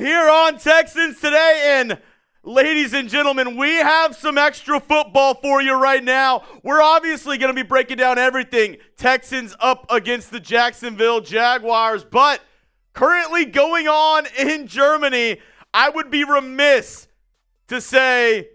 here on Texans Today, and ladies and gentlemen, we have some extra football for you right now. We're obviously going to be breaking down everything Texans up against the Jacksonville Jaguars, but currently going on in Germany, I would be remiss to say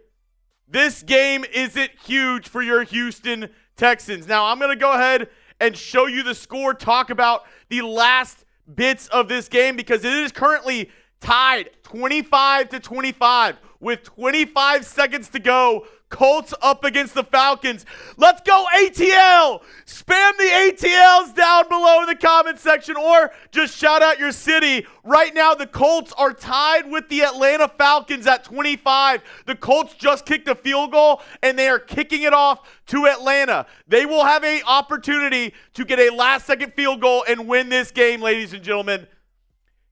this game isn't huge for your Houston Texans. Now, I'm going to go ahead and show you the score, talk about the last bits of this game because it is currently tied 25-25 with 25 seconds to go. Colts up against the Falcons. Let's go ATL! Spam the ATLs down below in the comment section or just shout out your city. Right now, the Colts are tied with the Atlanta Falcons at 25. The Colts just kicked a field goal, and they are kicking it off to Atlanta. They will have an opportunity to get a last-second field goal and win this game, ladies and gentlemen.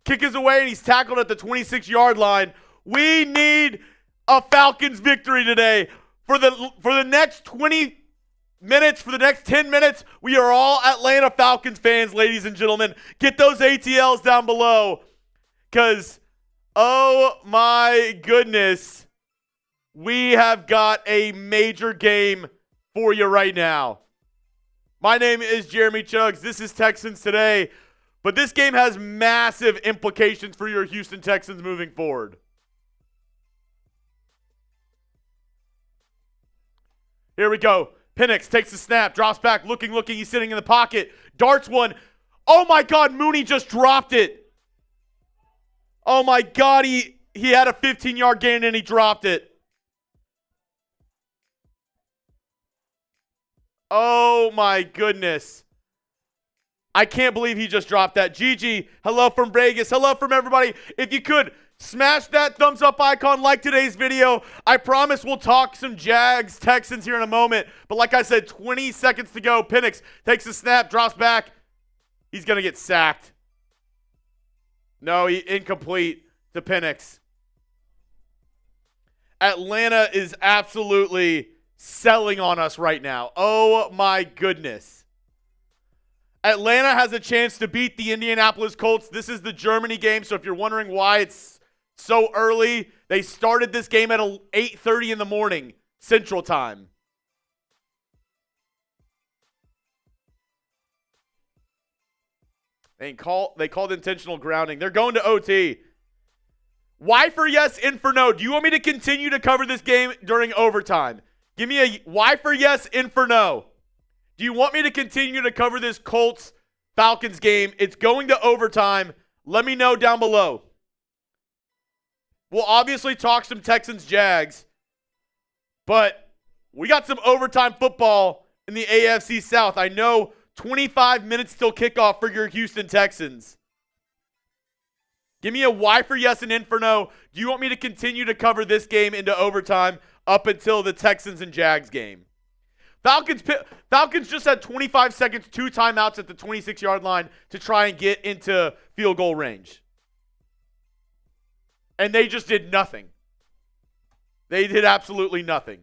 Kick is away, and he's tackled at the 26-yard line. We need a Falcons victory today. For the next 20 minutes, for the next 10 minutes, we are all Atlanta Falcons fans, ladies and gentlemen. Get those ATLs down below because, oh my goodness, we have got a major game for you right now. My name is Jeremy Chuggs. This is Texans Today, but this game has massive implications for your Houston Texans moving forward. Here we go. Penix takes the snap, drops back, looking. He's sitting in the pocket. Darts one. Oh, my God. Mooney just dropped it. Oh, my God. He had a 15-yard gain, and he dropped it. Oh, my goodness. I can't believe he just dropped that. Gigi, hello from Vegas. Hello from everybody. If you could, smash that thumbs up icon, like today's video. I promise we'll talk some Jags, Texans here in a moment. But like I said, 20 seconds to go. Penix takes a snap, drops back. He's going to get sacked. No, incomplete to Penix. Atlanta is absolutely selling on us right now. Oh my goodness. Atlanta has a chance to beat the Indianapolis Colts. This is the Germany game, so if you're wondering why it's so early, they started this game at 8:30 in the morning, Central Time. They called intentional grounding. They're going to OT. Y for yes, in for no. Do you want me to continue to cover this game during overtime? Give me a Y for yes, in for no. Do you want me to continue to cover this Colts-Falcons game? It's going to overtime. Let me know down below. We'll obviously talk some Texans-Jags, but we got some overtime football in the AFC South. I know 25 minutes till kickoff for your Houston Texans. Give me a Y for yes and in for no. Do you want me to continue to cover this game into overtime up until the Texans and Jags game? Falcons just had 25 seconds, 2 timeouts at the 26-yard line to try and get into field goal range. And they just did nothing. They did absolutely nothing.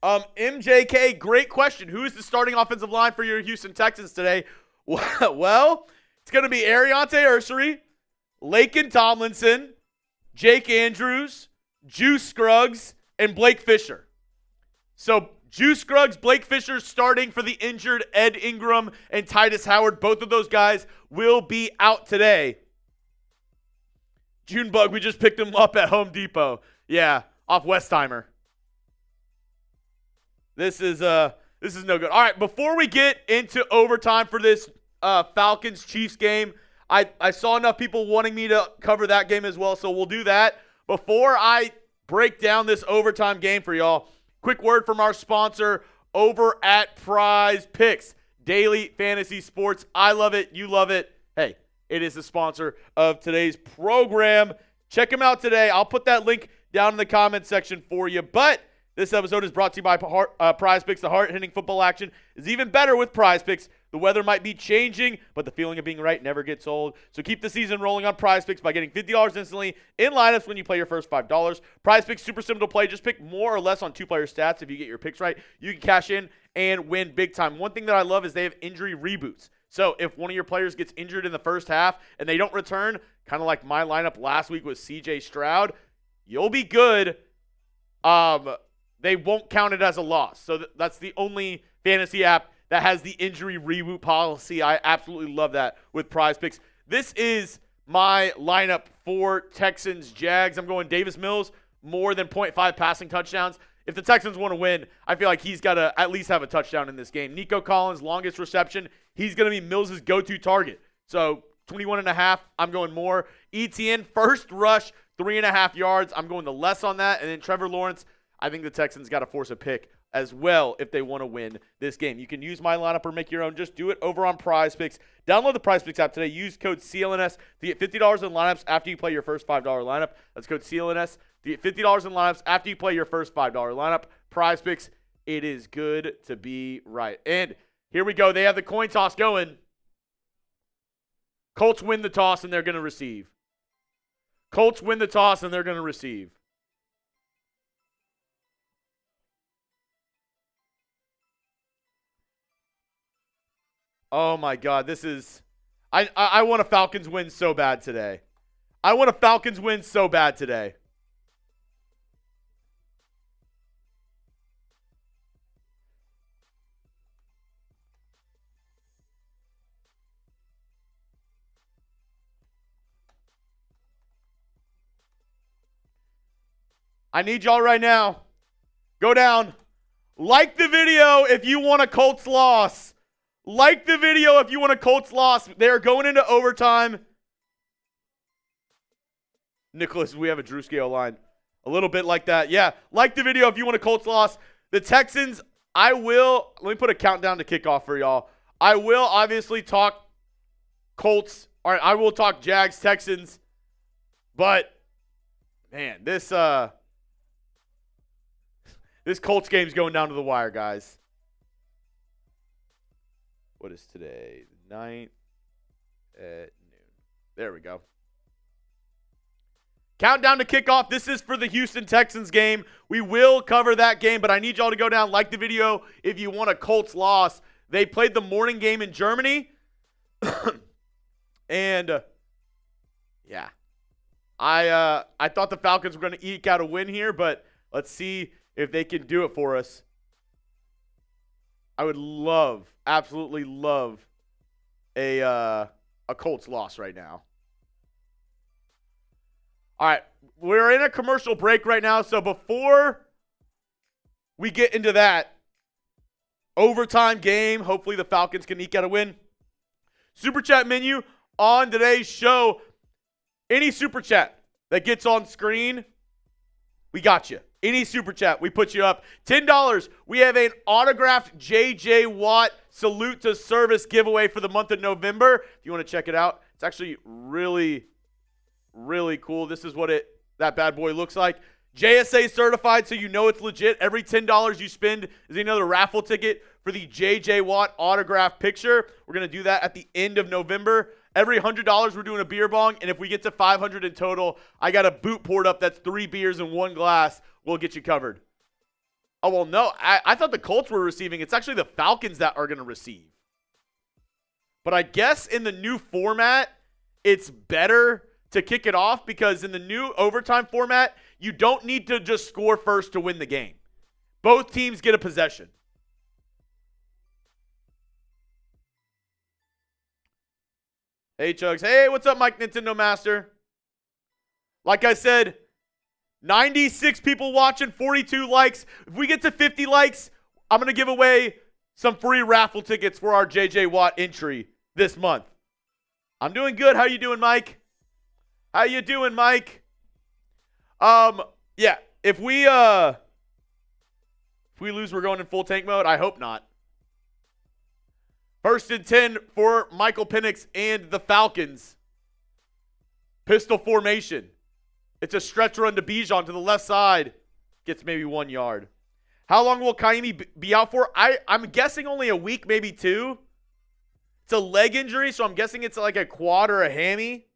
MJK, great question. Who is the starting offensive line for your Houston Texans today? Well, it's going to be Ariante Ursery, Laken Tomlinson, Jake Andrews, Juice Scruggs, and Blake Fisher. So Juice Scruggs, Blake Fisher starting for the injured Ed Ingram and Tytus Howard. Both of those guys will be out today. Junebug, we just picked him up at Home Depot. Yeah, off Westheimer. This is no good. All right, before we get into overtime for this Falcons-Chiefs game, I saw enough people wanting me to cover that game as well, so we'll do that. Before I break down this overtime game for y'all, quick word from our sponsor over at PrizePicks, daily fantasy sports. I love it. You love it. Hey, it is the sponsor of today's program. Check them out today. I'll put that link down in the comment section for you. But this episode is brought to you by PrizePicks. The hard-hitting football action is even better with PrizePicks. The weather might be changing, but the feeling of being right never gets old. So keep the season rolling on PrizePicks by getting $50 instantly in lineups when you play your first $5. PrizePicks, super simple to play. Just pick more or less on two-player stats. If you get your picks right, you can cash in and win big time. One thing that I love is they have injury reboots. So if one of your players gets injured in the first half and they don't return, kind of like my lineup last week with CJ Stroud, you'll be good. They won't count it as a loss. So that's the only fantasy app that has the injury reboot policy. I absolutely love that with PrizePicks. This is my lineup for Texans Jags. I'm going Davis Mills, more than 0.5 passing touchdowns. If the Texans want to win, I feel like he's got to at least have a touchdown in this game. Nico Collins, longest reception. He's going to be Mills' go-to target. So 21.5, I'm going more. Etienne, first rush, 3.5 yards. I'm going the less on that. And then Trevor Lawrence, I think the Texans got to force a pick as well if they want to win this game. You can use my lineup or make your own. Just do it over on PrizePicks. Download the PrizePicks app today. Use code CLNS to get $50 in lineups after you play your first $5 lineup. That's code CLNS to get $50 in lineups after you play your first $5 lineup. PrizePicks, it is good to be right. And here we go. They have the coin toss going. Colts win the toss and they're going to receive. Colts win the toss and they're going to receive. Oh, my God. This is – I want a Falcons win so bad today. I want a Falcons win so bad today. I need y'all right now. Go down. Like the video if you want a Colts loss. Like the video if you want a Colts loss. They're going into overtime. Nicholas, we have a Drew scale line. A little bit like that. Yeah, like the video if you want a Colts loss. The Texans, let me put a countdown to kickoff for y'all. I will obviously talk Colts. All right, I will talk Jags, Texans. But, man, this Colts game's going down to the wire, guys. What is today? 9th at noon. There we go. Countdown to kickoff. This is for the Houston Texans game. We will cover that game, but I need y'all to go down, like the video if you want a Colts loss. They played the morning game in Germany. And, yeah. I thought the Falcons were going to eke out a win here, but let's see if they can do it for us. I would absolutely love a Colts loss right now. All right, we're in a commercial break right now, so before we get into that overtime game, hopefully the Falcons can eke out a win. Super chat menu on today's show. Any super chat that gets on screen, we got you. Any super chat, we put you up. $10, we have an autographed J.J. Watt salute to service giveaway for the month of November. If you want to check it out, it's actually really, really cool. This is what that bad boy looks like. JSA certified, so you know it's legit. Every $10 you spend is another raffle ticket for the J.J. Watt autograph picture. We're going to do that at the end of November. Every $100, we're doing a beer bong, and if we get to $500 in total, I got a boot poured up that's 3 beers in 1 glass. We'll get you covered. Oh, well, no. I thought the Colts were receiving. It's actually the Falcons that are going to receive. But I guess in the new format, it's better to kick it off because in the new overtime format, you don't need to just score first to win the game. Both teams get a possession. Hey, Chugs. Hey, what's up, Mike Nintendo Master? Like I said, 96 people watching, 42 likes. If we get to 50 likes, I'm going to give away some free raffle tickets for our J.J. Watt entry this month. I'm doing good. How you doing, Mike? How you doing, Mike? Yeah, if we lose, we're going in full tank mode. I hope not. 1st and 10 for Michael Penix and the Falcons. Pistol formation. It's a stretch run to Bijan to the left side. Gets maybe 1 yard. How long will Kaimi be out for? I'm guessing only a week, maybe 2. It's a leg injury, so I'm guessing it's like a quad or a hammy.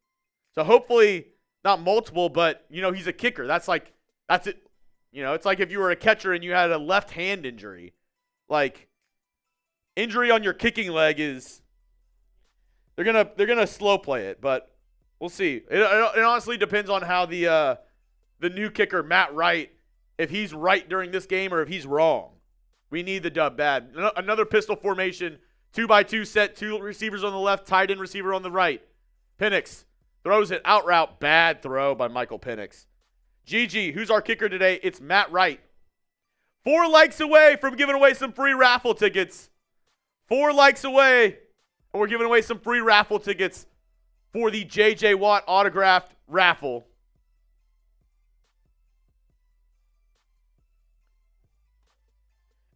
So hopefully not multiple, but, he's a kicker. That's it. It's like if you were a catcher and you had a left hand injury. Like, injury on your kicking leg is they're gonna slow play it, but we'll see. It honestly depends on how the new kicker Matt Wright, if he's right during this game or if he's wrong. We need the dub bad. Another pistol formation, 2x2 set, 2 receivers on the left, tight end receiver on the right. Penix throws it out route, bad throw by Michael Penix. GG, who's our kicker today? It's Matt Wright. 4 likes away from giving away some free raffle tickets. 4 likes away, and we're giving away some free raffle tickets for the J.J. Watt autographed raffle.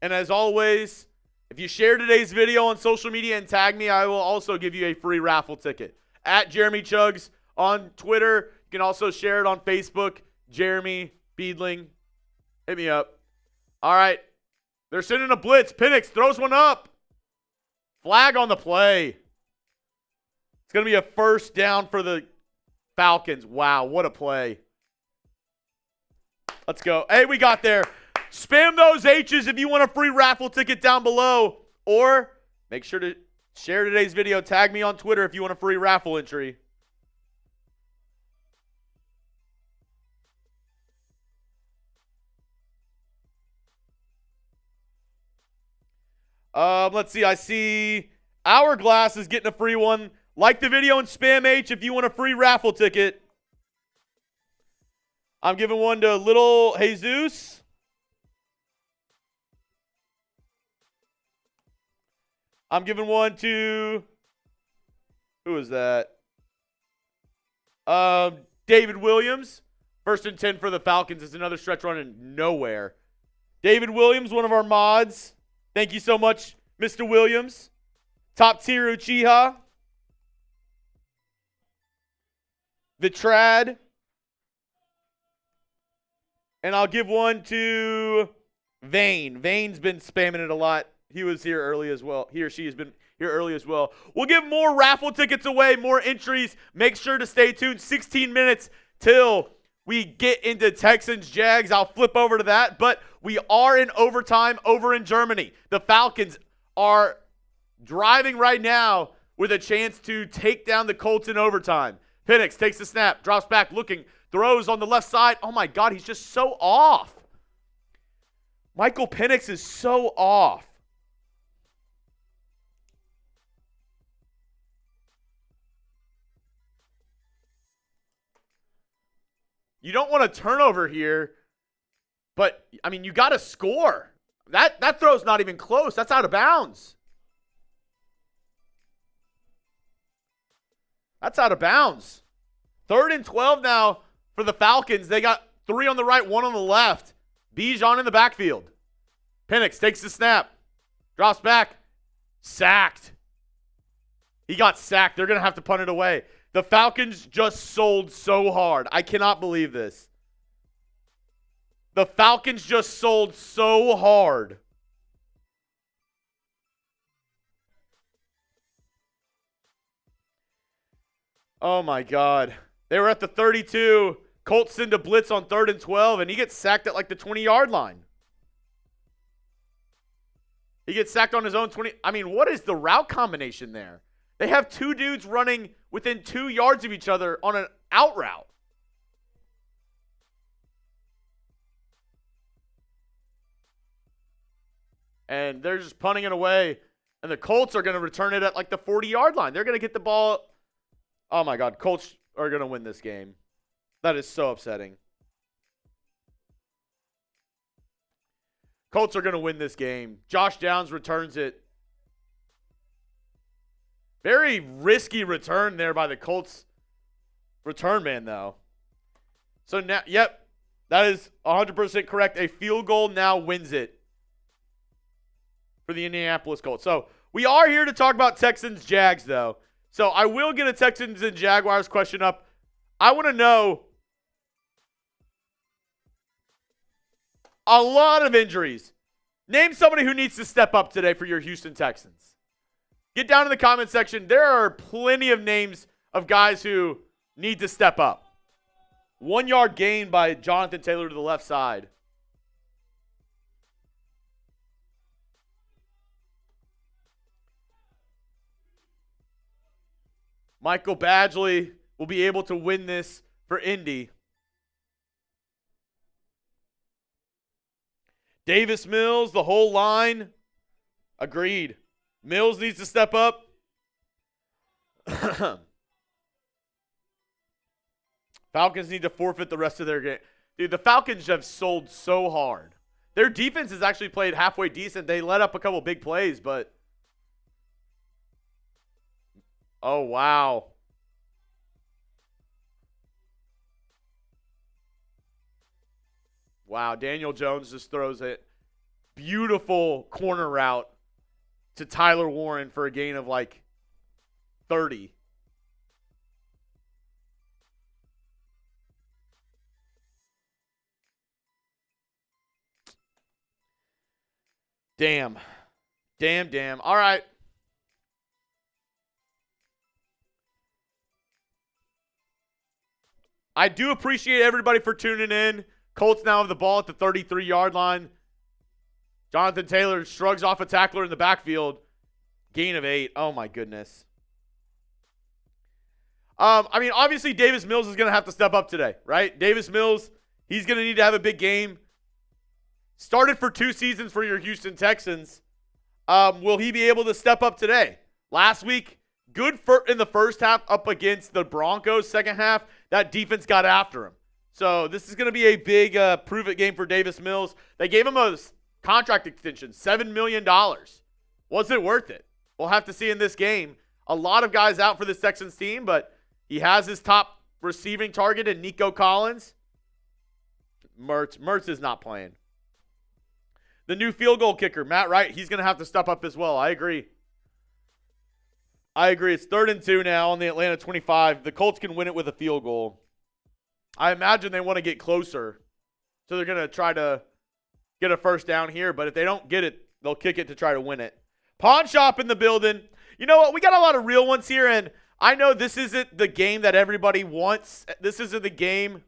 And as always, if you share today's video on social media and tag me, I will also give you a free raffle ticket. At Jeremy Chugs on Twitter. You can also share it on Facebook. Jeremy Beedling. Hit me up. All right. They're sending a blitz. Penix throws one up. Flag on the play. It's going to be a first down for the Falcons. Wow, what a play. Let's go. Hey, we got there. Spam those H's if you want a free raffle ticket down below. Or make sure to share today's video. Tag me on Twitter if you want a free raffle entry. Let's see. I see Hourglass is getting a free one. Like the video and spam H if you want a free raffle ticket. I'm giving one to Little Jesus. I'm giving one to, who is that? David Williams. 1st and 10 for the Falcons. It's another stretch run in nowhere. David Williams, one of our mods. Thank you so much, Mr. Williams. Top tier Uchiha. The Trad. And I'll give one to Vane. Vane's been spamming it a lot. He was here early as well. He or she has been here early as well. We'll give more raffle tickets away, more entries. Make sure to stay tuned. 16 minutes till we get into Texans Jags. I'll flip over to that. But we are in overtime over in Germany. The Falcons are driving right now with a chance to take down the Colts in overtime. Penix takes the snap, drops back, looking, throws on the left side. Oh my God, he's just so off. Michael Penix is so off. You don't want a turnover here, but, I mean, you got to score. That throw's not even close. That's out of bounds. That's out of bounds. 3rd and 12 now for the Falcons. They got 3 on the right, 1 on the left. Bijan in the backfield. Penix takes the snap. Drops back. Sacked. He got sacked. They're going to have to punt it away. The Falcons just sold so hard. I cannot believe this. The Falcons just sold so hard. Oh my God. They were at the 32. Colts send a blitz on 3rd and 12, and he gets sacked at like the 20-yard line. He gets sacked on his own 20. I mean, what is the route combination there? They have 2 dudes running within 2 yards of each other on an out route. And they're just punting it away. And the Colts are going to return it at like the 40-yard line. They're going to get the ball. Oh, my God. Colts are going to win this game. That is so upsetting. Colts are going to win this game. Josh Downs returns it. Very risky return there by the Colts return man, though. So now, yep, that is 100% correct. A field goal now wins it for the Indianapolis Colts. So we are here to talk about Texans Jags, though. So I will get a Texans and Jaguars question up. I want to know a lot of injuries. Name somebody who needs to step up today for your Houston Texans. Get down in the comment section. There are plenty of names of guys who need to step up. 1 yard gain by Jonathan Taylor to the left side. Michael Badgley will be able to win this for Indy. Davis Mills, the whole line. Agreed. Mills needs to step up. Falcons need to forfeit the rest of their game. Dude, the Falcons have sold so hard. Their defense has actually played halfway decent. They let up a couple big plays, but... Oh, wow. Wow, Daniel Jones just throws it. Beautiful corner route to Tyler Warren for a gain of like 30. Damn. Damn. All right. I do appreciate everybody for tuning in. Colts now have the ball at the 33-yard line. Jonathan Taylor shrugs off a tackler in the backfield. Gain of 8. Oh, my goodness. I mean, obviously, Davis Mills is going to have to step up today, right? Davis Mills, he's going to need to have a big game. Started for 2 seasons for your Houston Texans. Will he be able to step up today? Last week, good in the first half up against the Broncos. Second half, that defense got after him. So this is going to be a big prove-it game for Davis Mills. They gave him a contract extension, $7 million. Was it worth it? We'll have to see in this game. A lot of guys out for this Texans team, but he has his top receiving target in Nico Collins. Mertz is not playing. The new field goal kicker, Matt Wright, he's going to have to step up as well. I agree. It's 3rd and 2 now on the Atlanta 25. The Colts can win it with a field goal. I imagine they want to get closer. So they're going to try to get a first down here. But if they don't get it, they'll kick it to try to win it. Pawn shop in the building. You know what? We got a lot of real ones here. And I know this isn't the game that everybody wants. This isn't the game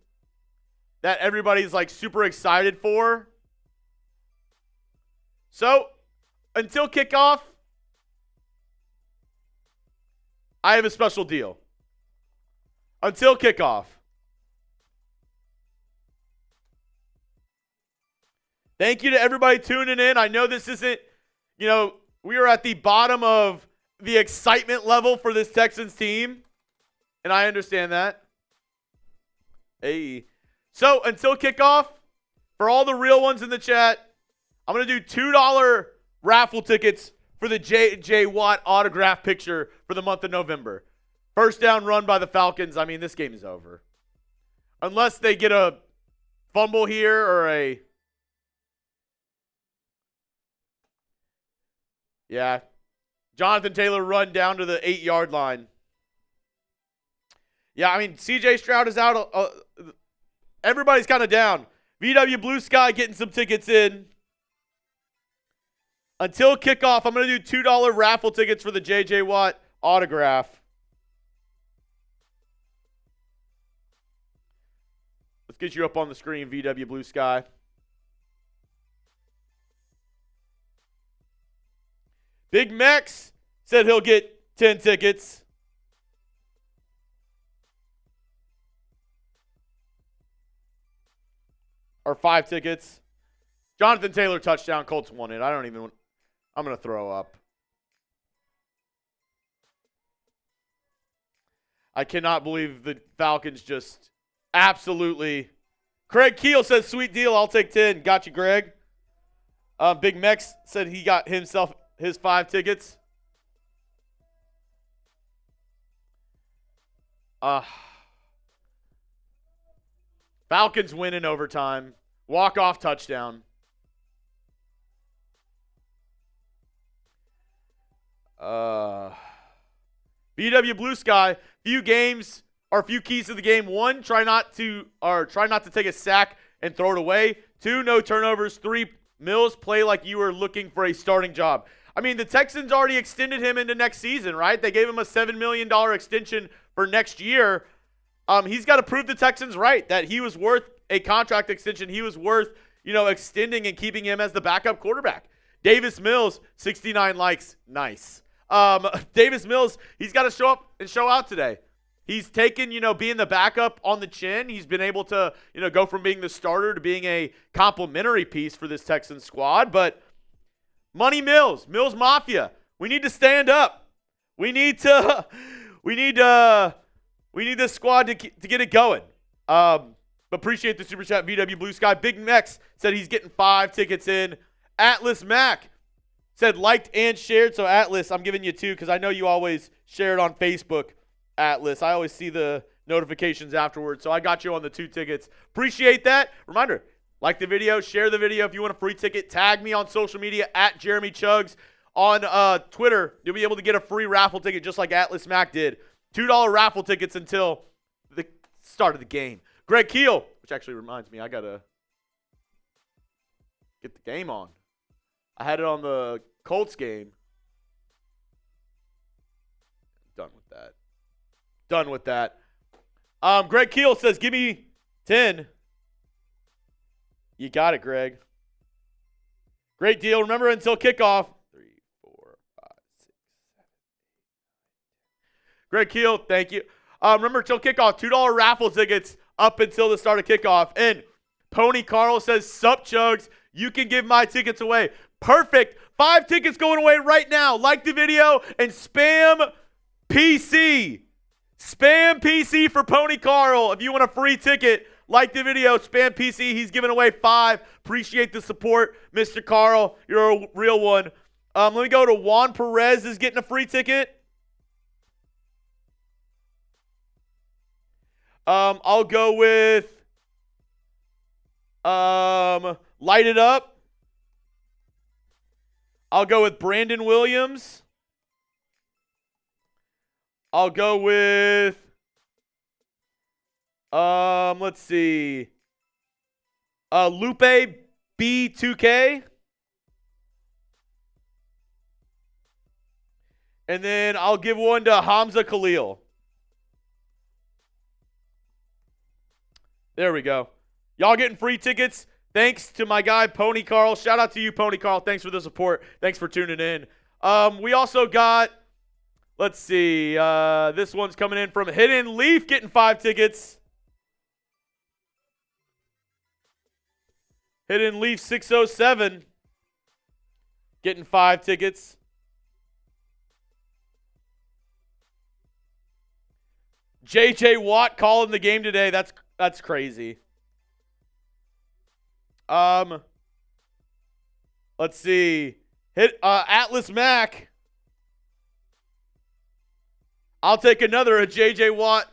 that everybody's like super excited for. So, until kickoff, I have a special deal. Until kickoff. Thank you to everybody tuning in. I know this isn't, we are at the bottom of the excitement level for this Texans team. And I understand that. Hey. So, until kickoff, for all the real ones in the chat, I'm going to do $2 raffle tickets for the J.J. Watt autograph picture for the month of November. First down run by the Falcons. I mean, this game is over. Unless they get a fumble here or a... Yeah. Jonathan Taylor run down to the 8-yard line. Yeah, I mean, C.J. Stroud is out. Everybody's kind of down. VW Blue Sky getting some tickets in. Until kickoff, I'm going to do $2 raffle tickets for the J.J. Watt autograph. Let's get you up on the screen, VW Blue Sky. Big Mex said he'll get 10 tickets. Or 5 tickets. Jonathan Taylor touchdown. Colts won it. I'm going to throw up. I cannot believe the Falcons just absolutely. Craig Keel says, sweet deal. I'll take 10. Got you, Greg. Big Mex said he got himself his 5 tickets. Falcons win in overtime. Walk-off touchdown. BW Blue Sky, few games or few keys to the game. 1, try not to take a sack and throw it away. 2, no turnovers. 3, Mills, play like you were looking for a starting job. I mean, the Texans already extended him into next season, right? They gave him a $7 million extension for next year. He's got to prove the Texans right that he was worth a contract extension. He was worth, extending and keeping him as the backup quarterback. Davis Mills, 69 likes. Nice. Davis Mills, he's got to show up and show out today. He's taken, being the backup on the chin. He's been able to, go from being the starter to being a complimentary piece for this Texans squad. But Money Mills Mafia, we need to stand up. We need this squad to get it going. Appreciate the super chat, VW Blue Sky. Big Mex said he's getting 5 tickets in. Atlas Mac said liked and shared. So Atlas, I'm giving you 2 because I know you always share it on Facebook. Atlas, I always see the notifications afterwards, so I got you on the 2 tickets. Appreciate that. Reminder, like the video, share the video. If you want a free ticket, tag me on social media at Jeremy Chugs. On Twitter, you'll be able to get a free raffle ticket just like Atlas Mac did. $2 raffle tickets until the start of the game. Greg Keel, which actually reminds me, I got to get the game on. I had it on the Colts game. Done with that. Greg Keel says, give me 10. You got it, Greg. Great deal. Remember, until kickoff. 3, 4, 5, 6, 7, 8. Greg Keel, thank you. Remember, until kickoff, $2 raffle tickets up until the start of kickoff. And Pony Carl says, sup, Chugs. You can give my tickets away. Perfect. 5 tickets going away right now. Like the video and spam PC. Spam PC for Pony Carl. If you want a free ticket, like the video, spam PC. He's giving away 5. Appreciate the support, Mr. Carl. You're a real one. Let me go to Juan Perez is getting a free ticket. I'll go with Light It Up. I'll go with Brandon Williams. I'll go with, let's see, Lupe B2K. And then I'll give one to Hamza Khalil. There we go. Y'all getting free tickets. Thanks to my guy, Pony Carl. Shout out to you, Pony Carl. Thanks for the support. Thanks for tuning in. We also got, let's see, this one's coming in from Hidden Leaf, getting 5 tickets. Hidden Leaf 607, getting 5 tickets. J.J. Watt calling the game today. That's crazy. Let's see. Atlas Mac. I'll take a J.J. Watt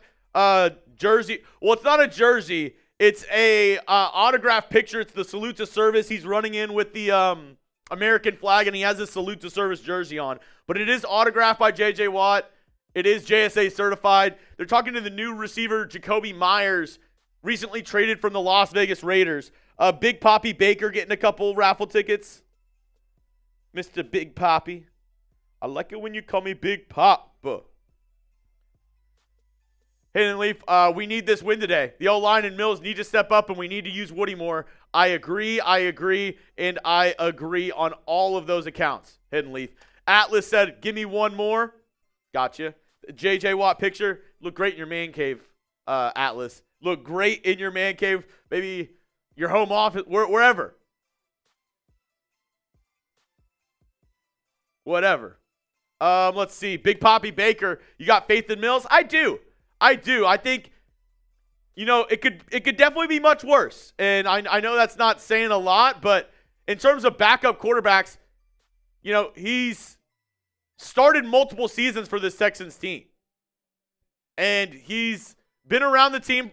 jersey. Well, it's not a jersey. It's a autographed picture. It's the salute to service. He's running in with the American flag, and he has a salute to service jersey on. But it is autographed by J.J. Watt. It is JSA certified. They're talking to the new receiver, Jacoby Myers, recently traded from the Las Vegas Raiders. Big Poppy Baker getting a couple raffle tickets. Mr. Big Poppy. I like it when you call me Big Papa. Hidden Leaf, we need this win today. The O-line and Mills need to step up, and we need to use Woody more. I agree, and I agree on all of those accounts. Hidden Leaf. Atlas said, give me one more. Gotcha. J.J. Watt picture. Look great in your man cave, Atlas. Look great in your man cave. Maybe your home office, wherever. Whatever. Let's see. Big Poppy Baker. You got faith in Mills? I do. I think, it could definitely be much worse. And I know that's not saying a lot, but in terms of backup quarterbacks, he's started multiple seasons for this Texans team. And he's been around the team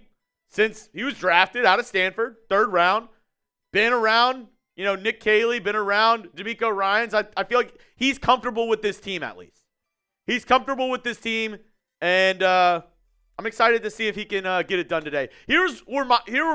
since he was drafted out of Stanford, 3rd round. Been around, Nick Caley, been around DeMeco Ryans. I feel like he's comfortable with this team at least. He's comfortable with this team, and I'm excited to see if he can get it done today. Here were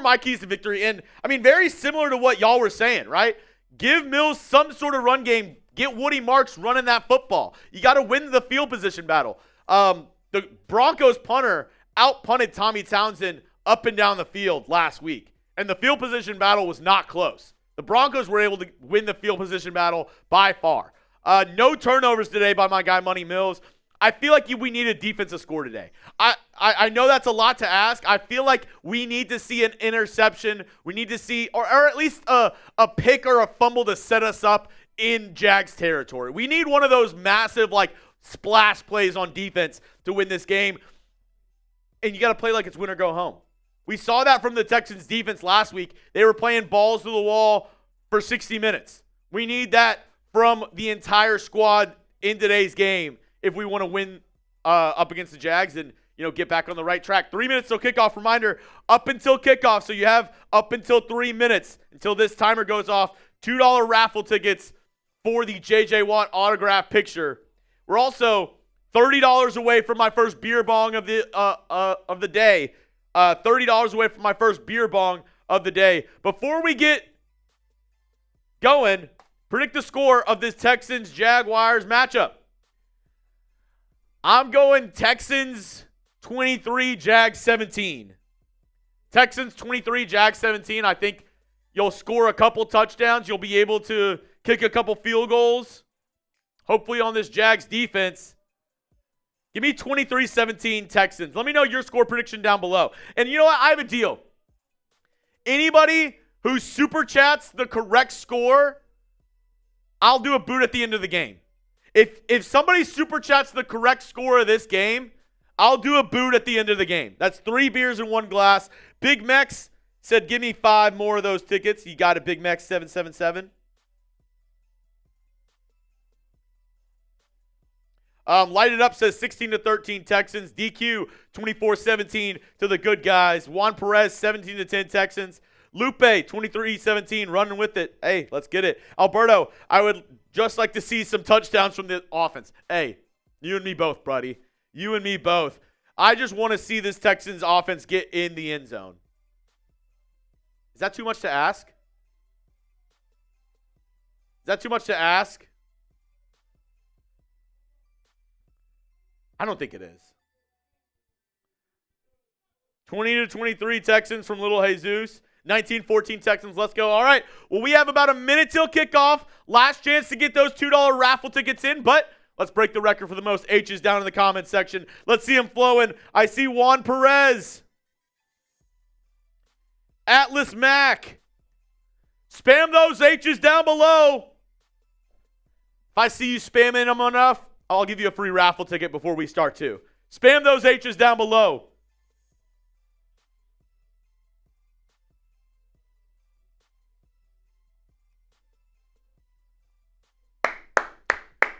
my keys to victory, and very similar to what y'all were saying, right? Give Mills some sort of run game. Get Woody Marks running that football. You got to win the field position battle. The Broncos punter out-punted Tommy Townsend up and down the field last week, and the field position battle was not close. The Broncos were able to win the field position battle by far. No turnovers today by my guy Money Mills. I feel like we need a defensive score today. I know that's a lot to ask. I feel like we need to see an interception. We need to see, or at least a pick or a fumble to set us up in Jags territory. We need one of those massive, like, splash plays on defense to win this game. And you got to play like it's win or go home. We saw that from the Texans defense last week. They were playing balls to the wall for 60 minutes. We need that from the entire squad in today's game if we want to win up against the Jags and, get back on the right track. 3 minutes till kickoff. Reminder, up until kickoff. So you have up until 3 minutes until this timer goes off. $2 raffle tickets for the J.J. Watt autograph picture. We're also $30 away from my first beer bong of the day. $30 away from my first beer bong of the day. Before we get going, predict the score of this Texans-Jaguars matchup. I'm going Texans 23, Jags 17. Texans 23, Jags 17. I think you'll score a couple touchdowns. You'll be able to kick a couple field goals. Hopefully on this Jags defense. Give me 23-17 Texans. Let me know your score prediction down below. And you know what? I have a deal. Anybody who super chats the correct score, I'll do a boot at the end of the game. If somebody super chats the correct score of this game, I'll do a boot at the end of the game. That's 3 beers in 1 glass. Big Mex said, give me 5 more of those tickets. You got it, Big Mex 777. Light It Up says 16-13 Texans. DQ 24-17 to the good guys. Juan Perez 17-10 Texans. Lupe 23-17 running with it. Hey, let's get it. Alberto, I would just like to see some touchdowns from the offense. Hey, you and me both, buddy. You and me both. I just want to see this Texans offense get in the end zone. Is that too much to ask? Is that too much to ask? I don't think it is. 20-23 Texans from Little Jesus. 19-14 Texans. Let's go. All right. Well, we have about a minute till kickoff. Last chance to get those $2 raffle tickets in, but let's break the record for the most H's down in the comments section. Let's see them flowing. I see Juan Perez. Atlas Mac. Spam those H's down below. If I see you spamming them enough, I'll give you a free raffle ticket before we start too. Spam those H's down below.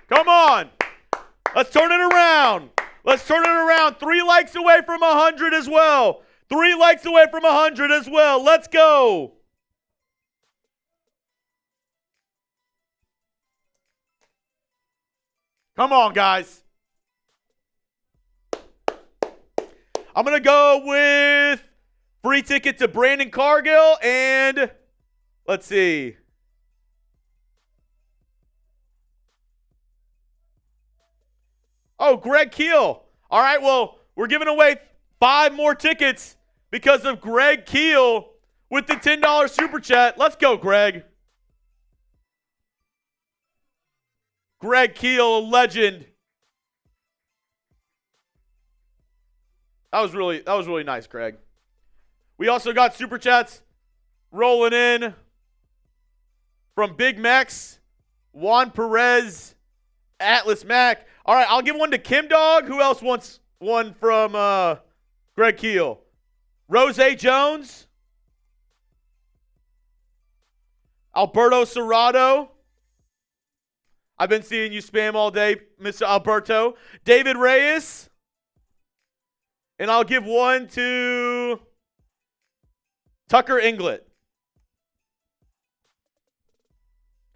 Come on. Let's turn it around. Let's turn it around. 3 likes away from 100 as well. 3 likes away from 100 as well. Let's go. Come on, guys. I'm going to go with free ticket to Brandon Cargill and let's see. Oh, Greg Keel. All right, well, we're giving away 5 more tickets because of Greg Keel with the $10 super chat. Let's go, Greg. Greg Keel, a legend. That was really nice, Greg. We also got super chats rolling in from Big Mex, Juan Perez, Atlas Mac. All right, I'll give one to Kim Dog. Who else wants one from Greg Keel? Rose Jones. Alberto Serrato. I've been seeing you spam all day, Mr. Alberto. David Reyes. And I'll give one to Tucker Inglet.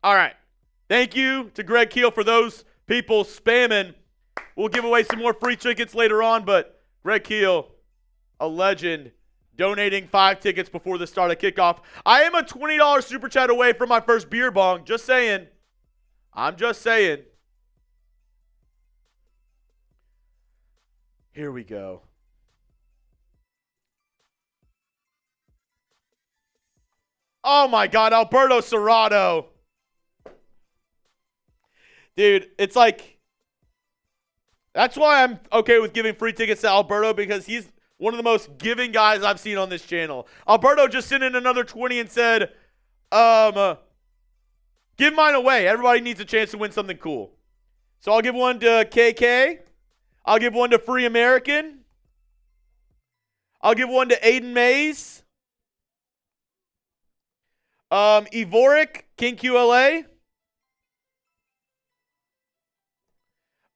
All right. Thank you to Greg Keel for those people spamming. We'll give away some more free tickets later on, but Greg Keel, a legend, donating 5 tickets before the start of kickoff. I am a $20 super chat away from my first beer bong. Just saying. I'm just saying. Here we go. Oh my God, Alberto Serrato. Dude, it's like, that's why I'm okay with giving free tickets to Alberto, because he's one of the most giving guys I've seen on this channel. Alberto just sent in another 20 and said, give mine away. Everybody needs a chance to win something cool. So I'll give one to KK. I'll give one to Free American. I'll give one to Aiden Mays. Evoric, King QLA.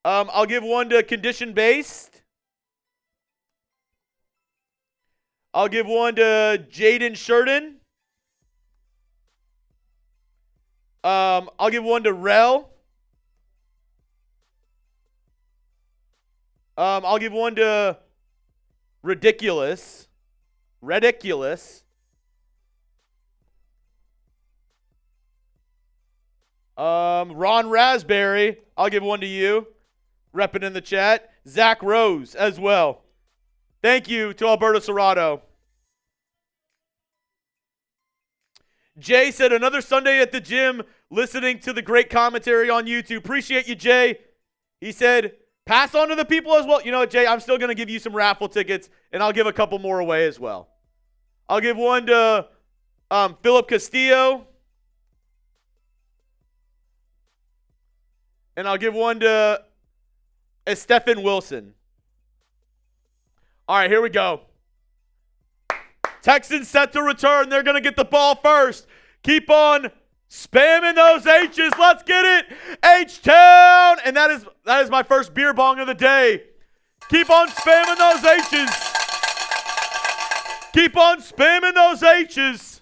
I'll give one to Condition Based. I'll give one to Jaden Sheridan. I'll give one to Rel. I'll give one to Ridiculous. Ron Raspberry, I'll give one to you. Repping in the chat. Zach Rose as well. Thank you to Alberto Serrato. Jay said, another Sunday at the gym listening to the great commentary on YouTube. Appreciate you, Jay. He said, pass on to the people as well. You know what, Jay? I'm still going to give you some raffle tickets, and I'll give a couple more away as well. I'll give one to Philip Castillo. And I'll give one to Stephen Wilson. All right, here we go. Texans set to return. They're going to get the ball first. Keep on spamming those H's. Let's get it. H-Town. And that is my first beer bong of the day. Keep on spamming those H's. Keep on spamming those H's.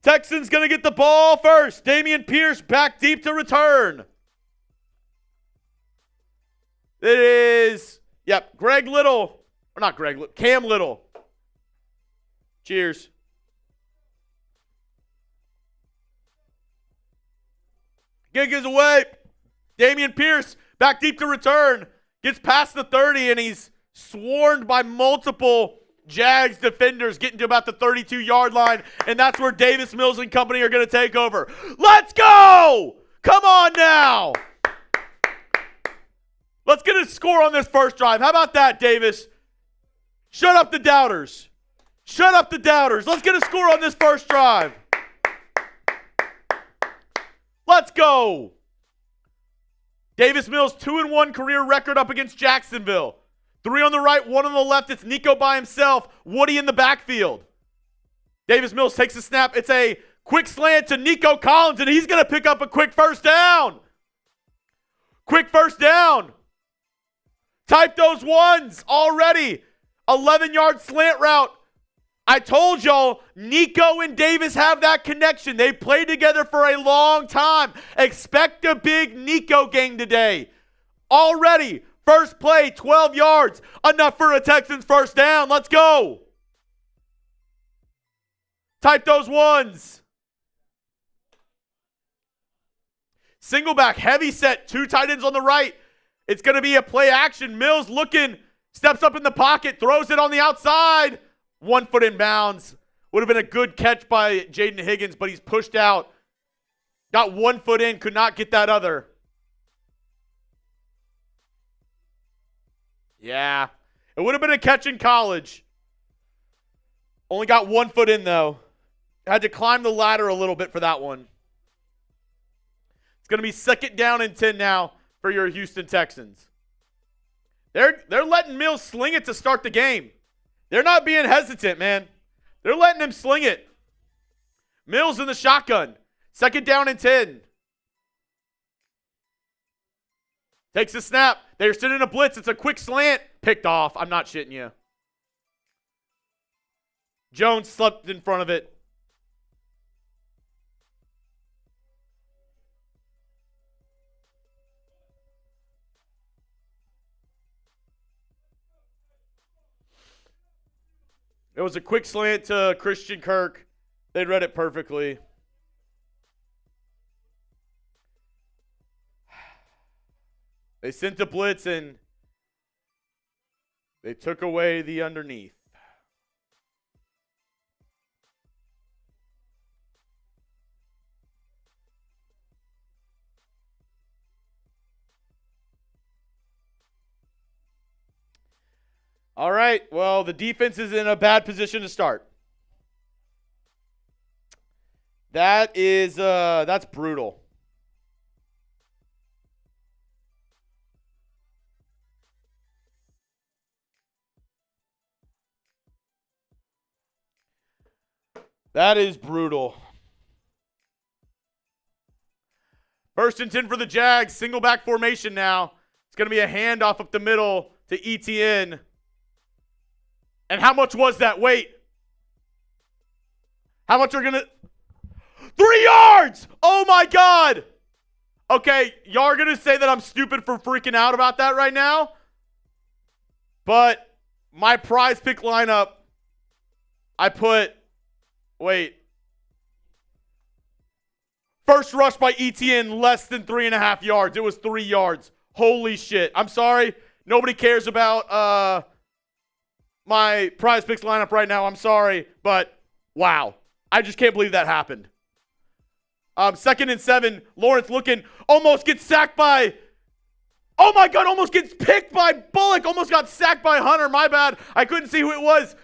Texans going to get the ball first. Dameon Pierce back deep to return. It is, Greg Little. Or not Greg Little, Cam Little. Cheers. Gig is away. Dameon Pierce back deep to return. Gets past the 30, and he's swarmed by multiple Jags defenders getting to about the 32-yard line, and that's where Davis Mills and company are going to take over. Let's go! Come on now! Let's get a score on this first drive. How about that, Davis? Shut up the doubters. Shut up the doubters. Let's get a score on this first drive. Let's go. Davis Mills, 2-1 career record up against Jacksonville. 3 on the right, 1 on the left. It's Nico by himself. Woody in the backfield. Davis Mills takes a snap. It's a quick slant to Nico Collins, and he's going to pick up a quick first down. Quick first down. Type those ones already. 11-yard slant route. I told y'all, Nico and Davis have that connection. They've played together for a long time. Expect a big Nico game today. Already, first play, 12 yards. Enough for a Texans first down. Let's go. Type those ones. Single back, heavy set, 2 tight ends on the right. It's going to be a play action. Mills looking, steps up in the pocket, throws it on the outside. 1 foot in bounds. Would have been a good catch by Jaden Higgins, but he's pushed out. Got 1 foot in, could not get that other. Yeah. It would have been a catch in college. Only got 1 foot in, though. Had to climb the ladder a little bit for that one. It's going to be 2nd down and 10 now for your Houston Texans. They're letting Mills sling it to start the game. They're not being hesitant, man. They're letting him sling it. Mills in the shotgun. 2nd down and 10. Takes a snap. They're sending a blitz. It's a quick slant. Picked off. I'm not shitting you. Jones slept in front of it. It was a quick slant to Christian Kirk. They read it perfectly. They sent the blitz and they took away the underneath. All right. Well, the defense is in a bad position to start. That's brutal. That is brutal. 1st and 10 for the Jags. Single back formation now. It's going to be a handoff up the middle to Etienne. And how much was that? Wait. How much are going to... 3 yards! Oh, my God! Okay, y'all are going to say that I'm stupid for freaking out about that right now. But my prize pick lineup, I put... Wait. First rush by Etienne, less than 3.5 yards. It was 3 yards. Holy shit. I'm sorry. Nobody cares about my prize picks lineup right now. I'm sorry. But, wow. I just can't believe that happened. 2nd and 7. Lawrence looking. Almost gets sacked by... Oh, my God. Almost gets picked by Bullock. Almost got sacked by Hunter. My bad. I couldn't see who it was.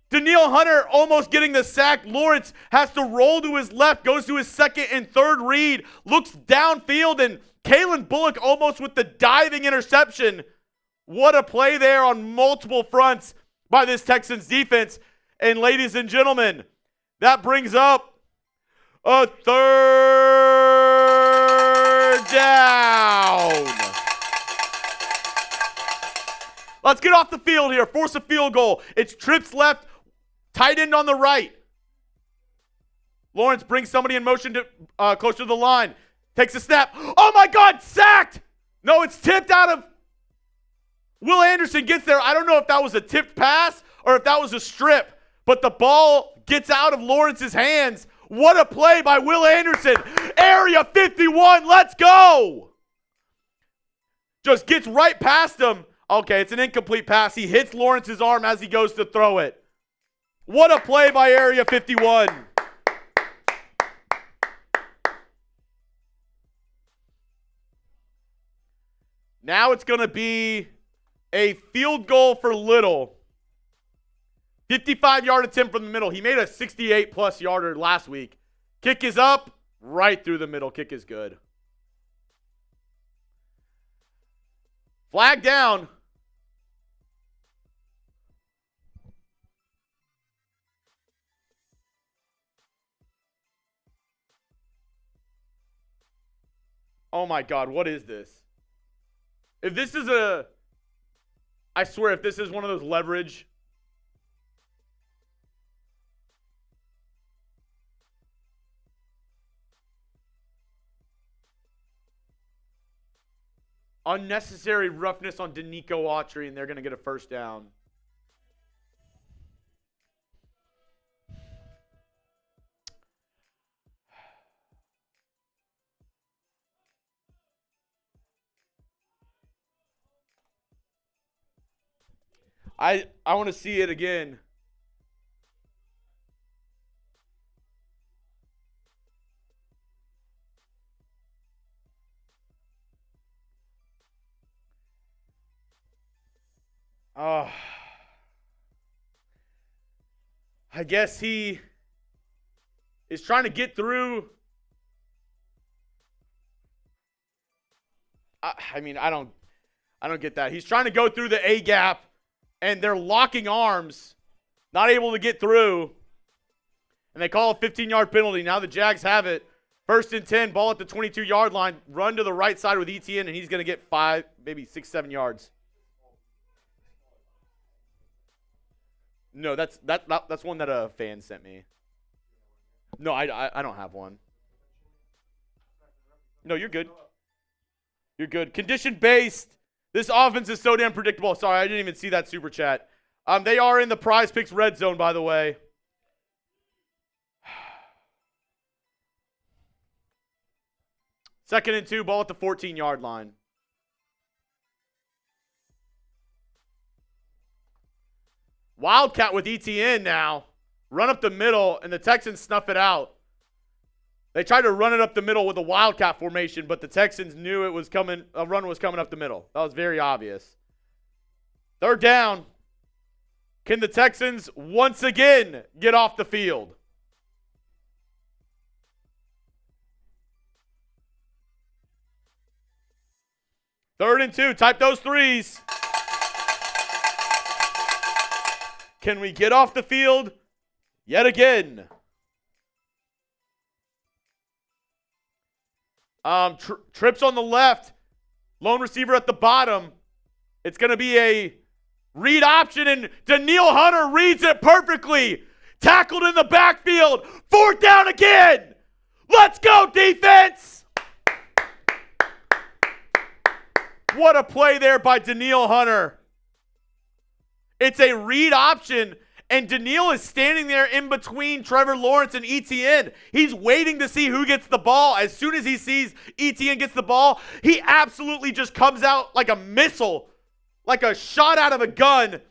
Danielle Hunter almost getting the sack. Lawrence has to roll to his left, goes to his 2nd and 3rd read, looks downfield, and Kalen Bullock almost with the diving interception. What a play there on multiple fronts by this Texans defense. And ladies and gentlemen, that brings up a 3rd down. Let's get off the field here. Force a field goal. It's trips left. Tight end on the right. Lawrence brings somebody in motion to closer to the line. Takes a snap. Oh, my God, sacked. No, it's tipped out of. Will Anderson gets there. I don't know if that was a tipped pass or if that was a strip, but the ball gets out of Lawrence's hands. What a play by Will Anderson. Area 51, let's go. Just gets right past him. Okay, it's an incomplete pass. He hits Lawrence's arm as he goes to throw it. What a play by Area 51. Now it's going to be a field goal for Little. 55-yard attempt from the middle. He made a 68-plus yarder last week. Kick is up, right through the middle. Kick is good. Flag down. Oh my God, what is this? If this is I swear, if this is one of those leverage. Unnecessary roughness on DeMeco Autry, and they're going to get a 1st down. I want to see it again. Oh. I guess he is trying to get through. I mean, I don't get that. He's trying to go through the A gap. And they're locking arms, not able to get through. And they call a 15-yard penalty. Now the Jags have it. 1st and 10, ball at the 22-yard line. Run to the right side with Etienne, and he's going to get 5, maybe 6, 7 yards. No, that's one that a fan sent me. No, I don't have one. No, you're good. You're good. Condition-based. This offense is so damn predictable. Sorry, I didn't even see that super chat. They are in the PrizePicks red zone, by the way. 2nd and 2, ball at the 14-yard line. Wildcat with Etienne now. Run up the middle, and the Texans snuff it out. They tried to run it up the middle with a Wildcat formation, but the Texans knew it was coming. A run was coming up the middle. That was very obvious. 3rd down. Can the Texans once again get off the field? Third and 2. Type those threes. Can we get off the field yet again? Trips on the left. Lone receiver at the bottom. It's going to be a read option, and Danielle Hunter reads it perfectly. Tackled in the backfield. 4th down again. Let's go, defense. What a play there by Danielle Hunter. It's a read option, and Danielle is standing there in between Trevor Lawrence and Etienne. He's waiting to see who gets the ball. As soon as he sees Etienne gets the ball, he absolutely just comes out like a missile, like a shot out of a gun,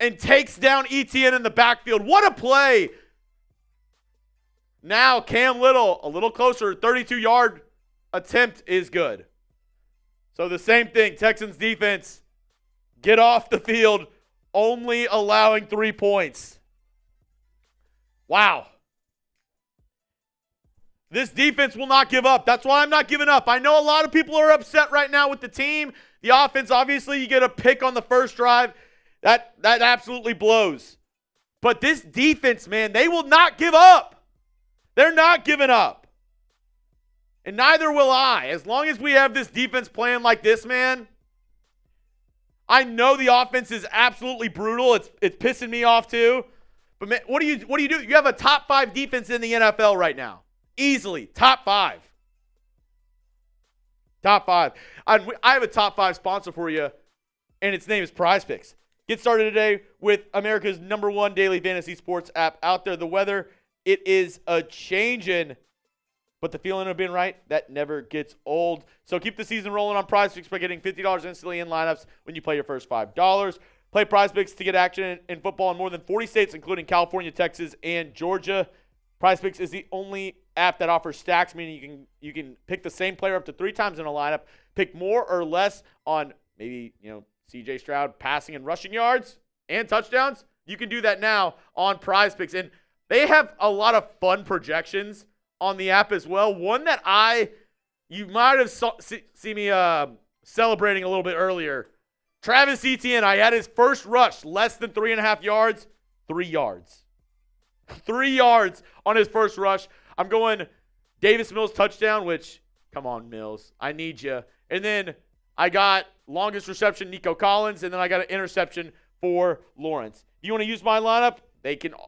and takes down Etienne in the backfield. What a play. Now Cam Little, a little closer, 32-yard attempt is good. So the same thing, Texans defense, get off the field, only allowing 3 points. Wow. This defense will not give up. That's why I'm not giving up. I know a lot of people are upset right now with the team. The offense, obviously, you get a pick on the first drive. That absolutely blows. But this defense, man, they will not give up. They're not giving up. And neither will I. As long as we have this defense playing like this, man, I know the offense is absolutely brutal. It's pissing me off too. But man, what do you do? You have a top 5 defense in the NFL right now. Easily. Top 5. Top 5. I have a top 5 sponsor for you, and its name is PrizePicks. Get started today with America's #1 daily fantasy sports app out there. The weather, it is a changing. But the feeling of being right, that never gets old. So keep the season rolling on PrizePicks by getting $50 instantly in lineups when you play your first $5. Play PrizePicks to get action in football in more than 40 states, including California, Texas, and Georgia. PrizePicks is the only app that offers stacks, meaning you can pick the same player up to 3 times in a lineup, pick more or less on maybe, CJ Stroud passing and rushing yards and touchdowns. You can do that now on PrizePicks. And they have a lot of fun projections on the app as well. One that you might have seen me celebrating a little bit earlier. Travis Etienne, I had his first rush, less than 3.5 yards, 3 yards. 3 yards on his first rush. I'm going Davis Mills touchdown, which, come on, Mills, I need you. And then I got longest reception, Nico Collins, and then I got an interception for Lawrence. You want to use my lineup?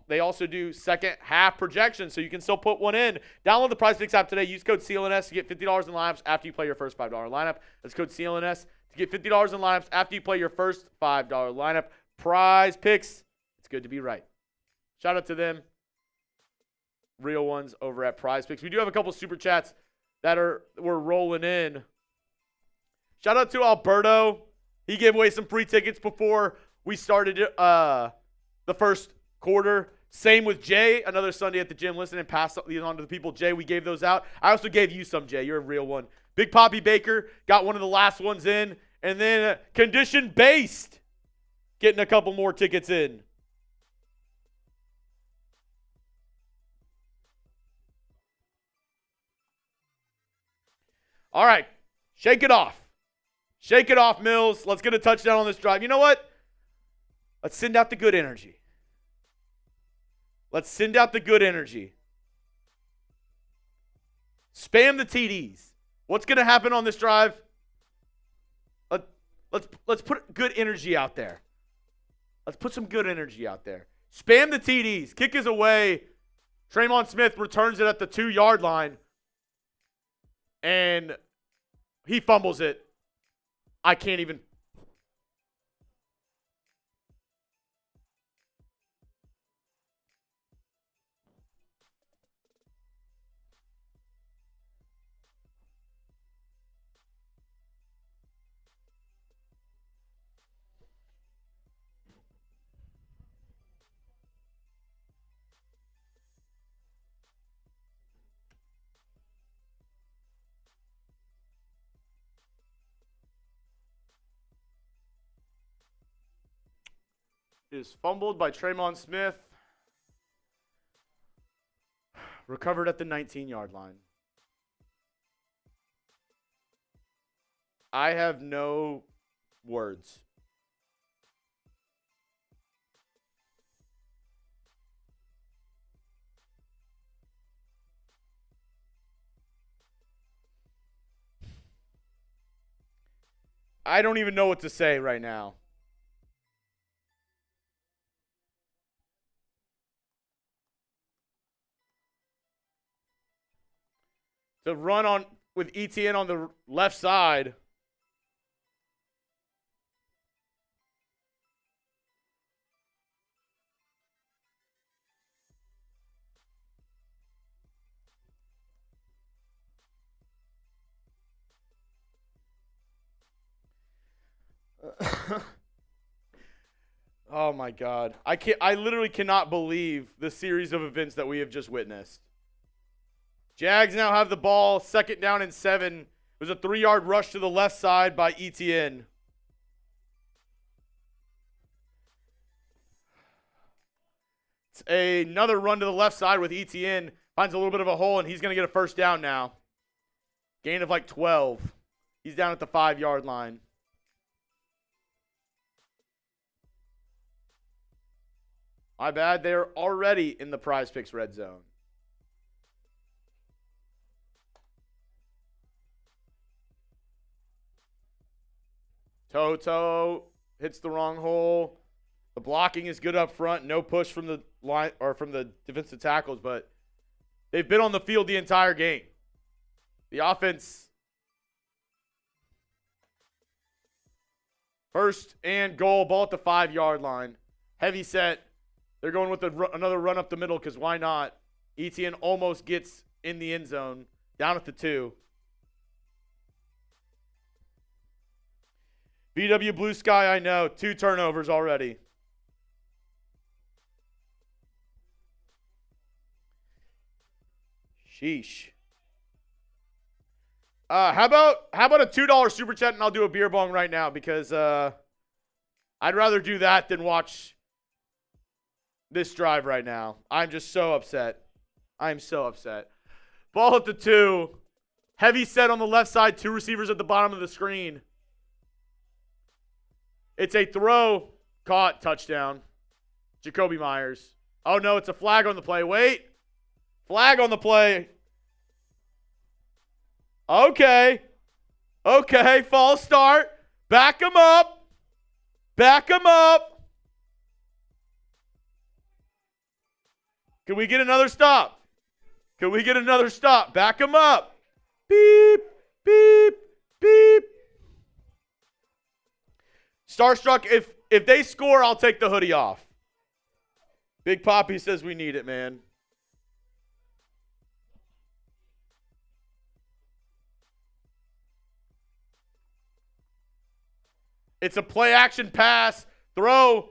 They also do second half projections, so you can still put one in. Download the PrizePicks app today. Use code CLNS to get $50 in lineups after you play your first $5 lineup. That's code CLNS to get $50 in lineups after you play your first $5 lineup. PrizePicks, it's good to be right. Shout out to them. Real ones over at PrizePicks. We do have a couple super chats that we're rolling in. Shout out to Alberto. He gave away some free tickets before we started the first quarter. Same with Jay, another Sunday at the gym. Listen and pass these on to the people. Jay, we gave those out. I also gave you some, Jay. You're a real one. Big Poppy Baker got one of the last ones in. And then condition-based, getting a couple more tickets in. All right, shake it off. Shake it off, Mills. Let's get a touchdown on this drive. You know what? Let's send out the good energy. Let's send out the good energy. Spam the TDs. What's going to happen on this drive? Let's put good energy out there. Let's put some good energy out there. Spam the TDs. Kick is away. Tremon Smith returns it at the 2-yard line. And he fumbles it. I can't even. is fumbled by Tremon Smith. Recovered at the 19-yard line. I have no words. I don't even know what to say right now. To run on with Etienne on the left side. Oh my God. I literally cannot believe the series of events that we have just witnessed. Jags now have the ball, 2nd down and 7. It was a 3-yard rush to the left side by Etienne. It's another run to the left side with Etienne. Finds a little bit of a hole, and he's going to get a 1st down now. Gain of like 12. He's down at the 5-yard line. My bad. They're already in the PrizePicks red zone. Toto hits the wrong hole. The blocking is good up front. No push from the line or from the defensive tackles, but they've been on the field the entire game. The offense. 1st and goal. Ball at the 5-yard line. Heavy set. They're going with another run up the middle because why not? Etienne almost gets in the end zone. Down at the 2. VW Blue Sky, I know. 2 turnovers already. Sheesh. How about a $2 super chat and I'll do a beer bong right now because I'd rather do that than watch this drive right now. I'm just so upset. I'm so upset. Ball at the 2. Heavy set on the left side. 2 receivers at the bottom of the screen. It's a throw, caught, touchdown. Jacoby Myers. Oh, no, it's a flag on the play. Wait. Flag on the play. Okay. Okay, false start. Back him up. Back him up. Can we get another stop? Can we get another stop? Back him up. Beep, beep, beep. Starstruck, if they score, I'll take the hoodie off. Big Poppy says we need it, man. It's a play action pass. Throw.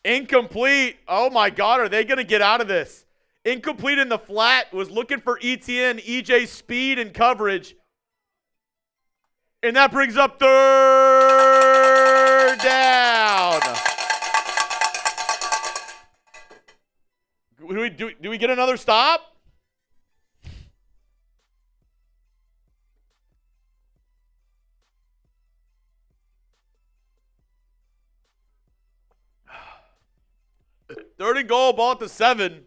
Incomplete. Oh my God, are they going to get out of this? Incomplete in the flat. Was looking for Etienne. EJ's speed and coverage. And that brings up 3rd down. Do we get another stop? Third and goal, ball at the 7.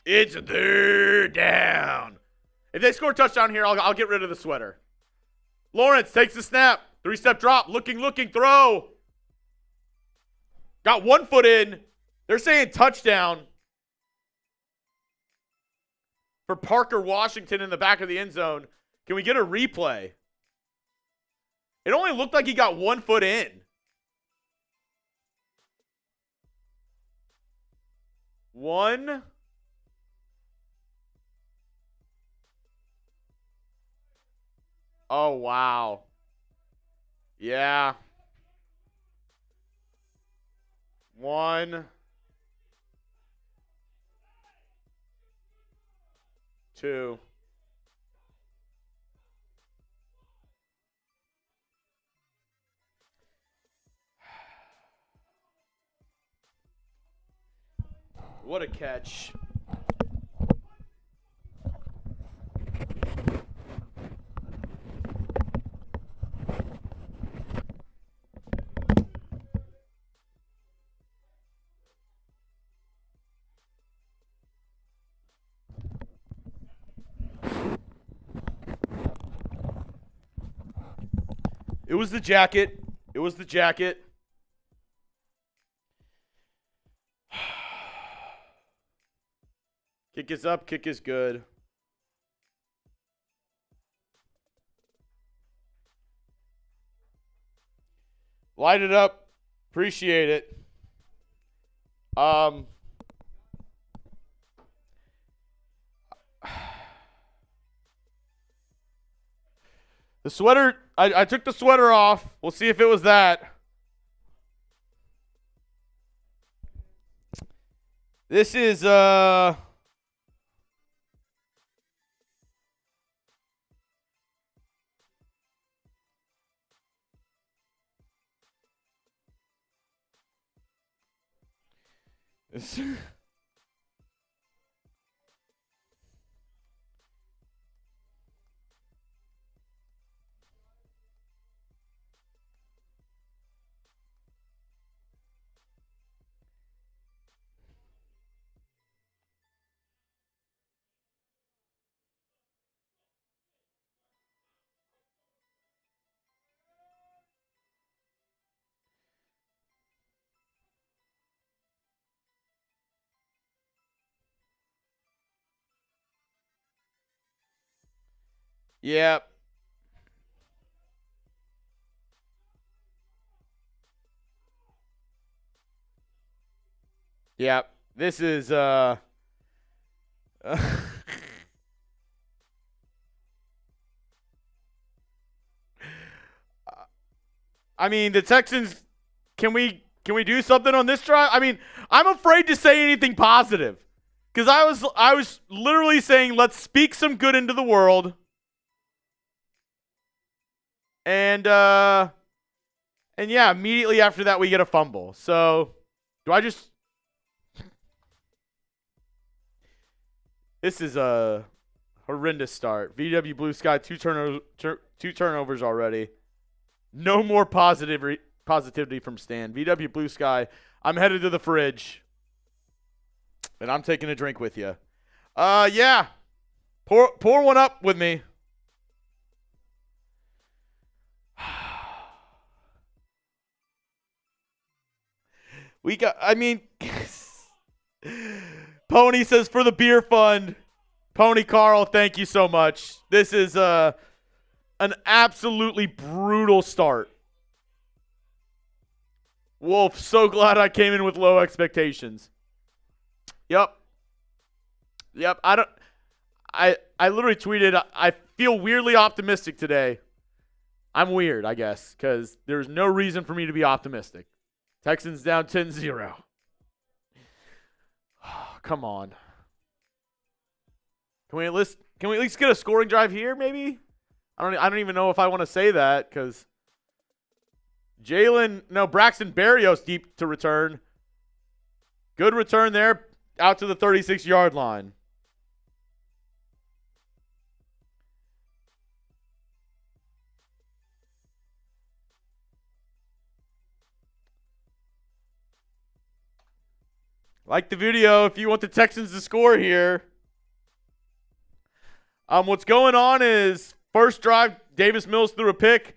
It's a 3rd down. If they score a touchdown here, I'll get rid of the sweater. Lawrence takes the snap. 3-step drop. Looking, throw. Got 1 foot in. They're saying touchdown for Parker Washington in the back of the end zone. Can we get a replay? It only looked like he got 1 foot in. One. Oh, wow. Yeah. 1. 2. What a catch. It was the jacket. It was the jacket. Kick is up. Kick is good. Light it up. Appreciate it. The sweater, I took the sweater off. We'll see if it was that. This is, yeah. Yeah. This is, I mean, the Texans, can we do something on this drive? I mean, I'm afraid to say anything positive because I was literally saying let's speak some good into the world, and yeah, immediately after that we get a fumble. So do I just? This is a horrendous start. VW Blue Sky, two turnovers already. No more positivity from Stan. VW Blue Sky, I'm headed to the fridge. And I'm taking a drink with you. Yeah. Pour one up with me. Pony says for the beer fund. Pony Carl, thank you so much. This is an absolutely brutal start. Wolf, so glad I came in with low expectations. Yep. I literally tweeted, I feel weirdly optimistic today. I'm weird, I guess, because there's no reason for me to be optimistic. Texans down 10-0. Come on. Can we at least get a scoring drive here, maybe? I don't even know if I want to say that because Braxton Berrios deep to return. Good return there out to the 36-yard line. Like the video if you want the Texans to score here. What's going on is first drive, Davis Mills threw a pick.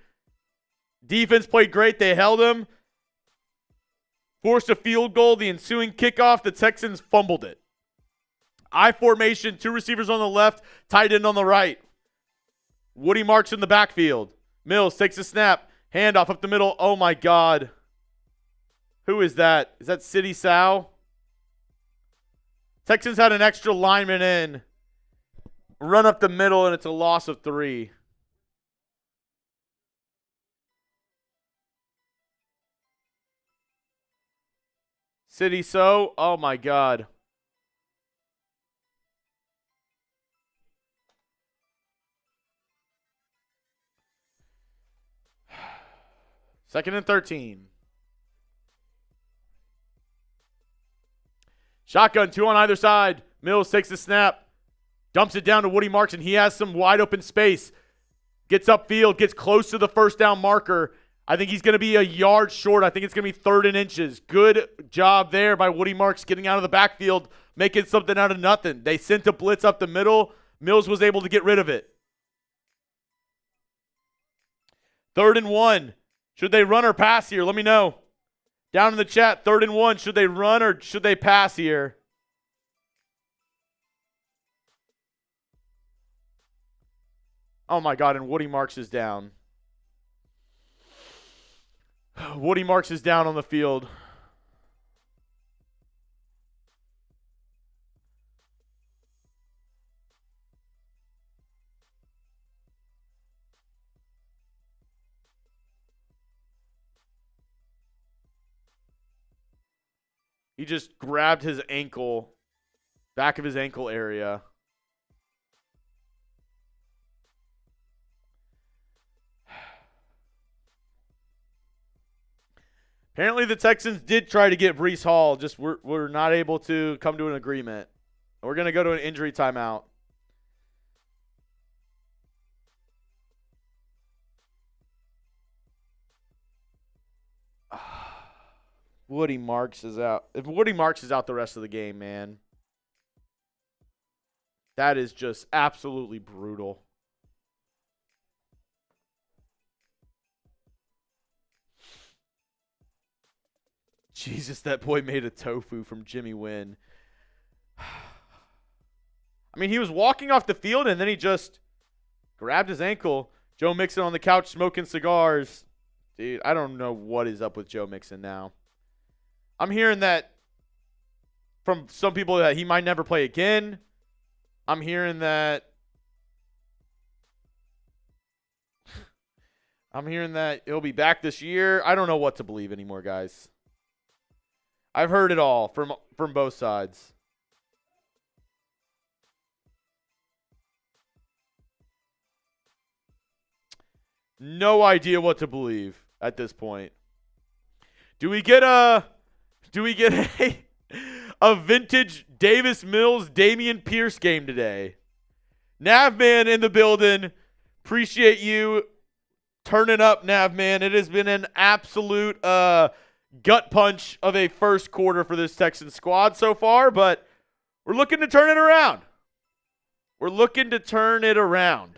Defense played great. They held him. Forced a field goal. The ensuing kickoff, the Texans fumbled it. I formation, two receivers on the left, tight end on the right. Woody marks in the backfield. Mills takes a snap. Handoff up the middle. Oh, my God. Who is that? Is that City Sow? Texans had an extra lineman in. Run up the middle, and it's a loss of 3. City So. Oh, my God. Second and 13. Shotgun, 2 on either side. Mills takes the snap. Dumps it down to Woody Marks, and he has some wide open space. Gets upfield, gets close to the first down marker. I think he's going to be a yard short. I think it's going to be 3rd and inches. Good job there by Woody Marks getting out of the backfield, making something out of nothing. They sent a blitz up the middle. Mills was able to get rid of it. 3rd and 1. Should they run or pass here? Let me know. Down in the chat, 3rd and 1. Should they run or should they pass here? Oh, my God, and Woody Marks is down. Woody Marks is down on the field. He just grabbed his ankle, back of his ankle area. Apparently the Texans did try to get Breece Hall, just we're not able to come to an agreement. We're going to go to an injury timeout. Woody Marks is out. If Woody Marks is out the rest of the game, man, that is just absolutely brutal. Jesus, that boy made a tofu from Jimmy Wynn. I mean, he was walking off the field, and then he just grabbed his ankle. Joe Mixon on the couch smoking cigars. Dude, I don't know what is up with Joe Mixon now. I'm hearing that from some people that he might never play again. I'm hearing that he'll be back this year. I don't know what to believe anymore, guys. I've heard it all from both sides. No idea what to believe at this point. Do we get a vintage Davis Mills Damian Pierce game today? Navman in the building. Appreciate you turning up, Navman. It has been an absolute gut punch of a first quarter for this Texans squad so far, but we're looking to turn it around. We're looking to turn it around.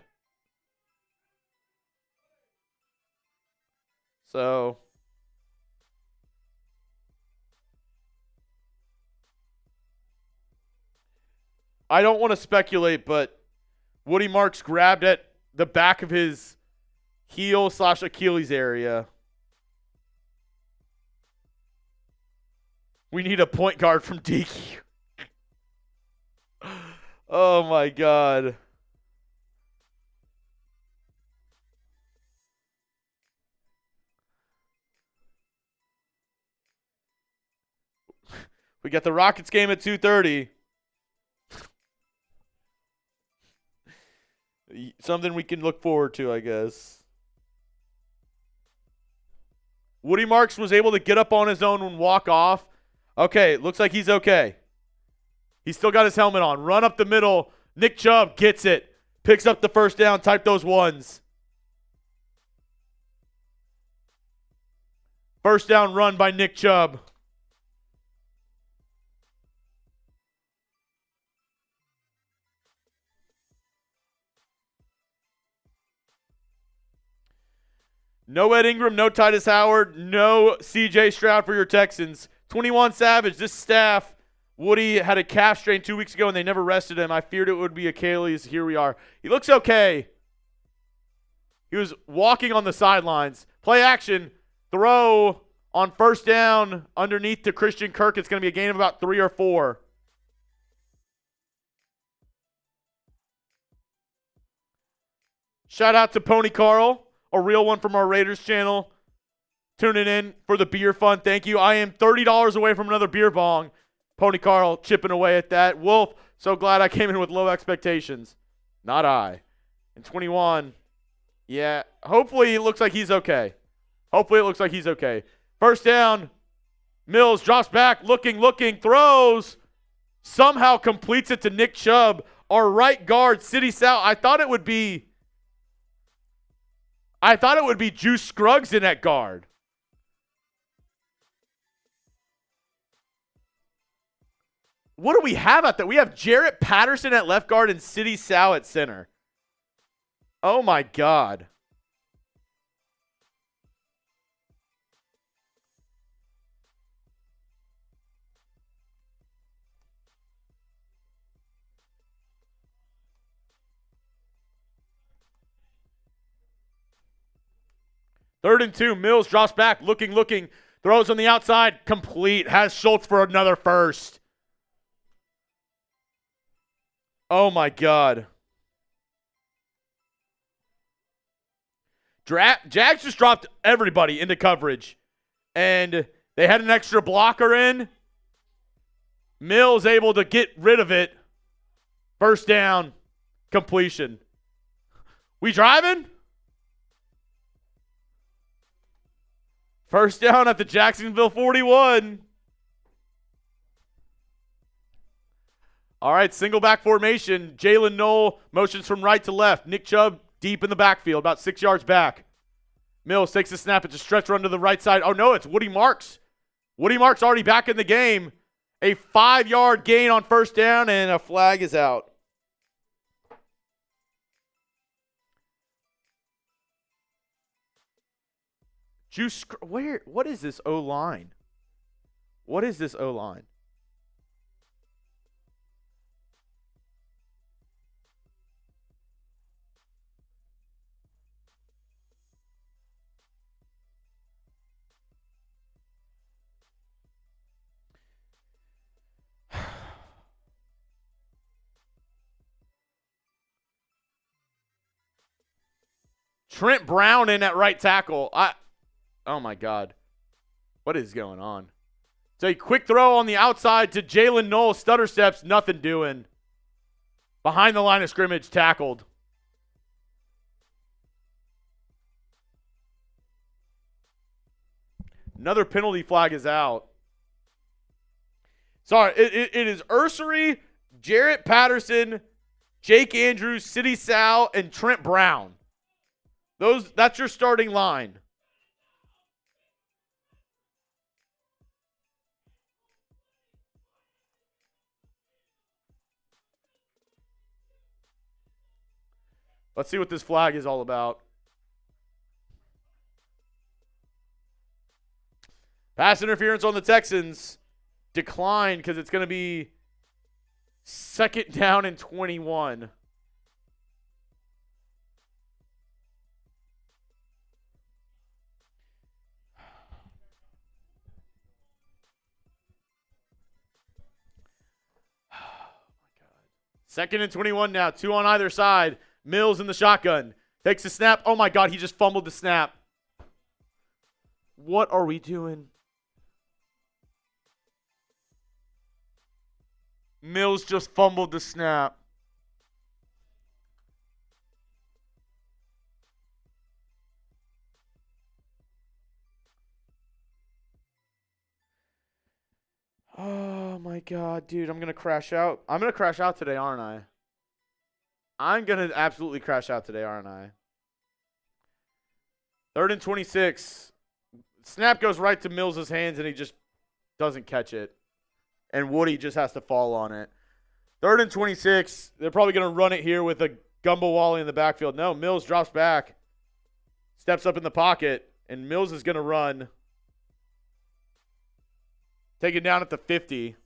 So I don't want to speculate, but Woody Marks grabbed at the back of his heel / Achilles area. We need a point guard from DQ. Oh, my God. We got the Rockets game at 2:30. Something we can look forward to, I guess. Woody Marks was able to get up on his own and walk off. Okay, looks like he's okay. He's still got his helmet on. Run up the middle. Nick Chubb gets it. Picks up the first down. Type those ones. First down run by Nick Chubb. No Ed Ingram, no Tytus Howard, no CJ Stroud for your Texans. 21 Savage, this staff, Woody had a calf strain 2 weeks ago and they never rested him. I feared it would be Achilles. Here we are. He looks okay. He was walking on the sidelines. Play action, throw on first down underneath to Christian Kirk. It's going to be a gain of about 3 or 4. Shout out to Pony Carl. A real one from our Raiders channel. Tuning in for the beer fun. Thank you. I am $30 away from another beer bong. Pony Carl chipping away at that. Wolf, so glad I came in with low expectations. Not I. And 21. Yeah, hopefully it looks like he's okay. First down. Mills drops back, looking, throws. somehow completes it to Nick Chubb, our right guard, City South. I thought it would be Juice Scruggs in at guard. What do we have out there? We have Jarrett Patterson at left guard and City Sow at center. Oh my God. Third and 2. Mills drops back, looking, throws on the outside, complete. Has Schultz for another first. Oh my God. Jags just dropped everybody into coverage. And they had an extra blocker in. Mills able to get rid of it. First down, completion. We driving? First down at the Jacksonville 41. All right, single back formation. Jalen Noel motions from right to left. Nick Chubb deep in the backfield, about 6 yards back. Mills takes a snap. It's a stretch run to the right side. Oh, no, it's Woody Marks. Woody Marks already back in the game. A 5-yard gain on first down, and a flag is out. What is this O-line? What is this O-line? Trent Brown in at right tackle. Oh, my God. What is going on? So a quick throw on the outside to Jalen Noel. Stutter steps, nothing doing. Behind the line of scrimmage, tackled. Another penalty flag is out. Sorry, it is Ursery, Jarrett Patterson, Jake Andrews, City Sal, and Trent Brown. That's your starting line. Let's see what this flag is all about. Pass interference on the Texans. Declined because it's going to be second down and 21. Second and 21 now. 2 on either side. Mills in the shotgun. Takes the snap. Oh, my God. He just fumbled the snap. What are we doing? Mills just fumbled the snap. Oh, my God, dude. I'm going to crash out. I'm going to crash out today, aren't I? I'm going to absolutely crash out today, aren't I? Third and 26. Snap goes right to Mills' hands, and he just doesn't catch it. And Woody just has to fall on it. Third and 26. They're probably going to run it here with a Gumbo Wally in the backfield. No, Mills drops back. Steps up in the pocket, and Mills is going to run. Taken down at the 50.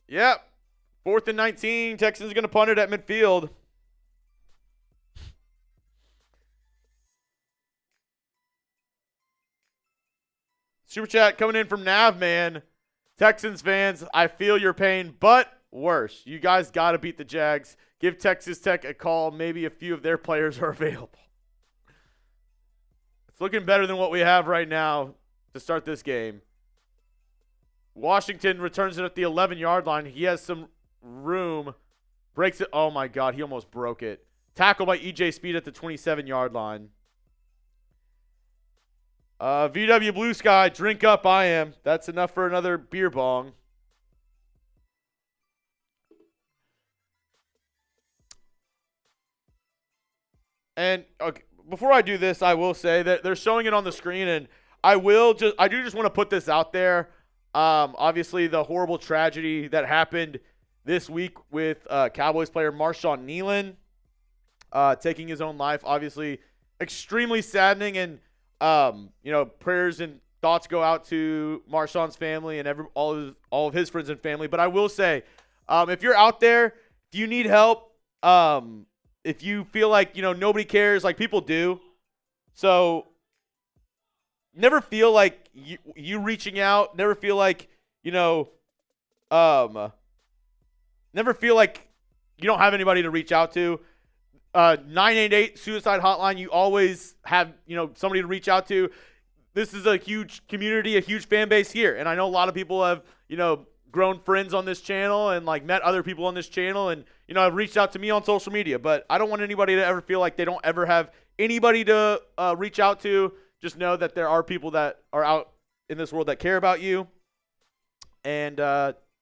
Yep. 4th and 19. Texans going to punt it at midfield. Super chat coming in from Navman. Texans fans, I feel your pain, but worse. You guys got to beat the Jags. Give Texas Tech a call. Maybe a few of their players are available. It's looking better than what we have right now to start this game. Washington returns it at the 11-yard line. He has some room. Breaks it. Oh, my God. He almost broke it. Tackle by E.J. Speed at the 27-yard line. VW Blue Sky, drink up I am. That's enough for another beer bong. And okay, before I do this, I will say that they're showing it on the screen, and I do just want to put this out there. Obviously, the horrible tragedy that happened this week with Cowboys player Marshawn Kneeland taking his own life. Obviously, extremely saddening, and prayers and thoughts go out to Marshawn's family and all of his friends and family. But I will say, if you're out there, if you need help, if you feel like nobody cares, like people do, so never feel like you reaching out. Never feel like never feel like you don't have anybody to reach out to. 988 suicide hotline. You always have somebody to reach out to. This is a huge community, a huge fan base here, and I know a lot of people have grown friends on this channel and like met other people on this channel, and have reached out to me on social media. But I don't want anybody to ever feel like they don't ever have anybody to reach out to. Just know that there are people that are out in this world that care about you, and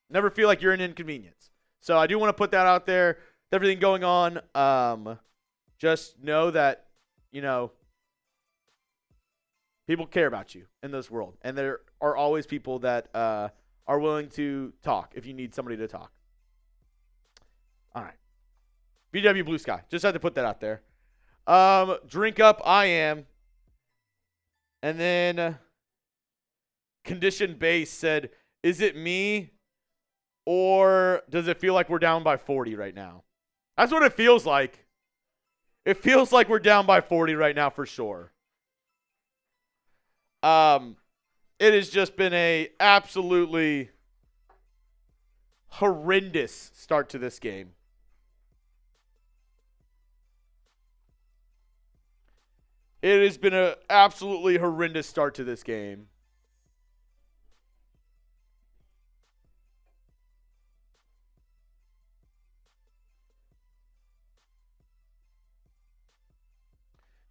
never feel like you're an inconvenience. So I do want to put that out there. With everything going on, just know that people care about you in this world, and there are always people that are willing to talk if you need somebody to talk. All right. VW Blue Sky. Just had to put that out there. Drink up I am. And then Condition Base said, is it me or does it feel like we're down by 40 right now? That's what it feels like. It feels like we're down by 40 right now for sure. It has just been a absolutely horrendous start to this game. It has been an absolutely horrendous start to this game.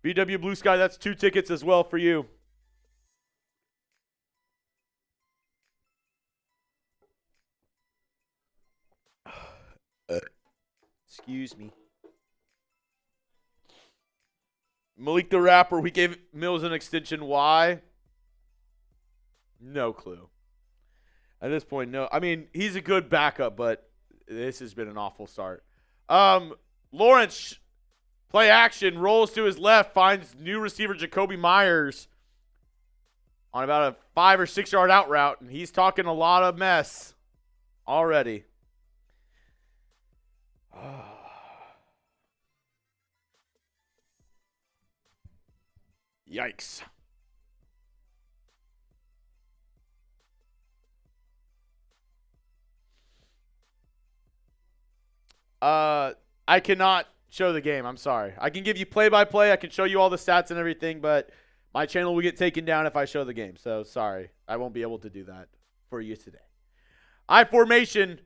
VW Blue Sky, that's 2 tickets as well for you. Excuse me. Malik the Rapper, we gave Mills an extension. Why? No clue. At this point, no. I mean, he's a good backup, but this has been an awful start. Lawrence, play action, rolls to his left, finds new receiver Jacoby Myers on about a 5 or 6 yard out route, and he's talking a lot of mess already. Yikes. I cannot show the game. I'm sorry. I can give you play-by-play. I can show you all the stats and everything, but my channel will get taken down if I show the game. So, sorry. I won't be able to do that for you today. I formation.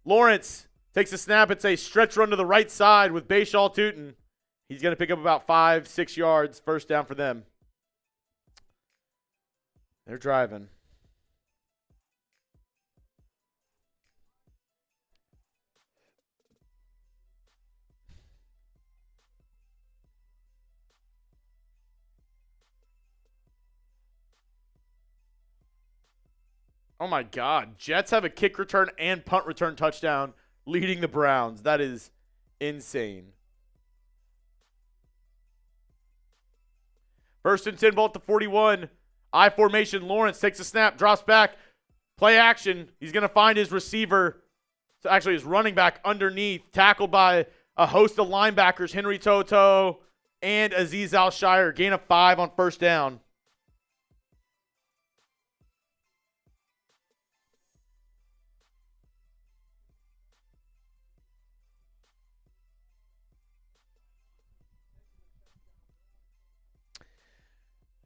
Lawrence takes a snap. It's a stretch run to the right side with Bayshaw Tootin. He's going to pick up about 5-6 yards. First down for them. They're driving. Oh, my God. Jets have a kick return and punt return touchdown leading the Browns. That is insane. First and 10, ball at the 41. I formation. Lawrence takes a snap, drops back. Play action. He's going to find his receiver. So actually, his running back underneath. Tackled by a host of linebackers, Henry Toto and Azeez Al-Shire. Gain of 5 on first down.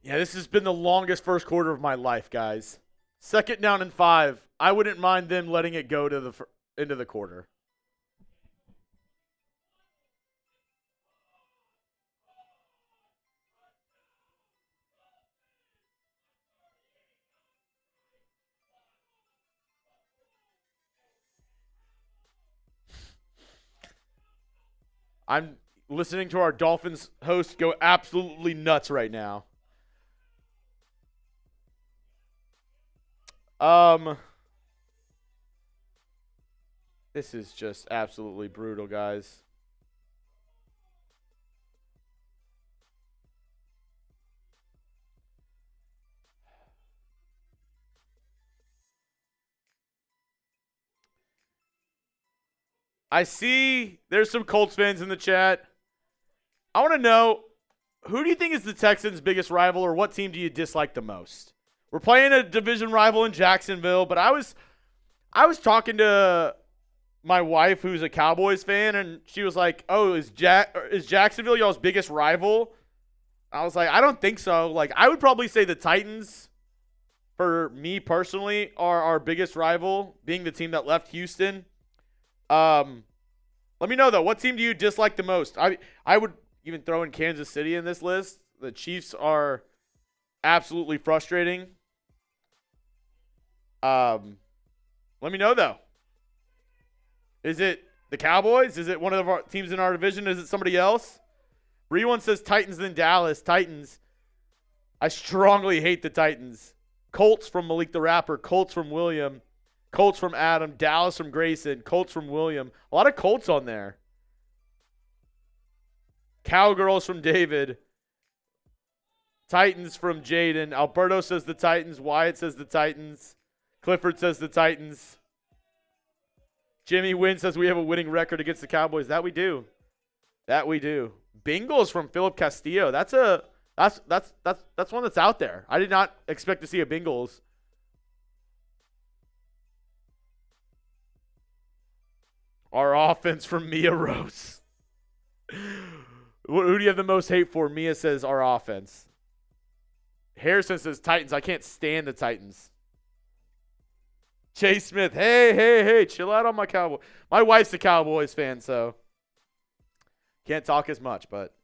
Yeah, this has been the longest first quarter of my life, guys. Second down and 5. I wouldn't mind them letting it go to the into the quarter. I'm listening to our Dolphins host go absolutely nuts right now. This is just absolutely brutal, guys. I see there's some Colts fans in the chat. I want to know, who do you think is the Texans' biggest rival, or what team do you dislike the most? We're playing a division rival in Jacksonville, but I was talking to my wife, who's a Cowboys fan, and she was like, "Oh, is Jacksonville y'all's biggest rival?" I was like, "I don't think so." Like, I would probably say the Titans, for me personally, are our biggest rival, being the team that left Houston. Let me know though, what team do you dislike the most? I would even throw in Kansas City in this list. The Chiefs are absolutely frustrating. Let me know though. Is it the Cowboys? Is it one of our teams in our division? Is it somebody else? Rewan says Titans then Dallas. Titans. I strongly hate the Titans. Colts from Malik the Rapper. Colts from William. Colts from Adam. Dallas from Grayson. Colts from William. A lot of Colts on there. Cowgirls from David. Titans from Jaden. Alberto says the Titans. Wyatt says the Titans. Clifford says the Titans. Jimmy Wynn says we have a winning record against the Cowboys. That we do. That we do. Bengals from Philip Castillo. That's one that's out there. I did not expect to see a Bengals. Our offense from Mia Rose. Who do you have the most hate for? Mia says our offense. Harrison says Titans. I can't stand the Titans. Chase Smith. Hey. Chill out on my Cowboy. My wife's a Cowboys fan, so can't talk as much, but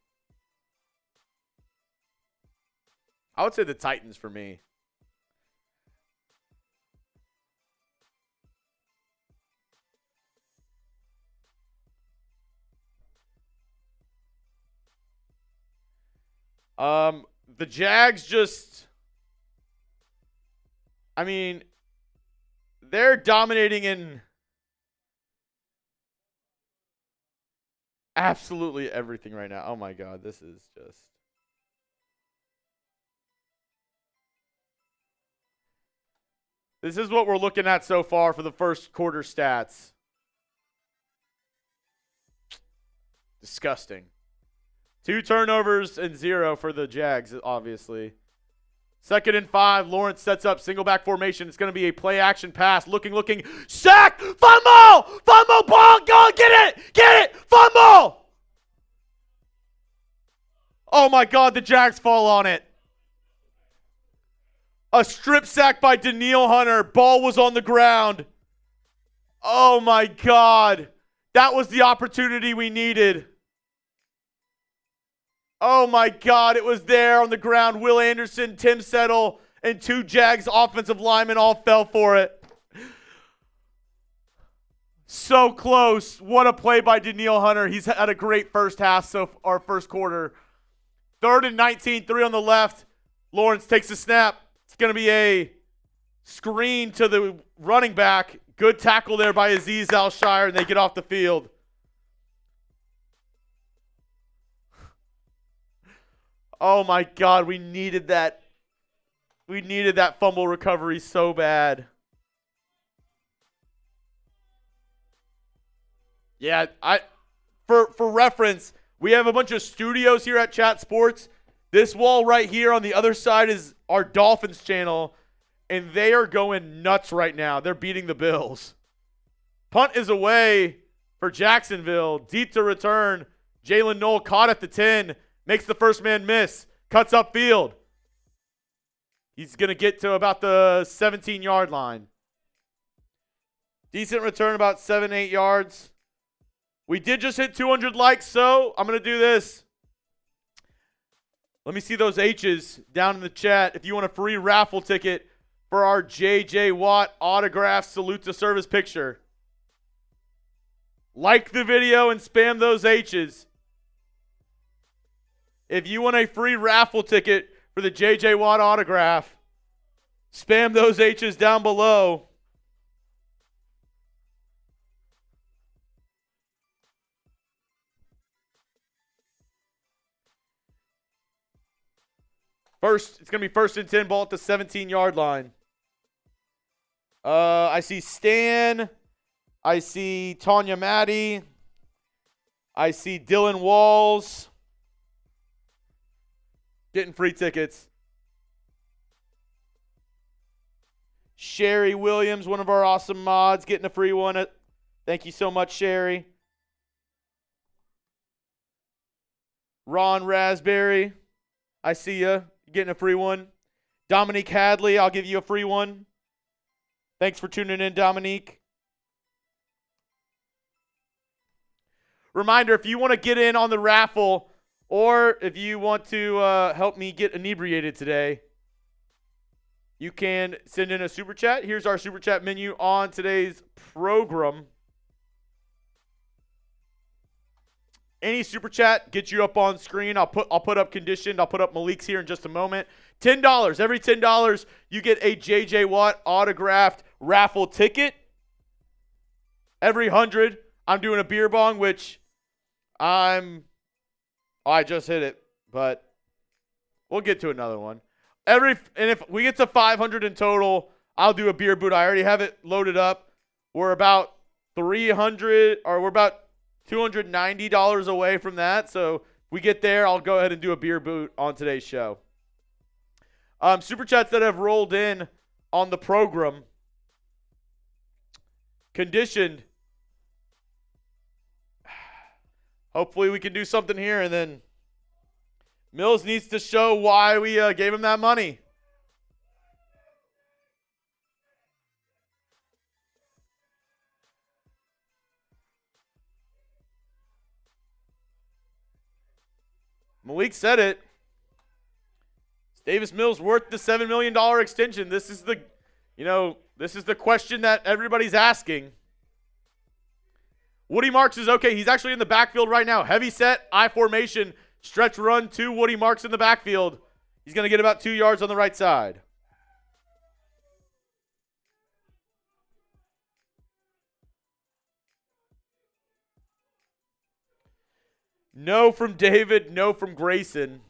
I would say the Titans for me. The Jags just, I mean, they're dominating in absolutely everything right now. Oh my God, this is just. This is what we're looking at so far for the first quarter stats. Disgusting. 2 turnovers and 0 for the Jags, obviously. 2nd and 5. Lawrence sets up single back formation. It's going to be a play action pass. Looking. Sack! Fumble! Fumble ball! Go! Get it! Fumble! Oh my God, the Jags fall on it. A strip sack by Danielle Hunter. Ball was on the ground. Oh my God. That was the opportunity we needed. Oh my God, it was there on the ground. Will Anderson, Tim Settle, and 2 Jags offensive linemen all fell for it. So close. What a play by Danielle Hunter. He's had a great first half, our first quarter. 3rd and 19, 3 on the left. Lawrence takes a snap. It's going to be a screen to the running back. Good tackle there by Azeez Al-Shire, and they get off the field. Oh my God, we needed that. We needed that fumble recovery so bad. Yeah, for reference, we have a bunch of studios here at Chat Sports. This wall right here on the other side is our Dolphins channel, and they are going nuts right now. They're beating the Bills. Punt is away for Jacksonville. Deep to return. Jalen Knoll caught at the 10. Makes the first man miss. Cuts upfield. He's going to get to about the 17-yard line. Decent return, about 7-8 yards. We did just hit 200 likes, so I'm going to do this. Let me see those H's down in the chat. If you want a free raffle ticket for our J.J. Watt autograph salute to service picture, like the video and spam those H's. If you want a free raffle ticket for the J.J. Watt autograph, spam those H's down below. It's going to be 1st and 10, ball at the 17-yard line. I see Stan. I see Tanya Maddie. I see Dylan Walls getting free tickets. Sherry Williams, one of our awesome mods, getting a free one. Thank you so much, Sherry. Ron Raspberry, I see ya. Getting a free one. Dominique Hadley, I'll give you a free one. Thanks for tuning in, Dominique. Reminder, if you want to get in on the raffle or if you want to help me get inebriated today, you can send in a super chat. Here's our super chat menu on today's program. Any super chat gets you up on screen. I'll put up conditioned. I'll put up Malik's here in just a moment. $10. Every $10, you get a J.J. Watt autographed raffle ticket. Every 100, I'm doing a beer bong, which I just hit it, but we'll get to another one. And if we get to 500 in total, I'll do a beer boot. I already have it loaded up. We're about $290 away from that. So if we get there, I'll go ahead and do a beer boot on today's show. Super chats that have rolled in on the program. Conditioned. Hopefully we can do something here, and then Mills needs to show why we gave him that money. Malik said it. Is Davis Mills worth the $7 million extension? This is the question that everybody's asking. Woody Marks is okay. He's actually in the backfield right now. Heavy set, I formation, stretch run to Woody Marks in the backfield. He's going to get about 2 yards on the right side. No from David, no from Grayson.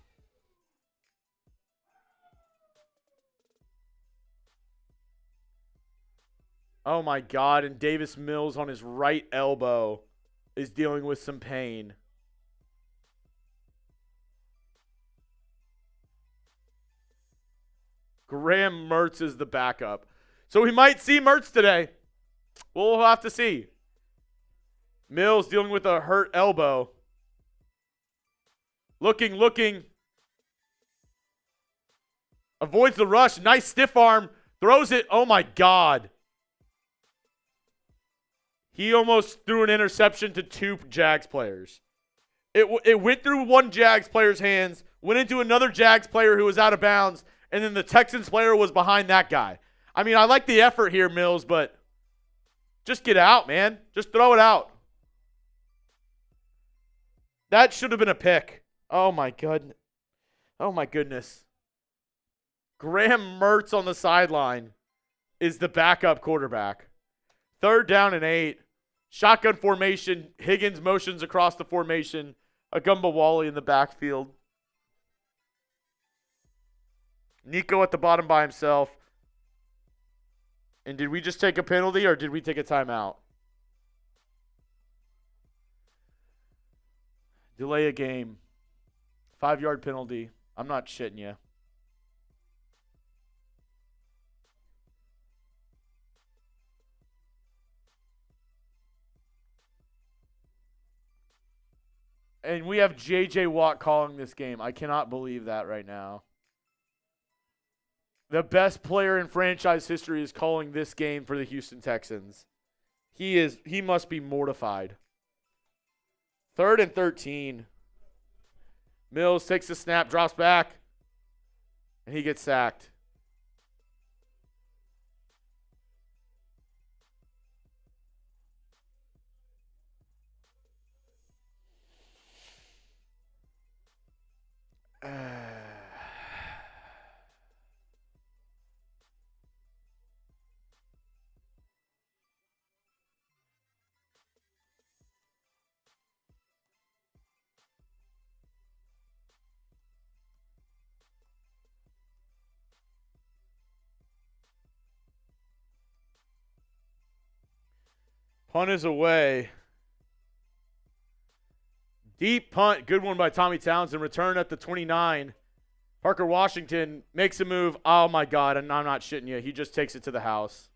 Oh my God, and Davis Mills on his right elbow is dealing with some pain. Graham Mertz is the backup. So we might see Mertz today. We'll have to see. Mills dealing with a hurt elbow. Looking. Avoids the rush. Nice stiff arm. Throws it. Oh my God. He almost threw an interception to 2 Jags players. It went through one Jags player's hands, went into another Jags player who was out of bounds, and then the Texans player was behind that guy. I mean, I like the effort here, Mills, but just get out, man. Just throw it out. That should have been a pick. Oh, my goodness. Oh, my goodness. Graham Mertz on the sideline is the backup quarterback. 3rd down and 8. Shotgun formation. Higgins motions across the formation. Agumbawali in the backfield. Nico at the bottom by himself. And did we just take a penalty or did we take a timeout? Delay a game. 5-yard penalty. I'm not shitting you. And we have J.J. Watt calling this game. I cannot believe that right now. The best player in franchise history is calling this game for the Houston Texans. He must be mortified. 3rd and 13. Mills takes the snap, drops back, and he gets sacked. Punt is away. Deep punt. Good one by Tommy Townsend. Return at the 29. Parker Washington makes a move. Oh, my God. And I'm not shitting you. He just takes it to the house.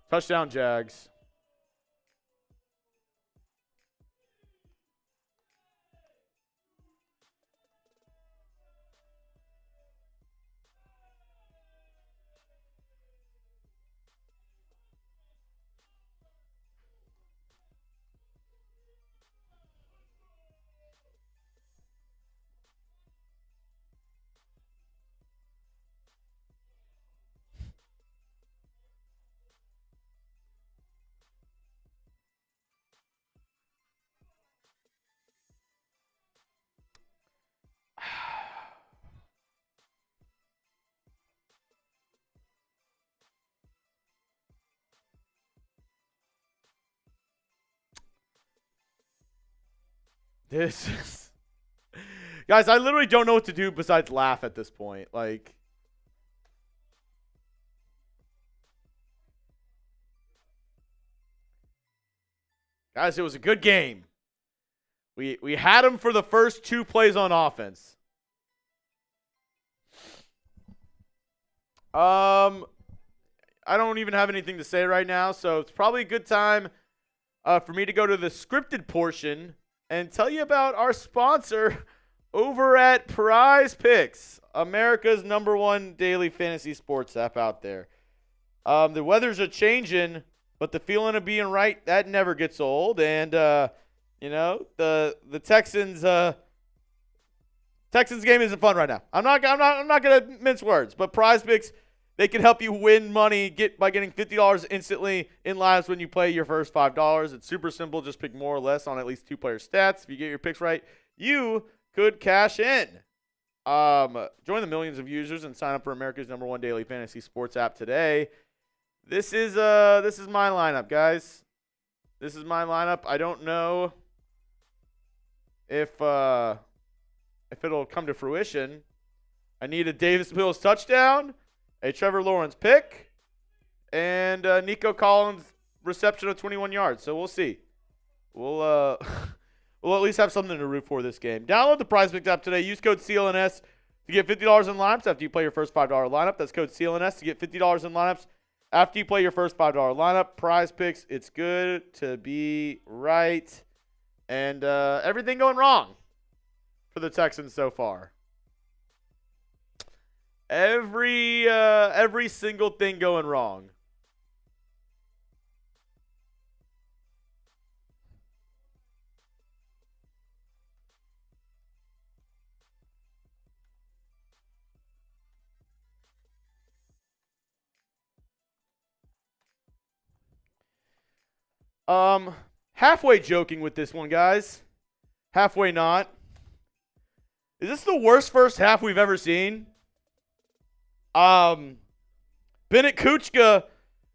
Touchdown, Jags. This is... Guys, I literally don't know what to do besides laugh at this point. Like... Guys, it was a good game. We had him for the first 2 plays on offense. I don't even have anything to say right now, so it's probably a good time for me to go to the scripted portion and tell you about our sponsor over at PrizePicks, America's #1 daily fantasy sports app out there. The weathers are changing, but the feeling of being right, that never gets old. And you know, the Texans game isn't fun right now. I'm not gonna mince words, but PrizePicks, they can help you win money by getting $50 instantly in lives when you play your first $5. It's super simple. Just pick more or less on at least 2 player stats. If you get your picks right, you could cash in. Join the millions of users and sign up for America's #1 daily fantasy sports app today. This is my lineup, guys. This is my lineup. I don't know if it'll come to fruition. I need a Davis Mills touchdown, a Trevor Lawrence pick, and Nico Collins reception of 21 yards. So we'll see. We'll at least have something to root for this game. Download the PrizePicks app today. Use code CLNS to get $50 in lineups after you play your first $5 lineup. That's code CLNS to get $50 in lineups after you play your first $5 lineup. PrizePicks, it's good to be right. And everything going wrong for the Texans so far. Every single thing going wrong. Halfway joking with this one, guys. Halfway not. Is this the worst first half we've ever seen? Bennett Kuchka,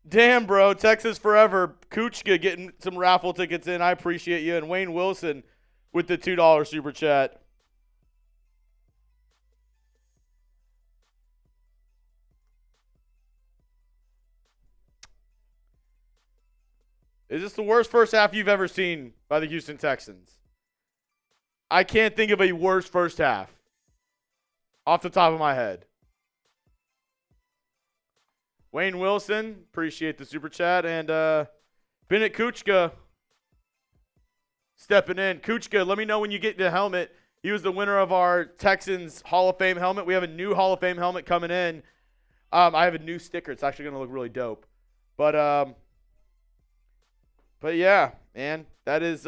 damn, bro, Texas forever. Kuchka getting some raffle tickets in. I appreciate you. And Wayne Wilson with the $2 super chat. Is this the worst first half you've ever seen by the Houston Texans? I can't think of a worse first half off the top of my head. Wayne Wilson, appreciate the super chat. And Bennett Kuchka stepping in. Kuchka, let me know when you get the helmet. He was the winner of our Texans Hall of Fame helmet. We have a new Hall of Fame helmet coming in. I have a new sticker. It's actually going to look really dope. But yeah, man, that is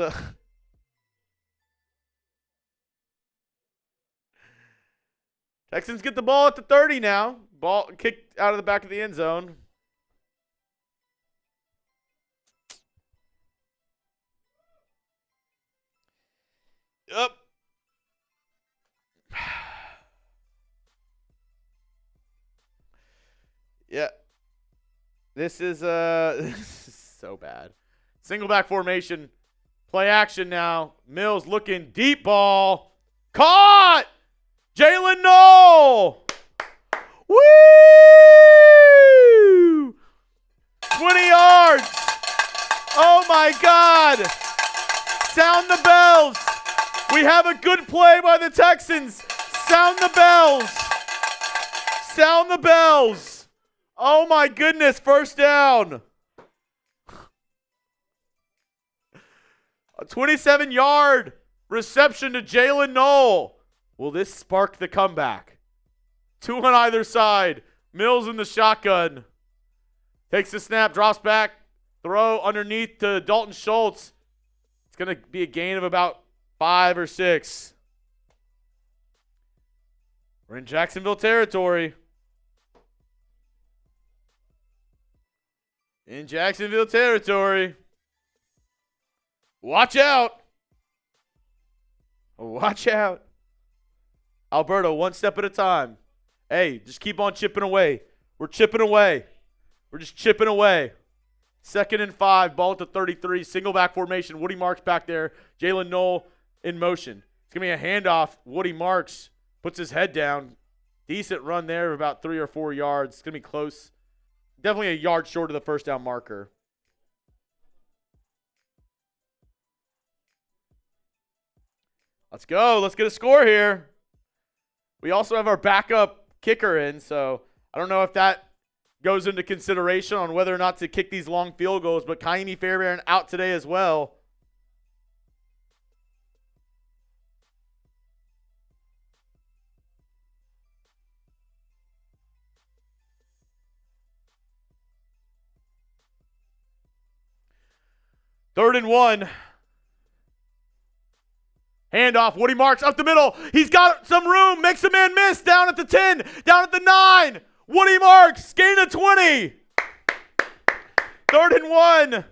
Texans get the ball at the 30 now. Ball kicked out of the back of the end zone. Yep. Yeah. This is so bad. Single back formation. Play action now. Mills looking deep ball. Caught! Jaylin, no! Woo! 20 yards. Oh, my God. Sound the bells. We have a good play by the Texans. Sound the bells. Sound the bells. Oh, my goodness. First down. A 27-yard reception to Jalen Noel. Will this spark the comeback? Two on either side. Mills in the shotgun. Takes the snap, drops back. Throw underneath to Dalton Schultz. It's going to be a gain of about 5 or 6. We're in Jacksonville territory. In Jacksonville territory. Watch out. Watch out. Alberto, one step at a time. Hey, just keep on chipping away. We're chipping away. We're just chipping away. 2nd and 5, ball at the 33, single back formation. Woody Marks back there. Jalen Noel in motion. It's going to be a handoff. Woody Marks puts his head down. Decent run there of about 3 or 4 yards. It's going to be close. Definitely a yard short of the first down marker. Let's go. Let's get a score here. We also have our backup kicker in, so I don't know if that goes into consideration on whether or not to kick these long field goals, but Kaimi Fairbairn out today as well. Third and 1. Handoff. Woody Marks up the middle. He's got some room. Makes a man miss. Down at the 10. Down at the 9. Woody Marks. Gain of 20. 3rd and 1.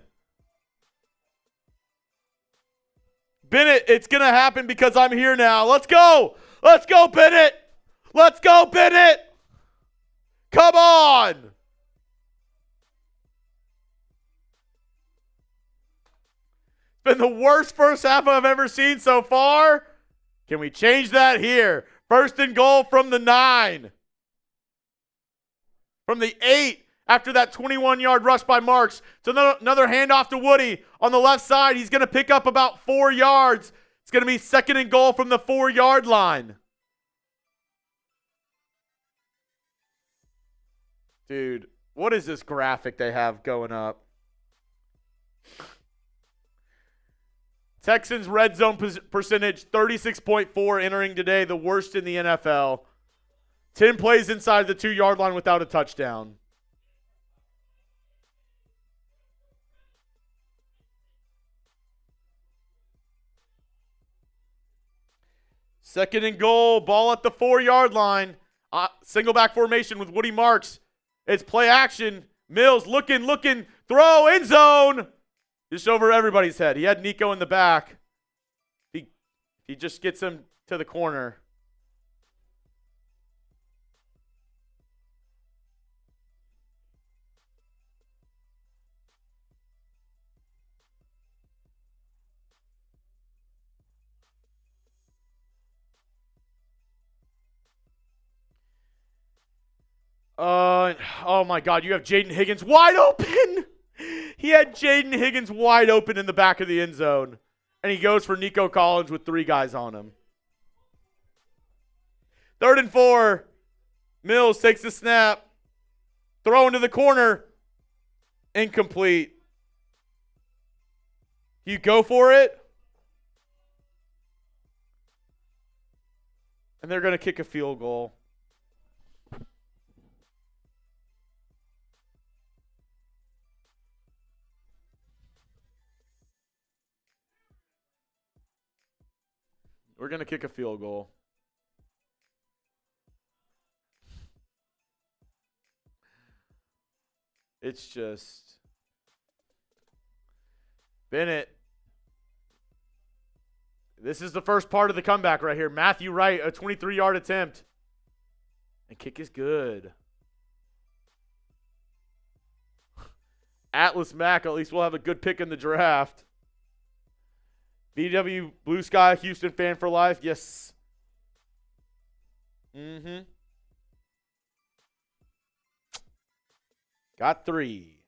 Bennett, it's going to happen because I'm here now. Let's go. Let's go, Bennett. Let's go, Bennett. Come on. Been the worst first half I've ever seen so far. Can we change that here? 1st and goal from the 9. From the 8 after that 21-yard rush by Marks. So another handoff to Woody on the left side. He's going to pick up about 4 yards. It's going to be 2nd and goal from the 4-yard line. Dude, what is this graphic they have going up? Texans red zone percentage, 36.4 entering today, the worst in the NFL. 10 plays inside the 2-yard line without a touchdown. Second and goal, ball at the 4-yard line. Single back formation with Woody Marks. It's play action. Mills looking, throw, end zone. Just over everybody's head. He had Nico in the back. He just gets him to the corner. Oh my God, you have Jaden Higgins wide open. He had Jaden Higgins wide open in the back of the end zone. And he goes for Nico Collins with 3 guys on him. 3rd and 4. Mills takes the snap. Throw into the corner. Incomplete. You go for it. And they're going to kick a field goal. We're going to kick a field goal. It's just Bennett. This is the first part of the comeback right here. Matthew Wright, a 23-yard attempt. And kick is good. Atlas Mack, at least we'll have a good pick in the draft. BW Blue Sky, Houston fan for life. Yes. Got 3.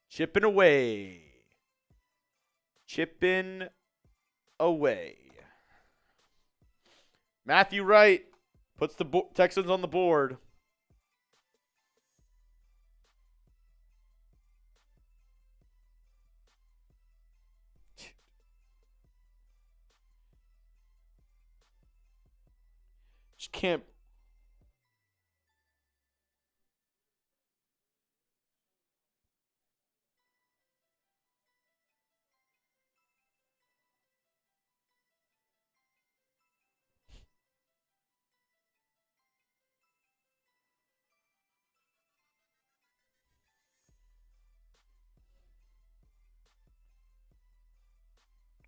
Chipping away. Chipping away. Matthew Wright puts the Texans on the board. Just can't.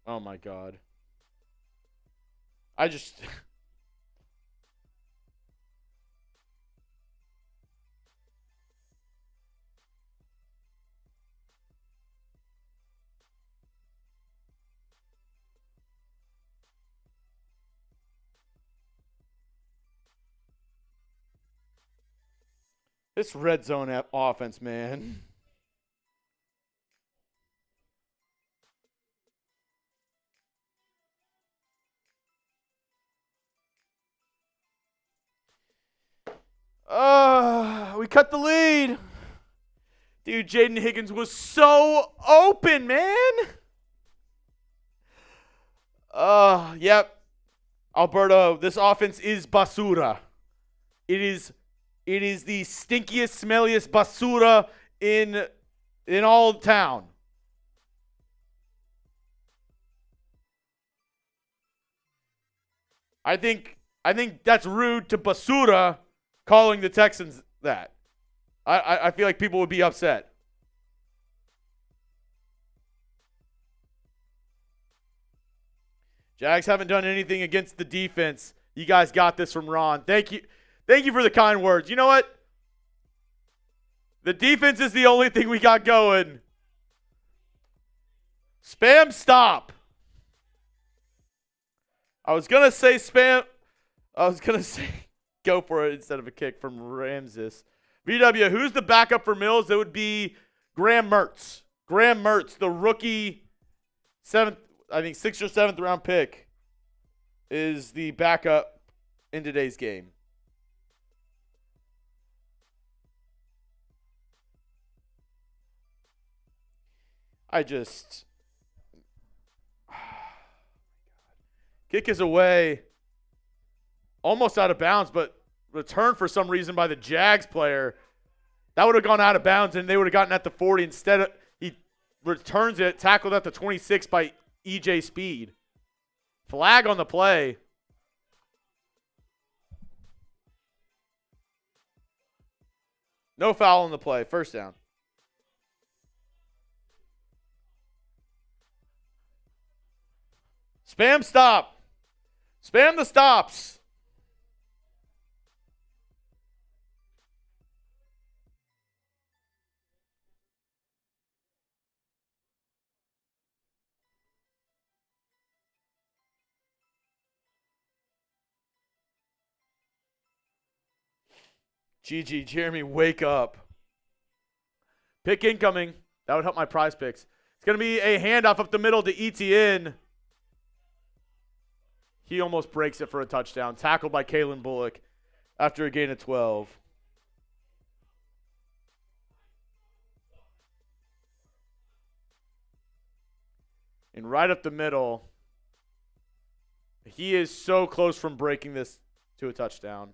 Oh my God. I just. This red zone offense, man. We cut the lead. Dude, Jaden Higgins was so open, man. Yep. Alberto, this offense is basura. It is the stinkiest, smelliest basura in all town. I think that's rude to basura calling the Texans that. I feel like people would be upset. Jags haven't done anything against the defense. You guys got this from Ron. Thank you. Thank you for the kind words. You know what? The defense is the only thing we got going. Spam stop. I was going to say go for it instead of a kick from Ramses. VW, who's the backup for Mills? It would be Graham Mertz. Graham Mertz, the rookie 6th or 7th round pick, is the backup in today's game. Kick is away. Almost out of bounds, but returned for some reason by the Jags player. That would have gone out of bounds, and they would have gotten at the 40. Instead, he returns it, tackled at the 26 by EJ Speed. Flag on the play. No foul on the play. First down. Spam stop. Spam the stops. GG, Jeremy, wake up. Pick incoming. That would help my prize picks. It's going to be a handoff up the middle to Etienne. He almost breaks it for a touchdown. Tackled by Kalen Bullock after a gain of 12. And right up the middle, he is so close from breaking this to a touchdown.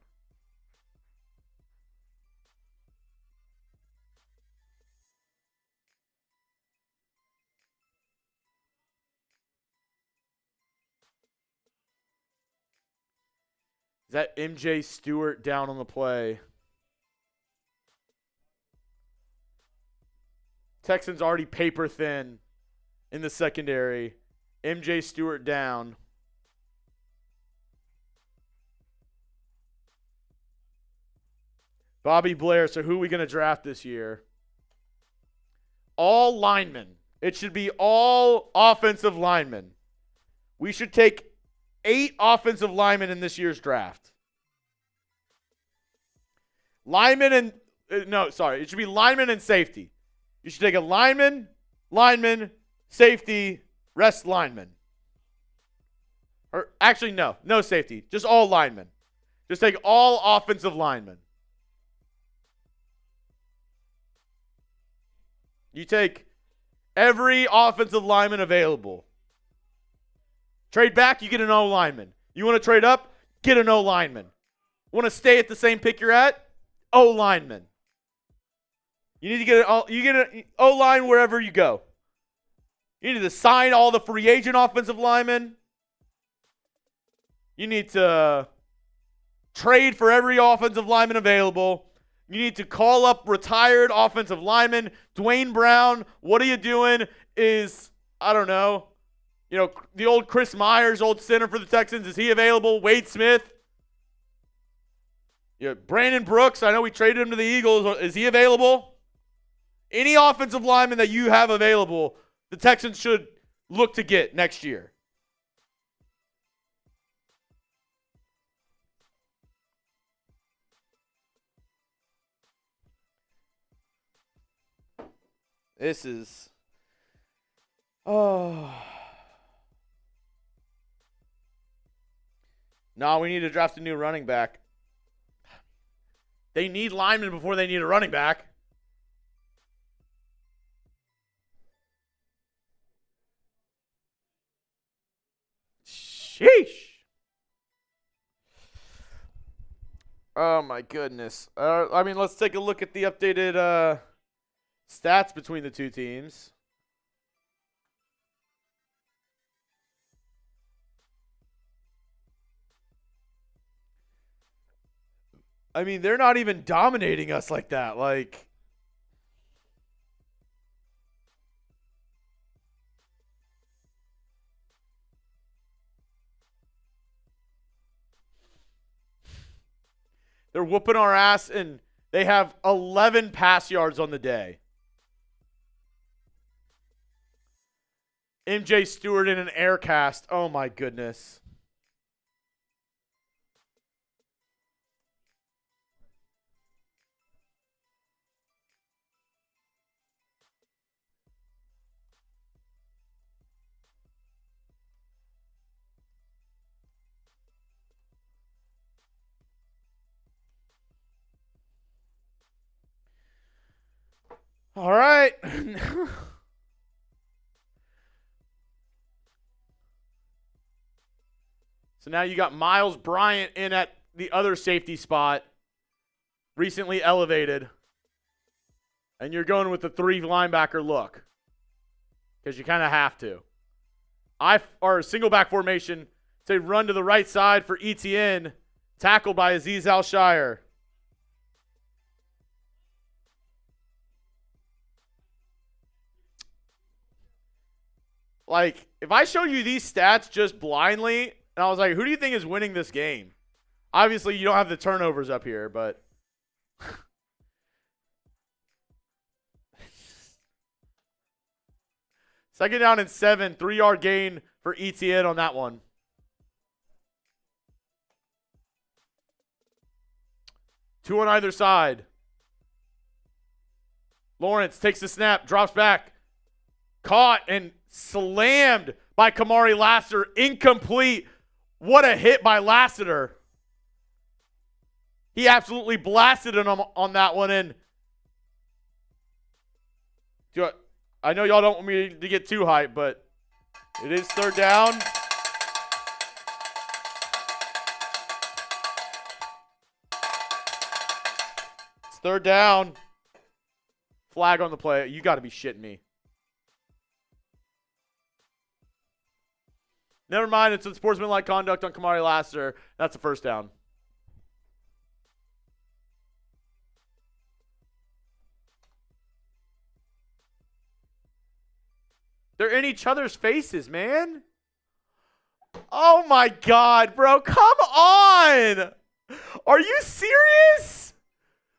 Is that MJ Stewart down on the play? Texans already paper thin in the secondary. MJ Stewart down. Bobby Blair, so who are we going to draft this year? All linemen. It should be all offensive linemen. We should take 8 offensive linemen in this year's draft. Linemen and No, sorry. It should be lineman and safety. You should take a lineman, safety, rest lineman. Or actually, no safety. Just all linemen. Just take all offensive linemen. You take every offensive lineman available. Trade back, you get an O lineman. You want to trade up, get an O lineman. Want to stay at the same pick you're at? O lineman. You need to get an O line wherever you go. You need to sign all the free agent offensive linemen. You need to trade for every offensive lineman available. You need to call up retired offensive linemen. Dwayne Brown, what are you doing? I don't know. The old Chris Myers, old center for the Texans, is he available? Wade Smith. Brandon Brooks, I know we traded him to the Eagles. Is he available? Any offensive lineman that you have available, the Texans should look to get next year. This is... Oh... No, we need to draft a new running back. They need linemen before they need a running back. Sheesh. Oh, my goodness. Let's take a look at the updated stats between the two teams. They're not even dominating us like that. They're whooping our ass, and they have 11 pass yards on the day. MJ Stewart in an air cast. Oh, my goodness. All right. So now you got Miles Bryant in at the other safety spot, recently elevated. And you're going with the 3 linebacker look because you kind of have to. Or single back formation, say run to the right side for Etienne, tackled by Azeez Al-Shire. If I showed you these stats just blindly, and I was like, who do you think is winning this game? Obviously, you don't have the turnovers up here, but... Second down and 7, 3-yard gain for Etienne on that one. Two on either side. Lawrence takes the snap, drops back. Caught and slammed by Kamari Lassiter. Incomplete. What a hit by Lassiter. He absolutely blasted him on that one. And I know y'all don't want me to get too hyped, but it is third down. It's third down. Flag on the play. You got to be shitting me. Never mind, it's unsportsmanlike conduct on Kamari Lassiter. That's a first down. They're in each other's faces, man. Oh, my God, bro. Come on. Are you serious?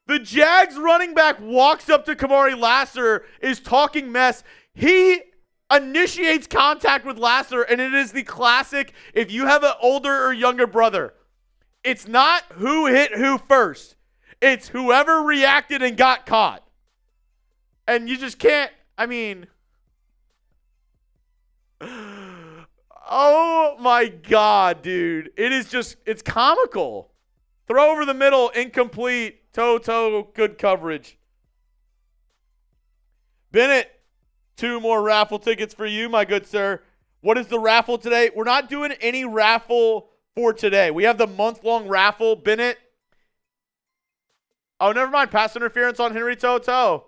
The Jags running back walks up to Kamari Lassiter, is talking mess. He initiates contact with Lassiter, and it is the classic, if you have an older or younger brother, it's not who hit who first. It's whoever reacted and got caught. And you just can't, I mean, oh my God, dude. It is just, it's comical. Throw over the middle, incomplete, toe, good coverage. Bennett, 2 more raffle tickets for you, my good sir. What is the raffle today? We're not doing any raffle for today. We have the month-long raffle. Bennett. Oh, never mind. Pass interference on Henry Toto.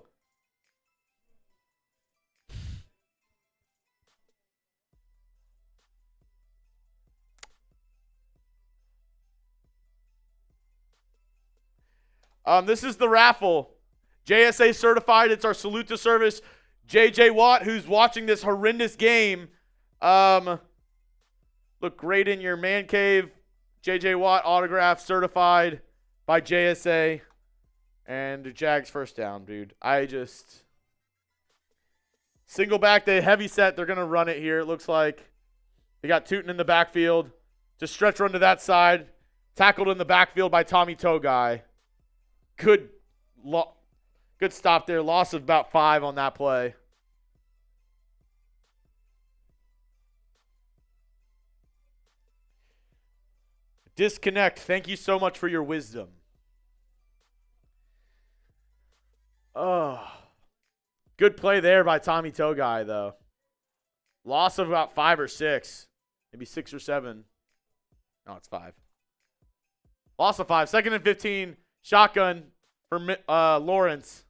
This is the raffle. JSA certified. It's our salute to service. JJ Watt, who's watching this horrendous game. Look great in your man cave. JJ Watt autograph certified by JSA. And the Jags first down, dude. Single back, the heavy set. They're going to run it here, it looks like. They got Tootin in the backfield. Just stretch run to that side. Tackled in the backfield by Tommy Togai. Good stop there. Loss of about 5 on that play. Disconnect. Thank you so much for your wisdom. Oh. Good play there by Tommy Togai, though. Loss of about 5 or 6. Maybe 6 or 7. No, it's 5. Loss of 5. 2nd and 15. Shotgun for Lawrence.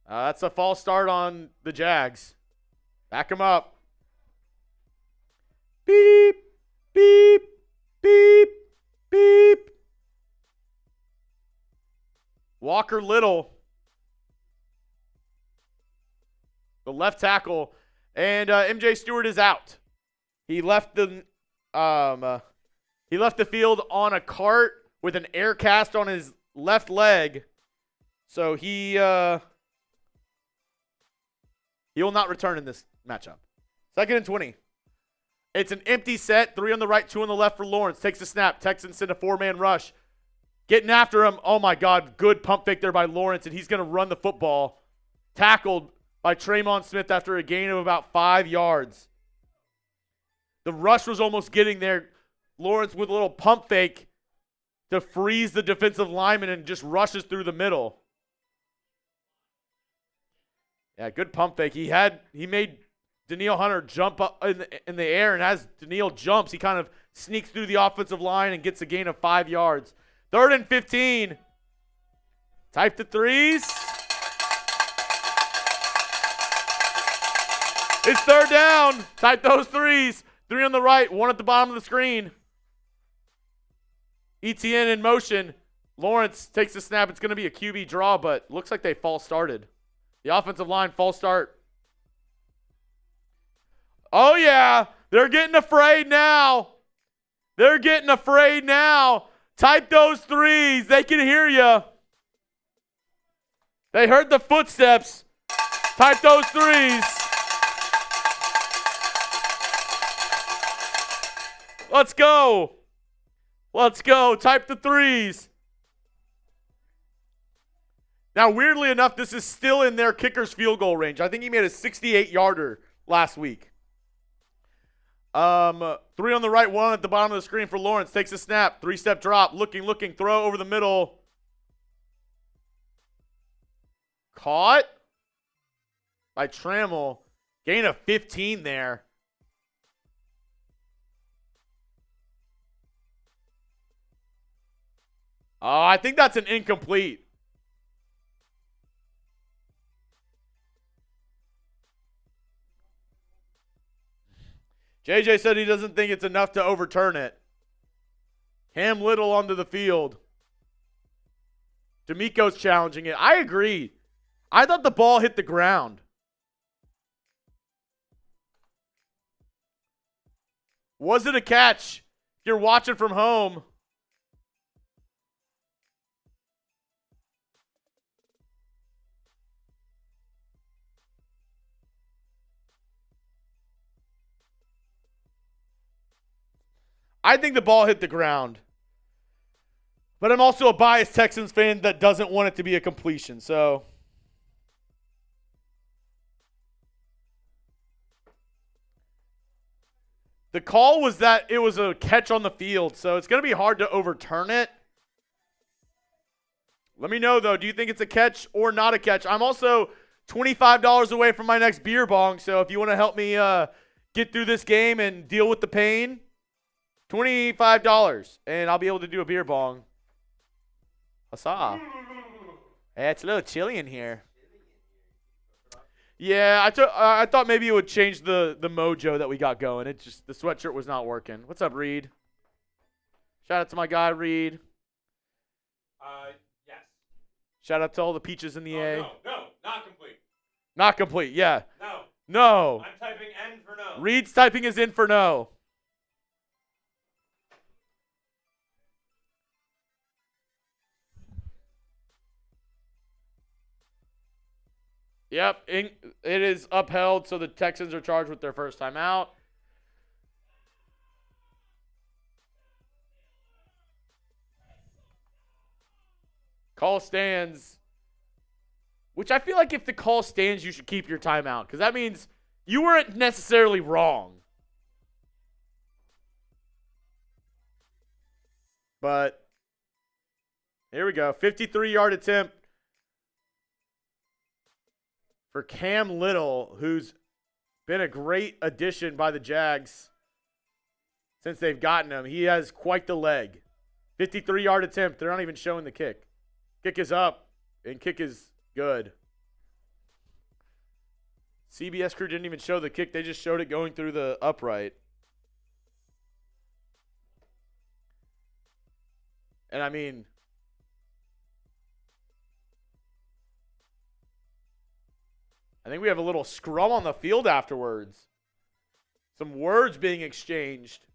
That's a false start on the Jags. Back him up. Beep, beep, beep, beep. Walker Little, the left tackle, and MJ Stewart is out. He left the field on a cart with an air cast on his left leg, so he will not return in this matchup. 2nd and 20. It's an empty set. 3 on the right, 2 on the left for Lawrence. Takes the snap. Texans send a 4-man rush. Getting after him. Oh, my God. Good pump fake there by Lawrence, and he's going to run the football. Tackled by Tremon Smith after a gain of about 5 yards. The rush was almost getting there. Lawrence with a little pump fake to freeze the defensive lineman and just rushes through the middle. Yeah, good pump fake. He made Danielle Hunter jump up in the air, and as Danielle jumps, he kind of sneaks through the offensive line and gets a gain of 5 yards. 3rd and 15. Type the threes. It's 3rd down. Type those threes. 3 on the right, 1 at the bottom of the screen. Etienne in motion. Lawrence takes the snap. It's going to be a QB draw, but looks like they false started. The offensive line, false start. Oh, yeah. They're getting afraid now. They're getting afraid now. Type those threes. They can hear you. They heard the footsteps. Type those threes. Let's go. Let's go. Type the threes. Now, weirdly enough, this is still in their kicker's field goal range. I think he made a 68-yarder last week. 3 on the right, 1 at the bottom of the screen for Lawrence. Takes a snap. 3-step drop. Looking. Throw over the middle. Caught by Trammell. Gain of 15 there. Oh, I think that's an incomplete. JJ said he doesn't think it's enough to overturn it. Cam Little onto the field. DeMeco's challenging it. I agree. I thought the ball hit the ground. Was it a catch? If you're watching from home. I think the ball hit the ground. But I'm also a biased Texans fan that doesn't want it to be a completion. So the call was that it was a catch on the field, so it's going to be hard to overturn it. Let me know, though. Do you think it's a catch or not a catch? I'm also $25 away from my next beer bong, so if you want to help me get through this game and deal with the pain, $25, and I'll be able to do a beer bong. Huzzah. Hey, it's a little chilly in here. Yeah, I thought maybe it would change the mojo that we got going. It just, the sweatshirt was not working. What's up, Reed? Shout out to my guy, Reed. Yes. Shout out to all the peaches in the A. No, not complete. Not complete, yeah. No. No. I'm typing N for no. Reed's typing his in for no. Yep, it is upheld, so the Texans are charged with their first time out. Call stands, which I feel like if the call stands, you should keep your timeout, because that means you weren't necessarily wrong. But here we go, 53-yard attempt for Cam Little, who's been a great addition by the Jags since they've gotten him. He has quite the leg. 53-yard attempt. They're not even showing the kick. Kick is up, and kick is good. CBS crew didn't even show the kick. They just showed it going through the upright. And, I mean, I think we have a little scrum on the field afterwards. Some words being exchanged.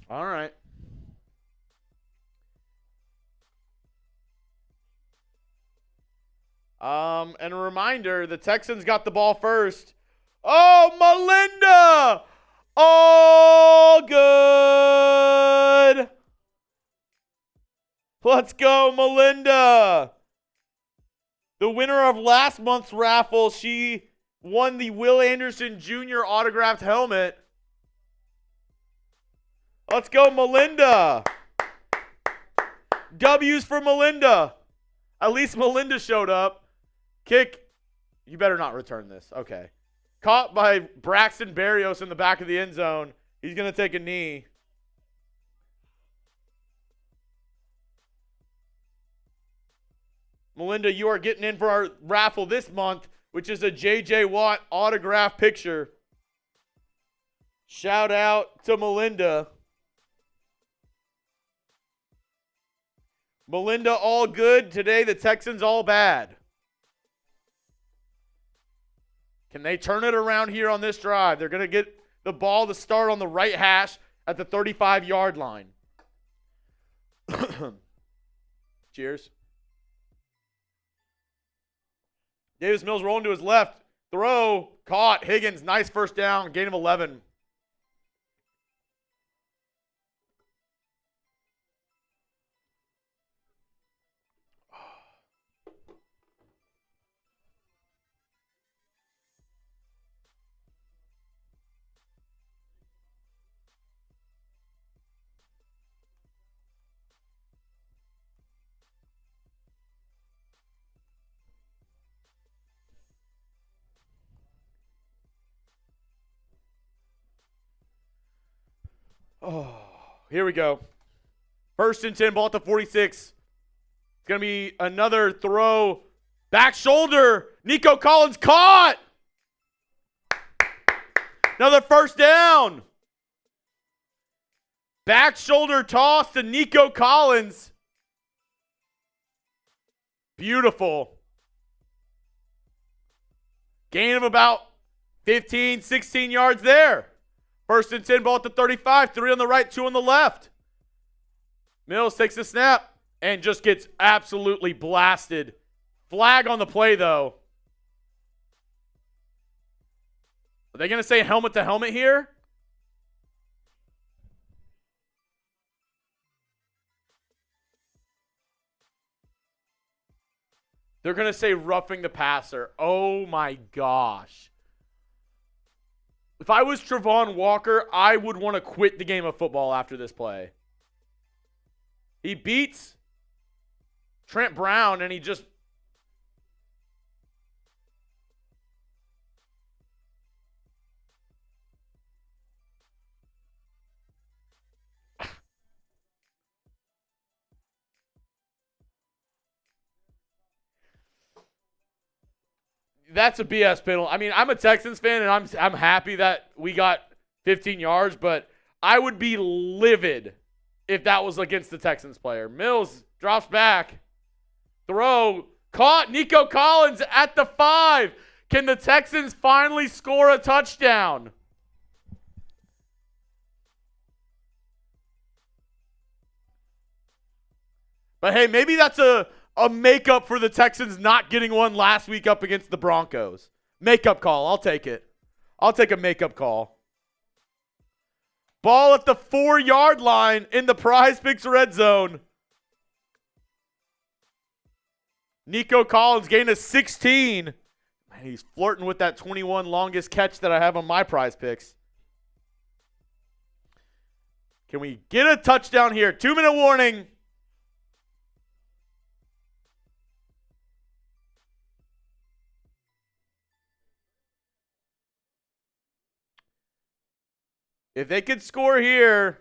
All right. And a reminder, the Texans got the ball first. Oh, Melinda! All good. Let's go, Melinda. The winner of last month's raffle, she won the Will Anderson Jr. autographed helmet. Let's go, Melinda. W's for Melinda. At least Melinda showed up. Kick. You better not return this. Okay. Caught by Braxton Berrios in the back of the end zone. He's going to take a knee. Melinda, you are getting in for our raffle this month, which is a J.J. Watt autograph picture. Shout out to Melinda. Melinda all good. Today, the Texans all bad. Can they turn it around here on this drive? They're going to get the ball to start on the right hash at the 35-yard line. Cheers. Davis Mills rolling to his left. Throw. Caught. Higgins. Nice first down. Gain of 11. Oh, here we go. First and 10, ball at the 46. It's going to be another throw. Back shoulder. Nico Collins caught. Another first down. Back shoulder toss to Nico Collins. Beautiful. Gain of about 15, 16 yards there. First and 10, ball at the 35. 3 on the right, 2 on the left. Mills takes the snap and just gets absolutely blasted Flag on the play, though. Are they going to say helmet to helmet here? They're going to say roughing the passer. Oh, my gosh. If I was Travon Walker, I would want to quit the game of football after this play. He beats Trent Brown, and he just... That's a BS penalty. I mean, I'm a Texans fan, and I'm happy that we got 15 yards, but I would be livid if that was against the Texans player. Mills drops back. Throw. Caught. Nico Collins at the 5. Can the Texans finally score a touchdown? But hey, maybe that's a makeup for the Texans not getting one last week up against the Broncos. Makeup call. I'll take it. I'll take a makeup call. Ball at the 4-yard line in the PrizePicks red zone. Nico Collins gained a 16. Man, he's flirting with that 21 longest catch that I have on my PrizePicks. Can we get a touchdown here? 2-minute warning. If they could score here,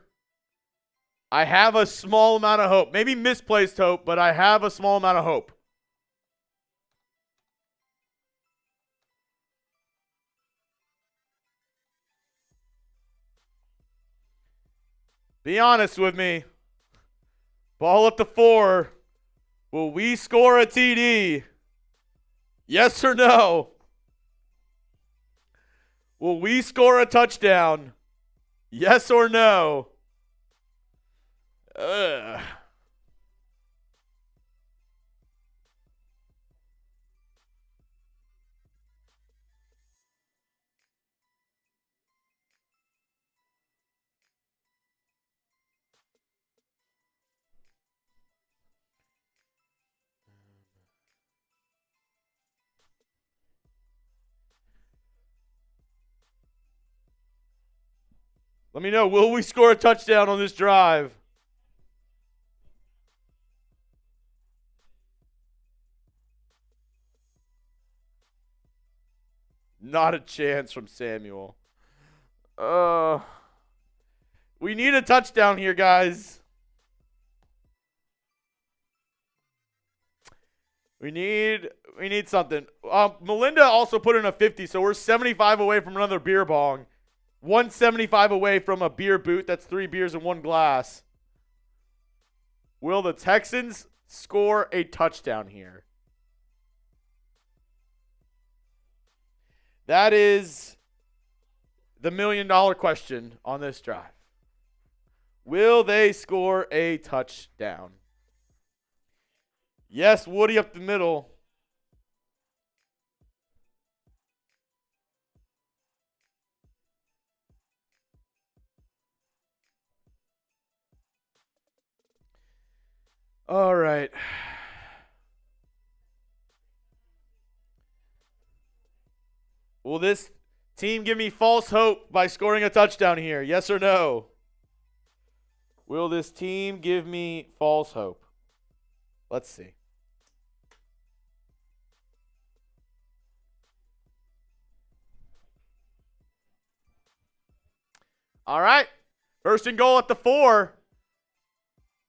I have a small amount of hope. Maybe misplaced hope, but I have a small amount of hope. Be honest with me. Ball at the 4. Will we score a TD? Yes or no? Will we score a touchdown? Yes or no? Ugh. Let me know, will we score a touchdown on this drive? Not a chance from Samuel. We need a touchdown here, guys. We need something. Melinda also put in a 50, so we're 75 away from another beer bong. 175 away from a beer boot. That's 3 beers in 1 glass. Will the Texans score a touchdown here? That is the $1 million question on this drive. Will they score a touchdown? Yes, Woody up the middle. All right. Will this team give me false hope by scoring a touchdown here? Yes or no? Will this team give me false hope? Let's see. All right. 1st and goal at the 4.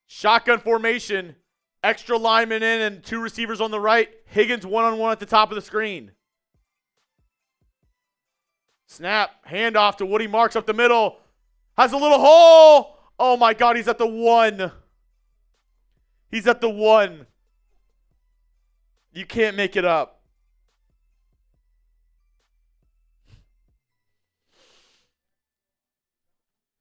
Shotgun formation. Extra lineman in and 2 receivers on the right. Higgins one-on-one at the top of the screen. Snap. Handoff to Woody Marks up the middle. Has a little hole. Oh, my God. He's at the 1. He's at the 1. You can't make it up.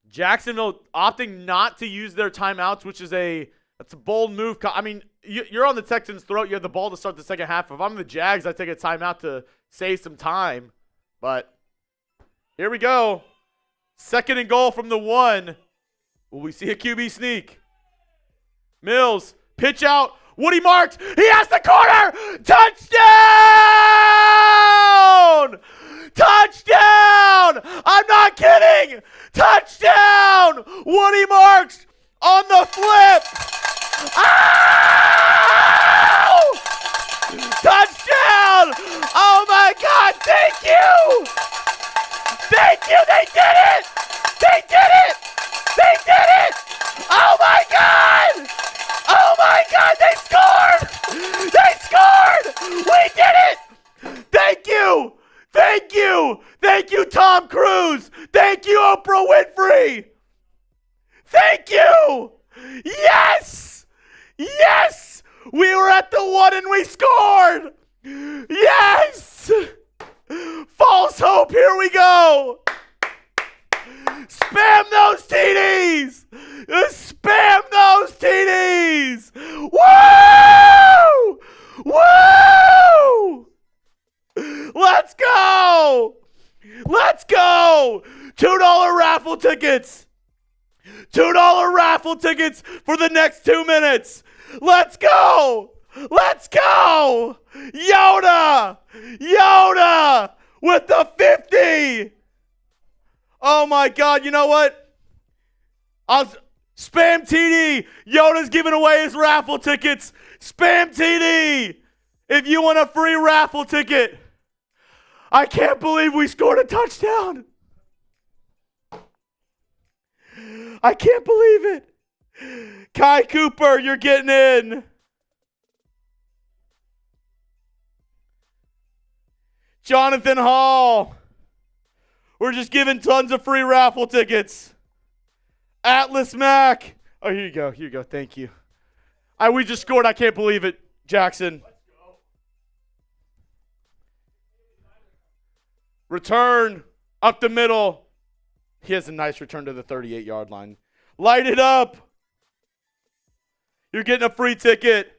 Jacksonville opting not to use their timeouts, which is a That's a bold move. I mean, you're on the Texans' throat. You have the ball to start the second half. If I'm the Jags, I take a timeout to save some time. But here we go. 2nd and goal from the 1. Will we see a QB sneak? Mills, pitch out. Woody marks. He has the corner. Touchdown! Touchdown! I'm not kidding. Touchdown! Woody marks on the flip. Ow! Touchdown! Oh my God! Thank you! Thank you! They did it! They did it! They did it! Oh my God! Oh my God! They scored! They scored! We did it! Thank you! Thank you! Thank you, Tom Cruise! Thank you, Oprah Winfrey! Thank you! Yes! Yes! We were at the 1 and we scored! Yes! False hope, here we go! Spam those TDs! Spam those TDs! Woo! Woo! Let's go! Let's go! $2 raffle tickets! $2 raffle tickets for the next 2 minutes! Let's go! Let's go! Yoda! Yoda! With the 50! Oh my God, you know what? Spam TD! Yoda's giving away his raffle tickets! Spam TD! If you want a free raffle ticket! I can't believe we scored a touchdown! I can't believe it! Kai Cooper, you're getting in! Jonathan Hall. We're just giving tons of free raffle tickets. Atlas Mack. Oh, here you go. Here you go. Thank you. We just scored. I can't believe it, Jackson. Let's go. Return up the middle. He has a nice return to the 38-yard line. Light it up. You're getting a free ticket.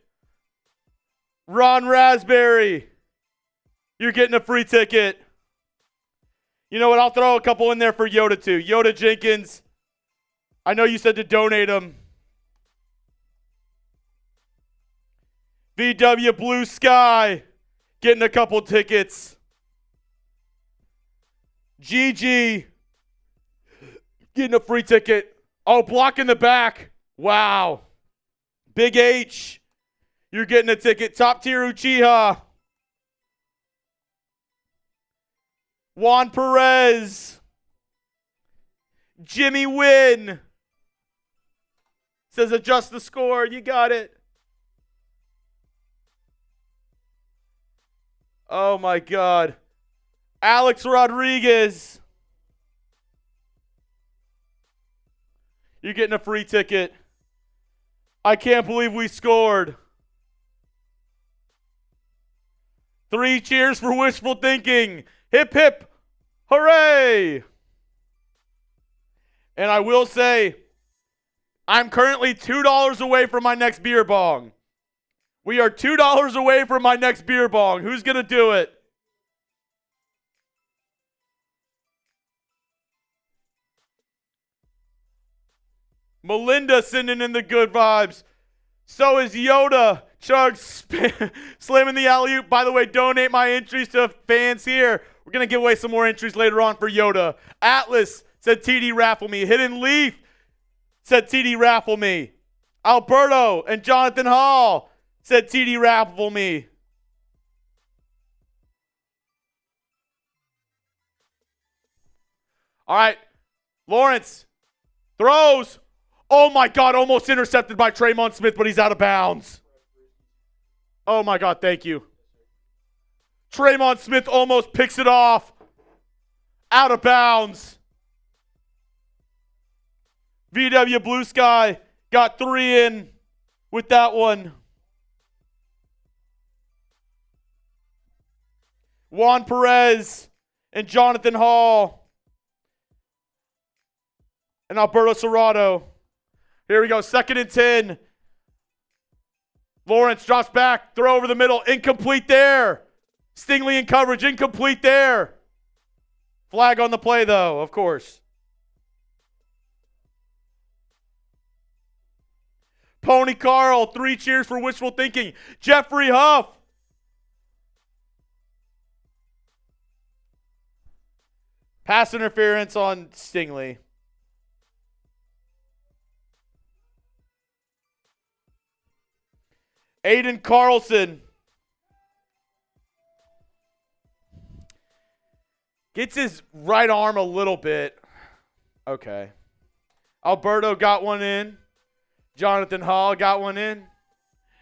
Ron Raspberry. You're getting a free ticket. You know what? I'll throw a couple in there for Yoda too. Yoda Jenkins. I know you said to donate them. VW Blue Sky. Getting a couple tickets. GG. Getting a free ticket. Oh, block in the back. Wow. Big H. You're getting a ticket. Top tier Uchiha. Juan Perez. Jimmy Wynn. Says adjust the score. You got it. Oh my God. Alex Rodriguez. You're getting a free ticket. I can't believe we scored. 3 cheers for wishful thinking. Hip, hip, hooray! And I will say, I'm currently $2 away from my next beer bong. We are $2 away from my next beer bong. Who's going to do it? Melinda sending in the good vibes. So is Yoda. Chug slamming the alley-oop. By the way, donate my entries to fans here. We're going to give away some more entries later on for Yoda. Atlas said TD raffle me. Hidden Leaf said TD raffle me. Alberto and Jonathan Hall said TD raffle me. All right. Lawrence throws. Oh my God, almost intercepted by Tremon Smith, but he's out of bounds. Oh my God, thank you. Tremon Smith almost picks it off. Out of bounds. VW Blue Sky got 3 in with that one. Juan Perez and Jonathan Hall. And Alberto Serrato. Here we go, 2nd and 10. Lawrence drops back. Throw over the middle. Incomplete there. Stingley in coverage. Incomplete there. Flag on the play, though, of course. Pony Carl, 3 cheers for wishful thinking. Jeffrey Huff. Pass interference on Stingley. Aiden Carlson gets his right arm a little bit. Okay. Alberto got one in. Jonathan Hall got one in.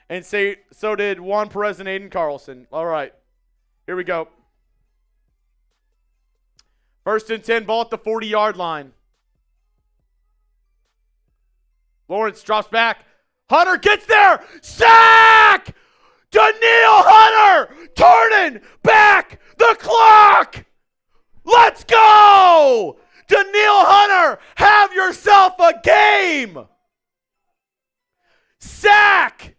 And so did Juan Perez and Aiden Carlson. All right. Here we go. 1st and 10, ball at the 40-yard line. Lawrence drops back. Hunter gets there. Sack! Danielle Hunter turning back the clock. Let's go! Danielle Hunter, have yourself a game. Sack!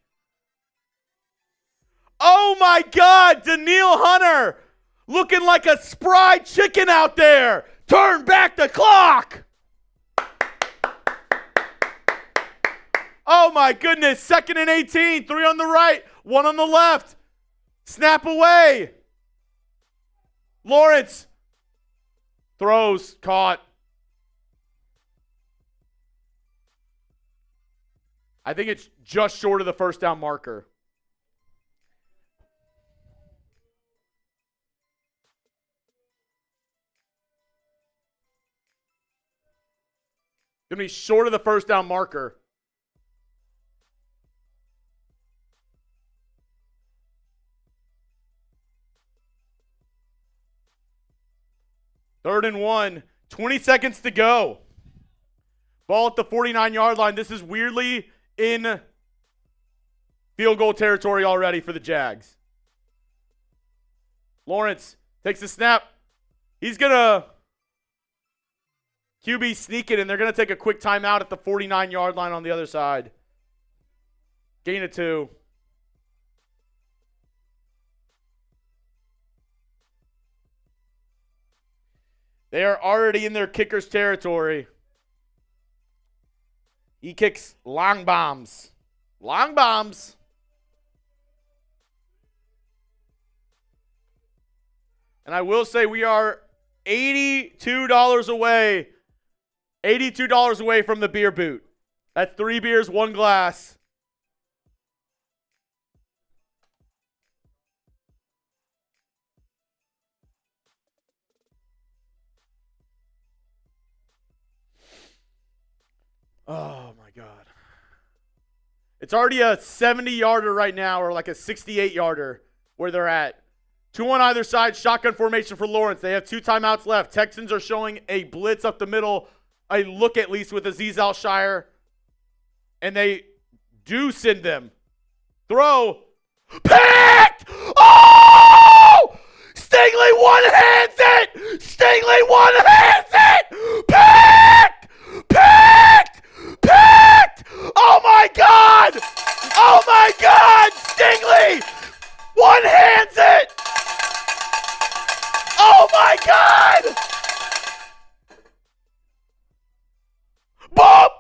Oh my God, Danielle Hunter looking like a spry chicken out there. Turn back the clock. Oh my goodness, 2nd and 18, 3 on the right, 1 on the left. Snap away. Lawrence throws, caught. I think it's just short of the 1st down marker. Gonna be short of the 1st down marker. Third and 1, 20 seconds to go. Ball at the 49-yard line. This is weirdly in field goal territory already for the Jags. Lawrence takes the snap. He's going to QB sneak it, and they're going to take a quick timeout at the 49-yard line on the other side. Gain of 2. They are already in their kicker's territory. He kicks long bombs. Long bombs. And I will say we are $82 away. $82 away from the beer boot. That's 3 beers, 1 glass. Oh, my God. It's already a 70-yarder right now, or like a 68-yarder where they're at. 2 on either side, shotgun formation for Lawrence. They have 2 timeouts left. Texans are showing a blitz up the middle, a look at least with Azeez Al-Shire. And they do send them. Throw. Picked! Oh! Stingley one-hands it! Stingley one-hands it! Picked! Picked! Picked! Oh my God! Oh my God! Stingley one-hands it! Oh my God! Boop!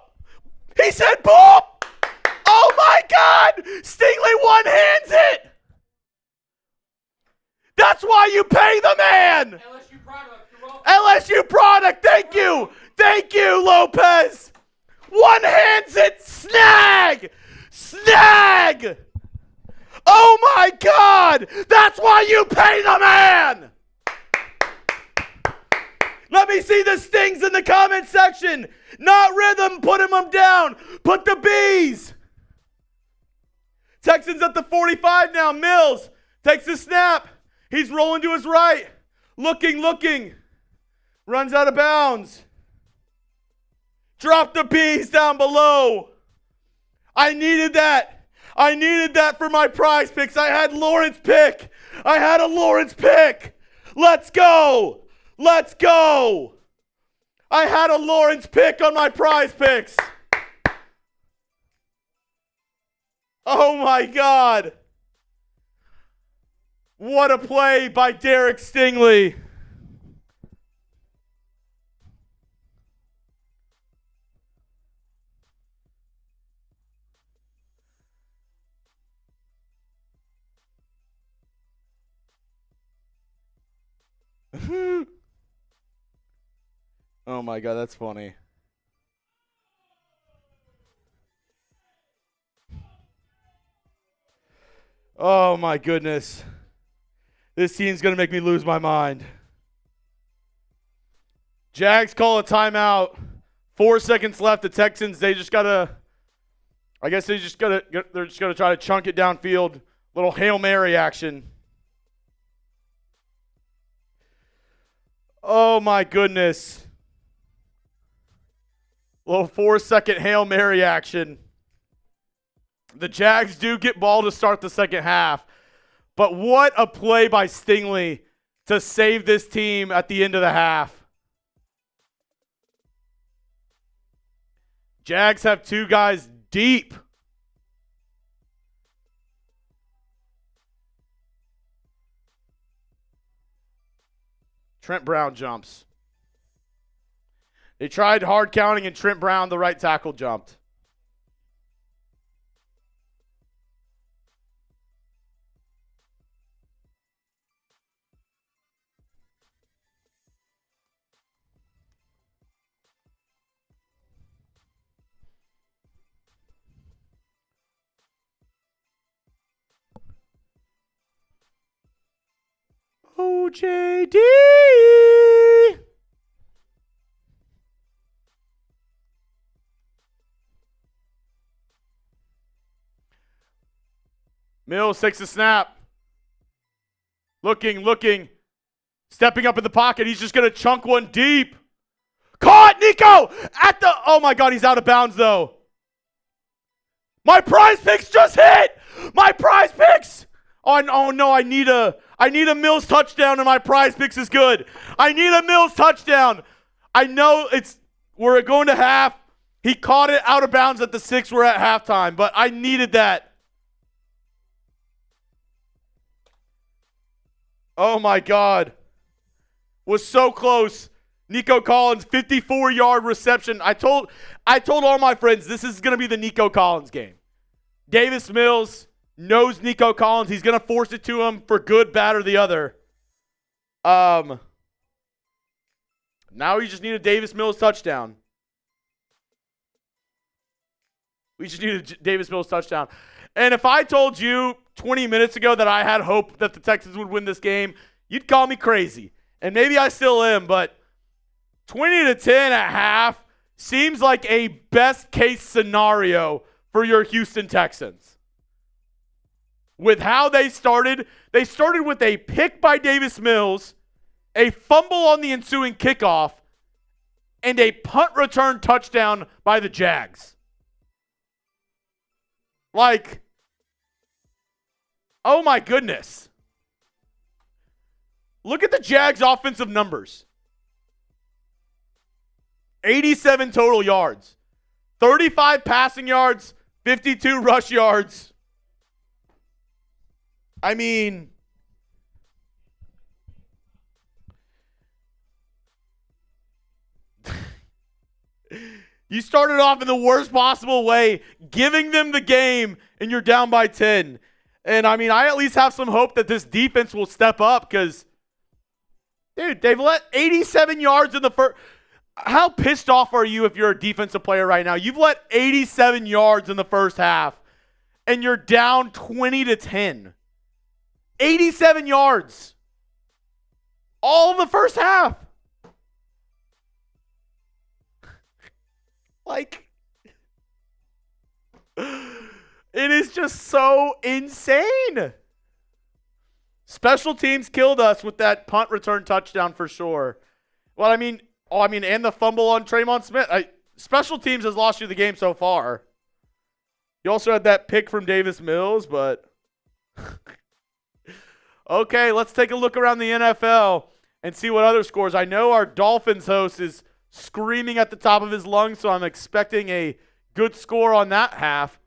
He said boop! Oh my God! Stingley one-hands it! That's why you pay the man! LSU product. You're welcome. LSU product, thank you! Thank you, Lopez! One-hands it! Snag! Snag! Oh my God! That's why you pay the man! Let me see the stings in the comment section. Not rhythm, putting them down. Put the B's. Texans at the 45 now. Mills takes the snap. He's rolling to his right. Looking. Runs out of bounds. Drop the B's down below. I needed that. I needed that for my prize picks. I had Lawrence pick. I had a Lawrence pick. Let's go. Let's go. I had a Lawrence pick on my prize picks. Oh, my God. What a play by Derek Stingley. Oh my God, that's funny. Oh my goodness. This team's going to make me lose my mind. Jags call a timeout. 4 seconds left. The Texans, they're just going to try to chunk it downfield. Little Hail Mary action. Oh my goodness. Little 4-second Hail Mary action. The Jags do get ball to start the second half. But what a play by Stingley to save this team at the end of the half. Jags have 2 guys deep. Trent Brown jumps. They tried hard counting, and Trent Brown, the right tackle, jumped. OJD. Mills takes a snap. Looking. Stepping up in the pocket. He's just going to chunk one deep. Caught, Nico! Oh my God, he's out of bounds though. My PrizePicks just hit! My PrizePicks! Oh no, I need a Mills touchdown, and my PrizePicks is good. I need a Mills touchdown. I know we're going to half. He caught it out of bounds at the 6. We're at halftime, but I needed that. Oh my God. Was so close. Nico Collins, 54-yard reception. I told all my friends this is going to be the Nico Collins game. Davis Mills knows Nico Collins. He's going to force it to him for good, bad, or the other. Now we just need a Davis Mills touchdown. We just need a Davis Mills touchdown. And if I told you 20 minutes ago that I had hope that the Texans would win this game, you'd call me crazy. And maybe I still am, but 20-10 at half seems like a best-case scenario for your Houston Texans. With how they started with a pick by Davis Mills, a fumble on the ensuing kickoff, and a punt return touchdown by the Jags. Oh my goodness. Look at the Jags' offensive numbers. 87 total yards. 35 passing yards, 52 rush yards. I mean, you started off in the worst possible way, giving them the game, and you're down by 10. And I mean, I at least have some hope that this defense will step up because, dude, they've let 87 yards in the first. How pissed off are you if you're a defensive player right now? You've let 87 yards in the first half, and you're down 20-10. 87 yards. All in the first half. It is just so insane. Special teams killed us with that punt return touchdown for sure. Well, and the fumble on Tremont Smith. Special teams has lost you the game so far. You also had that pick from Davis Mills, but okay, let's take a look around the NFL and see what other scores. I know our Dolphins host is screaming at the top of his lungs, so I'm expecting a good score on that half.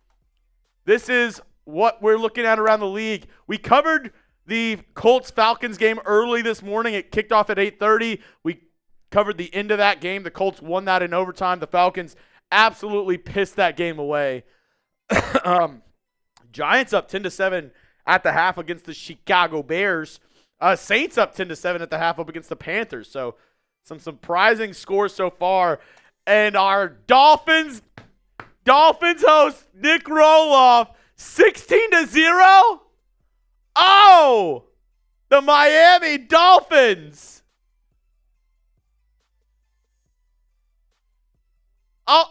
this is what we're looking at around the league. We covered the Colts-Falcons game early this morning. It kicked off at 8:30. We covered the end of that game. The Colts won that in overtime. The Falcons absolutely pissed that game away. Giants up 10-7 at the half against the Chicago Bears. Saints up 10-7 at the half up against the Panthers. So some surprising scores so far. And our Dolphins host, Nick Roloff, 16-0. Oh, the Miami Dolphins. Oh,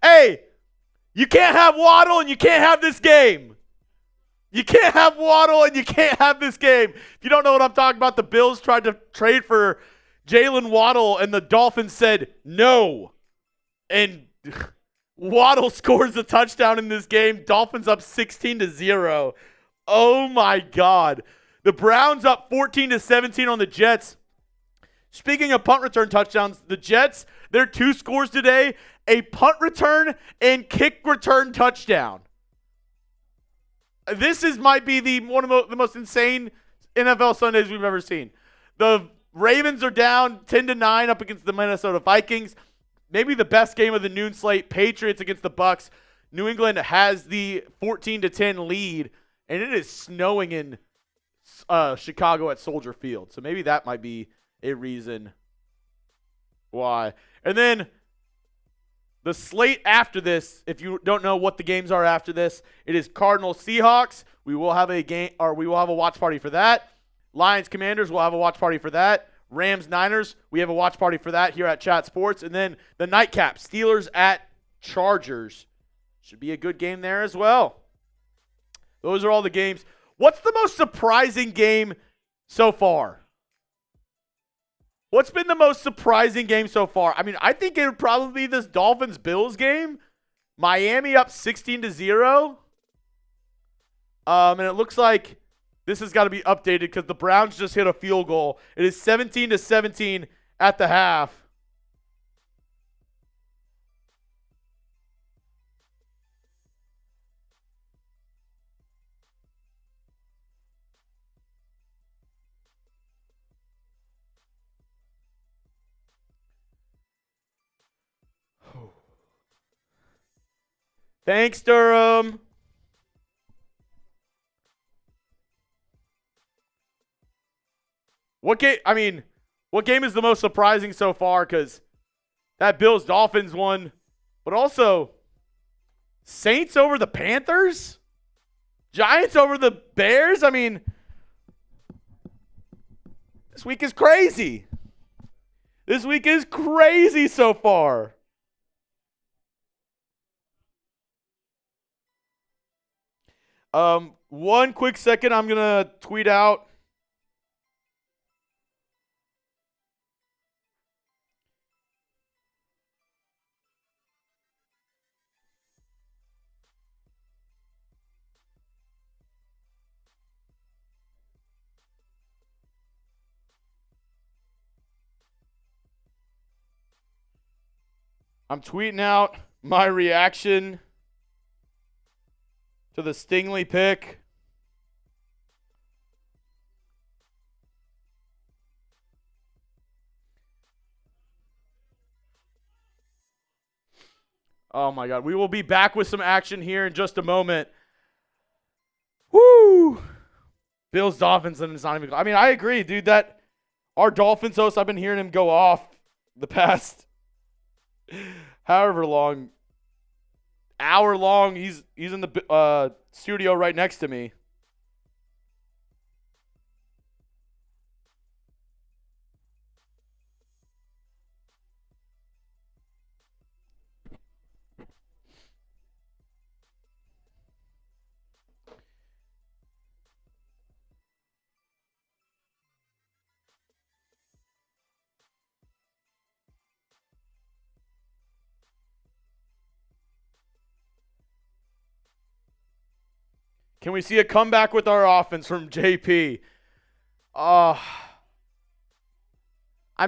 hey, you can't have Waddle and you can't have this game. You can't have Waddle and you can't have this game. If you don't know what I'm talking about, the Bills tried to trade for Jalen Waddle and the Dolphins said no. And Waddle scores a touchdown in this game. Dolphins up 16-0. Oh my God. The Browns up 14-17 on the Jets. Speaking of punt return touchdowns, the Jets, their 2 scores today, a punt return and kick return touchdown. This might be one of the most insane NFL Sundays we've ever seen. The Ravens are down 10-9 up against the Minnesota Vikings. Maybe the best game of the noon slate. Patriots against the Bucks. New England has the 14-10 lead, and it is snowing in Chicago at Soldier Field. So maybe that might be a reason why. And then the slate after this, if you don't know what the games are after this, it is Cardinals Seahawks. We will have a watch party for that. Lions Commanders, we'll have a watch party for that. Rams Niners, we have a watch party for that here at Chat Sports. And then the nightcap, Steelers at Chargers. Should be a good game there as well. Those are all the games. What's the most surprising game so far? What's been the most surprising game so far? I mean, I think it would probably be this Dolphins-Bills game. Miami up 16-0. And it looks like this has got to be updated because the Browns just hit a field goal. It is 17-17 at the half. Thanks, Durham. What game is the most surprising so far? Because that Bills-Dolphins one, but also Saints over the Panthers? Giants over the Bears? I mean, this week is crazy. This week is crazy so far. One quick second, I'm going to tweet out. I'm tweeting out my reaction to the Stingley pick. Oh my God. We will be back with some action here in just a moment. Woo! Bills, Dolphins, and it's not even. I mean, I agree, dude. That our Dolphins host, I've been hearing him go off the past however long. Hour long. He's in the studio right next to me. Can we see a comeback with our offense from JP? I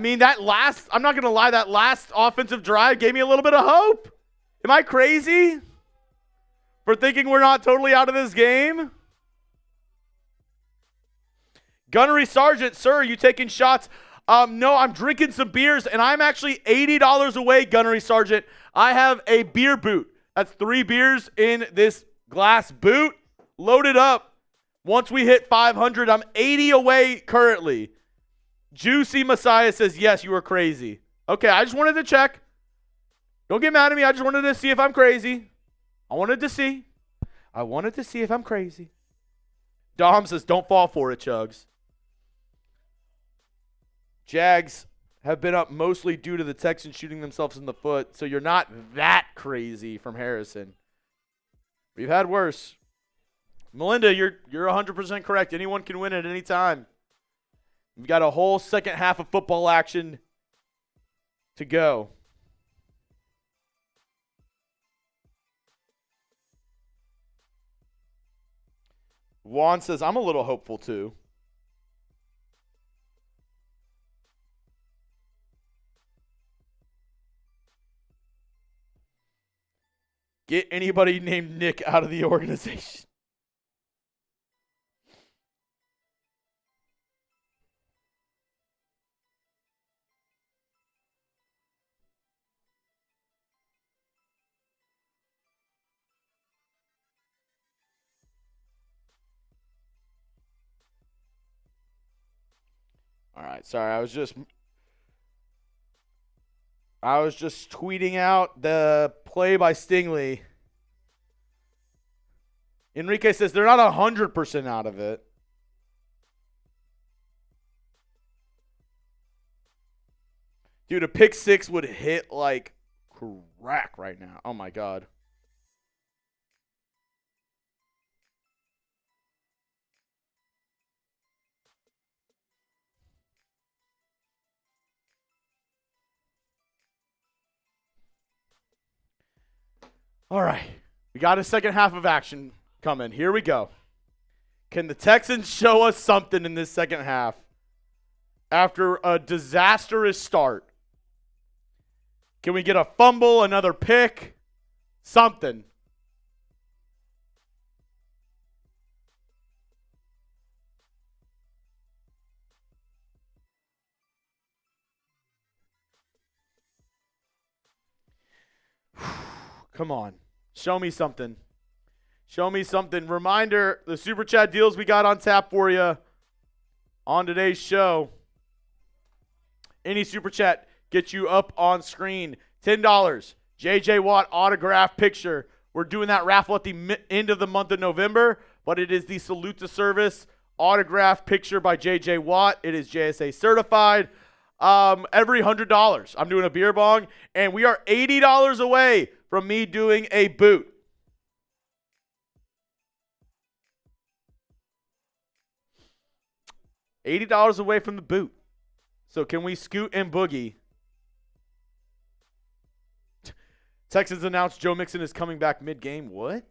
mean, I'm not going to lie, that last offensive drive gave me a little bit of hope. Am I crazy? For thinking we're not totally out of this game? Gunnery Sergeant, sir, are you taking shots? No, I'm drinking some beers, and I'm actually $80 away, Gunnery Sergeant. I have a beer boot. That's 3 beers in this glass boot, loaded up. Once we hit 500, I'm 80 away currently. Juicy Messiah says, yes, you are crazy. Okay, I just wanted to check. Don't get mad at me. I just wanted to see if I'm crazy. I wanted to see if I'm crazy. Dom says, don't fall for it, Chugs. Jags have been up mostly due to the Texans shooting themselves in the foot, so you're not that crazy from Harrison. We've had worse. Melinda, you're 100% correct. Anyone can win at any time. We've got a whole second half of football action to go. Juan says, I'm a little hopeful too. Get anybody named Nick out of the organization. All right, sorry, I was just tweeting out the play by Stingley. Enrique says they're not 100% out of it. Dude, a pick 6 would hit like crack right now. Oh my God. All right, we got a second half of action coming. Here we go. Can the Texans show us something in this second half after a disastrous start? Can we get a fumble, another pick, something? Come on. Show me something. Show me something. Reminder, the Super Chat deals we got on tap for you on today's show. Any Super Chat gets you up on screen. $10. J.J. Watt autograph picture. We're doing that raffle at the end of the month of November, but it is the Salute to Service autograph picture by J.J. Watt. It is JSA certified. Every $100, I'm doing a beer bong, and we are $80 away from me doing a boot. $80 away from the boot. So can we scoot and boogie? Texans announced Joe Mixon is coming back mid-game. What?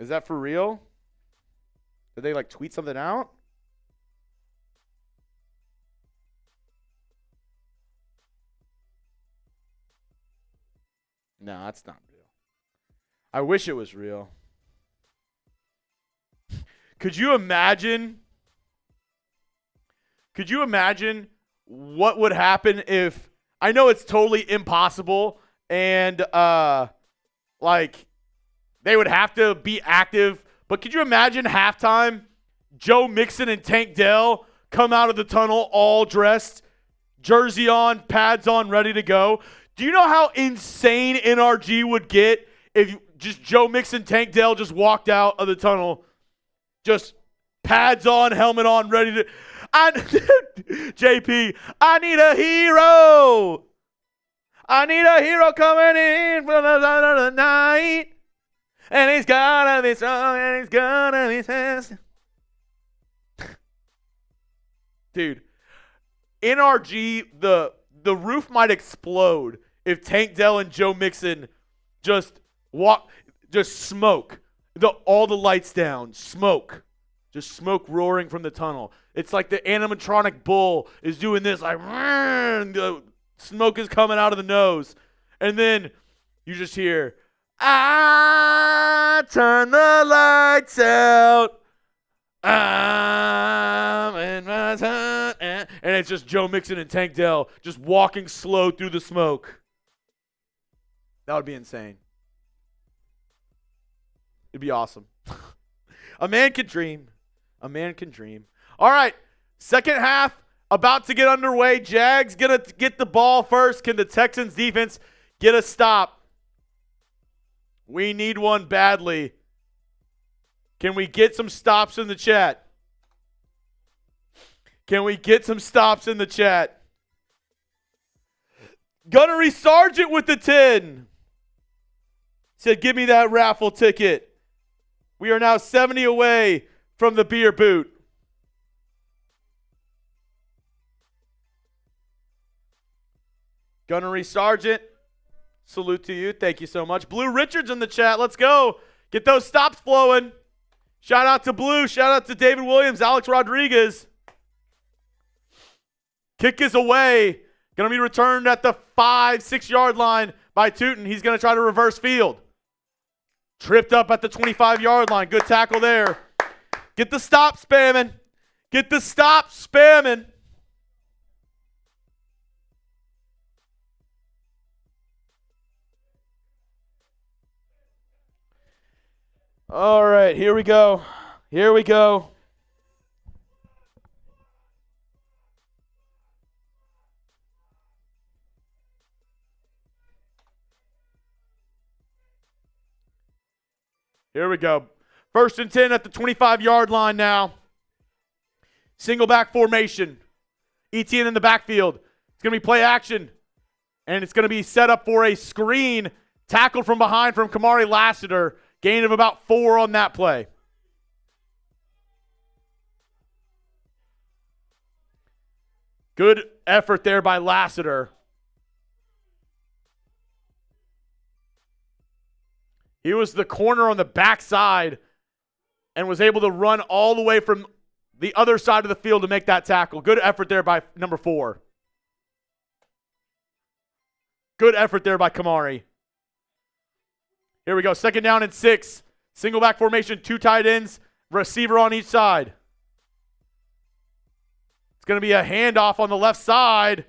Is that for real? Did they tweet something out? No, that's not real. I wish it was real. Could you imagine what would happen if, I know it's totally impossible and they would have to be active, but could you imagine halftime, Joe Mixon and Tank Dell come out of the tunnel all dressed, jersey on, pads on, ready to go? Do you know how insane NRG would get if just Joe Mixon, Tank Dell just walked out of the tunnel, just pads on, helmet on, ready to... JP, I need a hero. I need a hero coming in for the night. And he's gotta be strong and he's gotta be fast. Dude, NRG, the roof might explode if Tank Dell and Joe Mixon just smoke. All the lights down, smoke. Just smoke roaring from the tunnel. It's like the animatronic bull is doing this, the smoke is coming out of the nose. And then you just hear, I turn the lights out. I'm in my time. And it's just Joe Mixon and Tank Dell just walking slow through the smoke. That would be insane. It'd be awesome. A man can dream. A man can dream. All right, second half about to get underway. Jags going to get the ball first. Can the Texans defense get a stop? We need one badly. Can we get some stops in the chat? Can we get some stops in the chat? Gunnery Sergeant with the 10. Said, give me that raffle ticket. We are now 70 away from the beer boot. Gunnery Sergeant, salute to you. Thank you so much. Blue Richards in the chat. Let's go. Get those stops flowing. Shout out to Blue. Shout out to David Williams, Alex Rodriguez. Kick is away. Going to be returned at the 5-6 yard line by Tootin. He's going to try to reverse field. Tripped up at the 25-yard line. Good tackle there. Get the stop spamming. Get the stop spamming. All right, here we go. Here we go. Here we go. 1st and 10 at the 25-yard line now. Single back formation. Etienne in the backfield. It's going to be play action. And it's going to be set up for a screen. Tackled from behind from Kamari Lassiter. Gain of about 4 on that play. Good effort there by Lassiter. He was the corner on the backside and was able to run all the way from the other side of the field to make that tackle. Good effort there by number 4. Good effort there by Kamari. Here we go. 2nd down and 6. Single back formation, 2 tight ends, receiver on each side. It's going to be a handoff on the left side.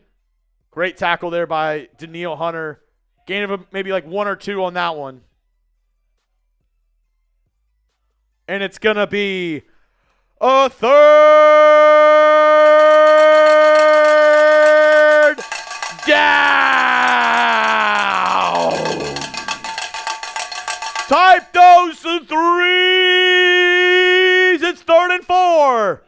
Great tackle there by Danielle Hunter. Gain of maybe like 1 or 2 on that one. And it's going to be a 3rd down. Type those 3s. It's 3rd and 4.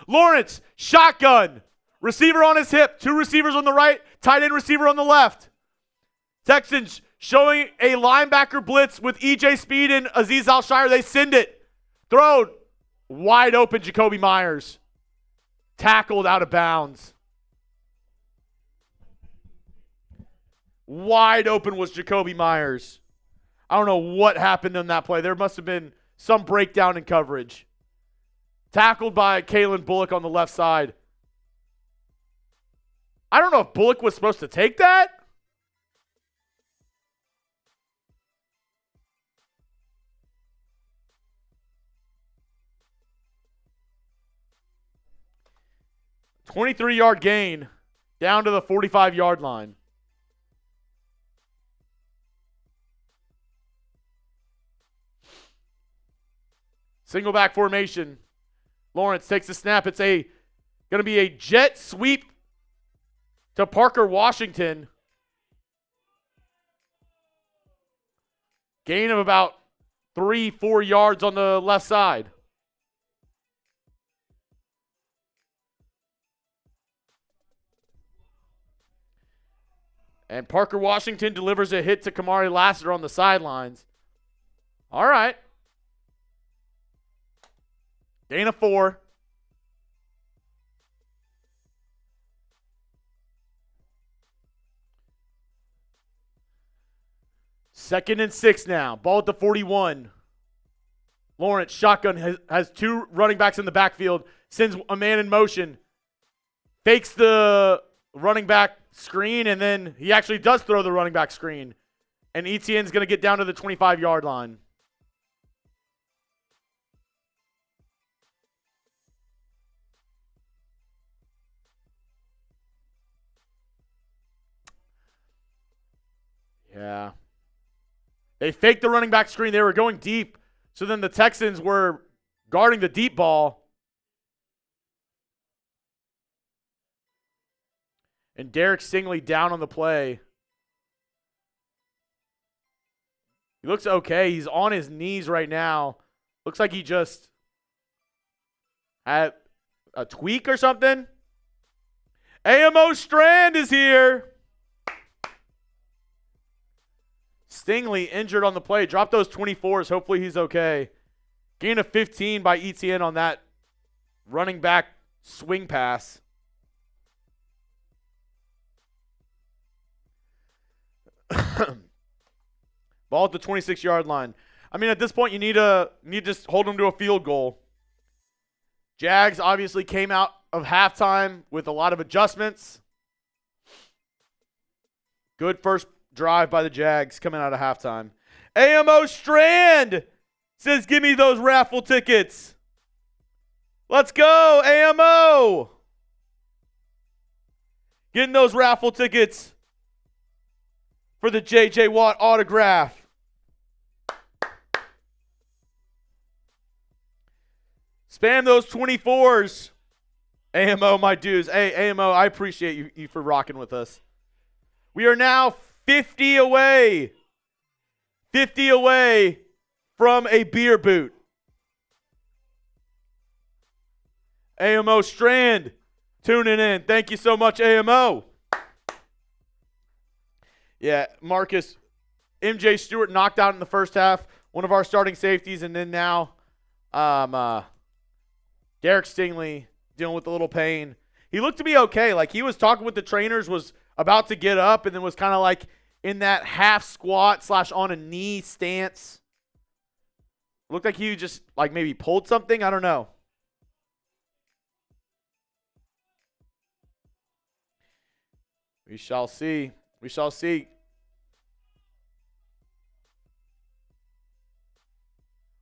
Lawrence, shotgun. Receiver on his hip. 2 receivers on the right. Tight end receiver on the left. Texans showing a linebacker blitz with EJ Speed and Azeez Al-Shire. They send it. Thrown. Wide open Jakobi Meyers. Tackled out of bounds. Wide open was Jakobi Meyers. I don't know what happened on that play. There must have been some breakdown in coverage. Tackled by Kalen Bullock on the left side. I don't know if Bullock was supposed to take that. $23-yard gain down to the 45-yard line. Single back formation. Lawrence takes the snap. It's going to be a jet sweep to Parker Washington. Gain of about 3-4 yards on the left side. And Parker Washington delivers a hit to Kamari Lassiter on the sidelines. All right. Gain of 4. Second and 6 now. Ball at the 41. Lawrence, shotgun, has 2 running backs in the backfield. Sends a man in motion. Fakes the running back screen, and then he actually does throw the running back screen. And Etienne's going to get down to the 25-yard line. Yeah. They faked the running back screen. They were going deep. So then the Texans were guarding the deep ball. And Derek Stingley down on the play. He looks okay. He's on his knees right now. Looks like he just had a tweak or something. AMO Strand is here. Stingley injured on the play. Drop those 24s. Hopefully he's okay. Gain of 15 by Etienne on that running back swing pass. Ball at the 26-yard line. I mean, at this point, you need to just hold them to a field goal. Jags obviously came out of halftime with a lot of adjustments. Good first drive by the Jags coming out of halftime. AMO Strand says, give me those raffle tickets. Let's go, AMO. Getting those raffle tickets for the J.J. Watt autograph. Spam those 24s. AMO, my dudes. Hey, AMO, I appreciate you for rocking with us. We are now 50 away. 50 away from a beer boot. AMO Strand tuning in. Thank you so much, AMO. Yeah, Marcus, MJ Stewart knocked out in the first half. One of our starting safeties, and then now Derek Stingley dealing with a little pain. He looked to be okay. Like, he was talking with the trainers, was about to get up, and then was kind of like in that half squat / on a knee stance. Looked like he just like maybe pulled something. I don't know. We shall see. We shall see.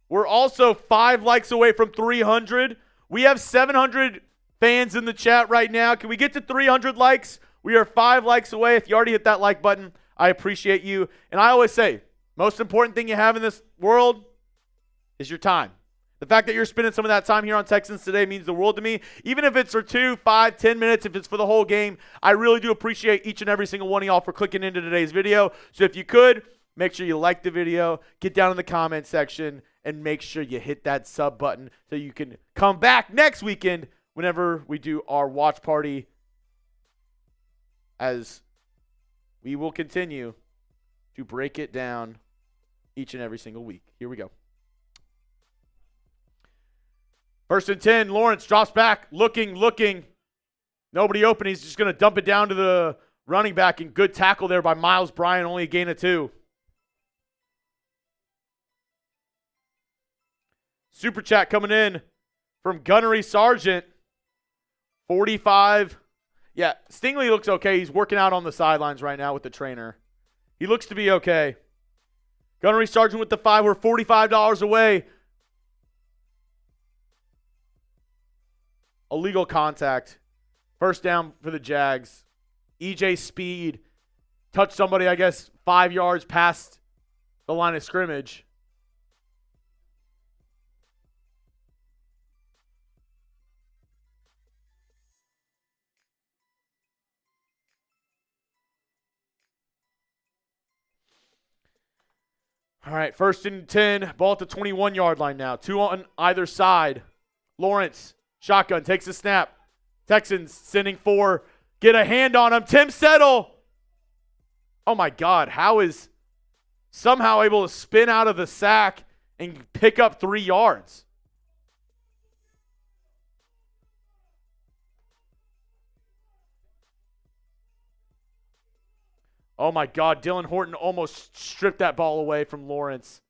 We're also 5 likes away from 300. We have 700 fans in the chat right now. Can we get to 300 likes? We are 5 likes away. If you already hit that like button, I appreciate you. And I always say, most important thing you have in this world is your time. The fact that you're spending some of that time here on Texans Today means the world to me. Even if it's for 2, 5, 10 minutes, if it's for the whole game, I really do appreciate each and every single one of y'all for clicking into today's video. So if you could, make sure you like the video, get down in the comment section, and make sure you hit that sub button so you can come back next weekend whenever we do our watch party, as we will continue to break it down each and every single week. Here we go. 1st and 10, Lawrence drops back, looking. Nobody open. He's just going to dump it down to the running back, and good tackle there by Miles Bryant, only a gain of 2. Super chat coming in from Gunnery Sargent. 45. Yeah, Stingley looks okay. He's working out on the sidelines right now with the trainer. He looks to be okay. Gunnery Sargent with the 5. We're $45 away. Illegal contact. First down for the Jags. EJ Speed touched somebody, I guess, 5 yards past the line of scrimmage. All right, 1st and 10, ball at the 21-yard line now. 2 on either side. Lawrence, shotgun, takes a snap. Texans sending 4. Get a hand on him. Tim Settle. Oh, my God. How is somehow able to spin out of the sack and pick up 3 yards? Oh, my God. Dylan Horton almost stripped that ball away from Lawrence.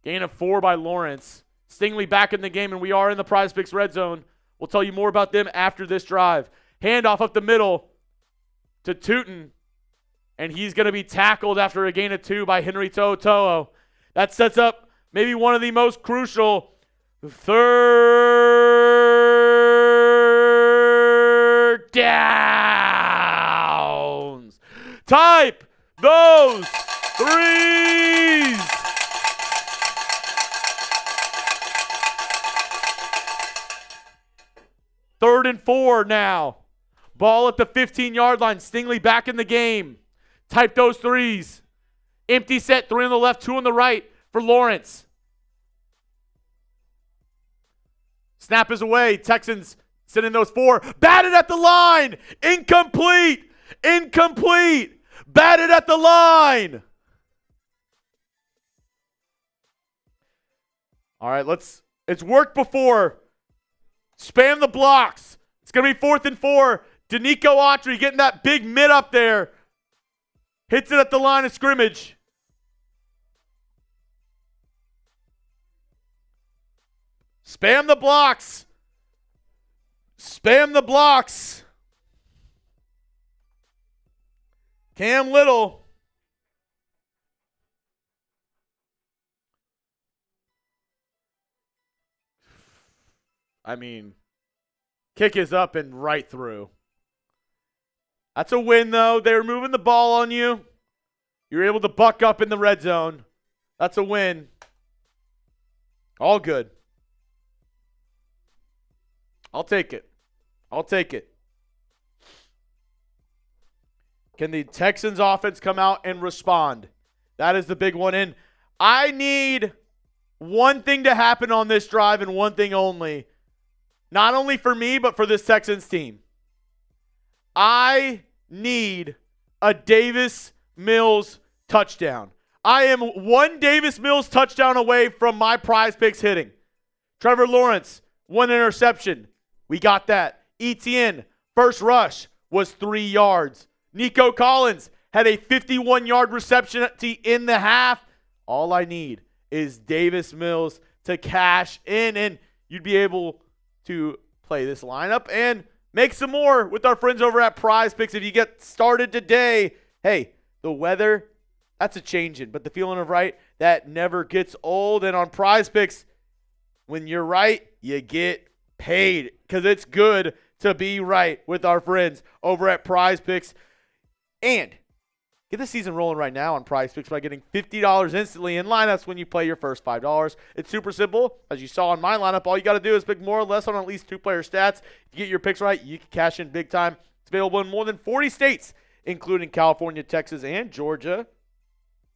Gain of 4 by Lawrence. Stingley back in the game, and we are in the PrizePicks red zone. We'll tell you more about them after this drive. Handoff up the middle to Tootin, and he's going to be tackled after a gain of 2 by Henry To'o. That sets up maybe one of the most crucial third downs. Type those threes. Third and 4 now. Ball at the 15-yard line. Stingley back in the game. Type those threes. Empty set, 3 on the left, 2 on the right for Lawrence. Snap is away. Texans sending those 4. Batted at the line. Incomplete. Incomplete. Batted at the line. All right, it's worked before. Spam the blocks. It's going to be 4th and 4. DeMeco Autry getting that big mid up there. Hits it at the line of scrimmage. Spam the blocks. Spam the blocks. Cam Little. I mean, kick is up and right through. That's a win, though. They were moving the ball on you. You were able to buck up in the red zone. That's a win. All good. I'll take it. I'll take it. Can the Texans offense come out and respond? That is the big one. And I need one thing to happen on this drive and one thing only. Not only for me, but for this Texans team. I need a Davis Mills touchdown. I am one Davis Mills touchdown away from my PrizePicks hitting. Trevor Lawrence, 1 interception. We got that. Etienne, first rush was 3 yards. Nico Collins had a 51-yard reception in the half. All I need is Davis Mills to cash in, and you'd be able to play this lineup and make some more with our friends over at PrizePicks. If you get started today, hey, the weather, that's a changing, but the feeling of right, that never gets old. And on PrizePicks, when you're right, you get paid because it's good to be right with our friends over at PrizePicks. And get the season rolling right now on PrizePicks by getting $50 instantly in lineups when you play your first $5. It's super simple. As you saw in my lineup, all you got to do is pick more or less on at least 2-player stats. If you get your picks right, you can cash in big time. It's available in more than 40 states, including California, Texas, and Georgia.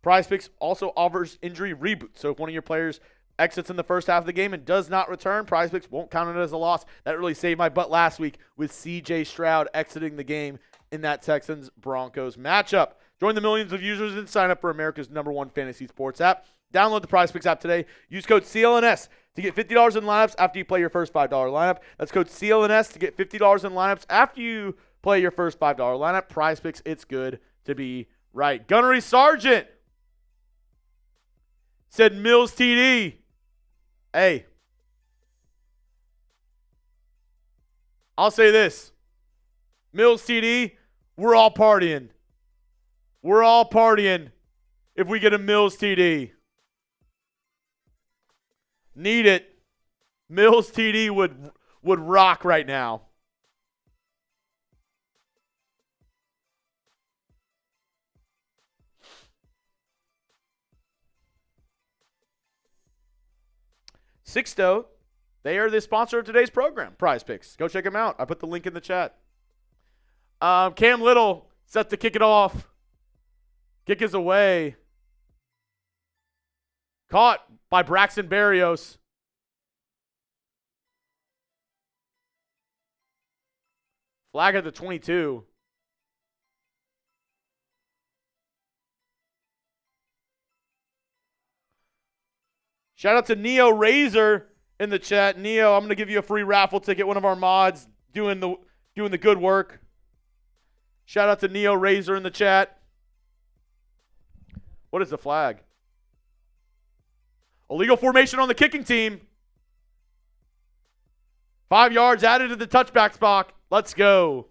PrizePicks also offers injury reboot. So if one of your players exits in the first half of the game and does not return, PrizePicks won't count it as a loss. That really saved my butt last week with C.J. Stroud exiting the game in that Texans-Broncos matchup. Join the millions of users and sign up for America's #1 fantasy sports app. Download the PrizePicks app today. Use code CLNS to get $50 in lineups after you play your first $5 lineup. That's code CLNS to get $50 in lineups after you play your first $5 lineup. PrizePicks, it's good to be right. Gunnery Sergeant said Mills TD. Hey, I'll say this. Mills TD, we're all partying. We're all partying if we get a Mills TD. Need it. Mills TD would rock right now. Sixto, they are the sponsor of today's program, PrizePicks. Go check them out. I put the link in the chat. Cam Little set to kick it off. Kick is away. Caught by Braxton Berrios. Flag at the 22. Shout out to Neo Razor in the chat. Neo, I'm going to give you a free raffle ticket. One of our mods doing the good work. Shout out to Neo Razor in the chat. What is the flag? Illegal formation on the kicking team. 5 yards added to the touchback spot. Let's go.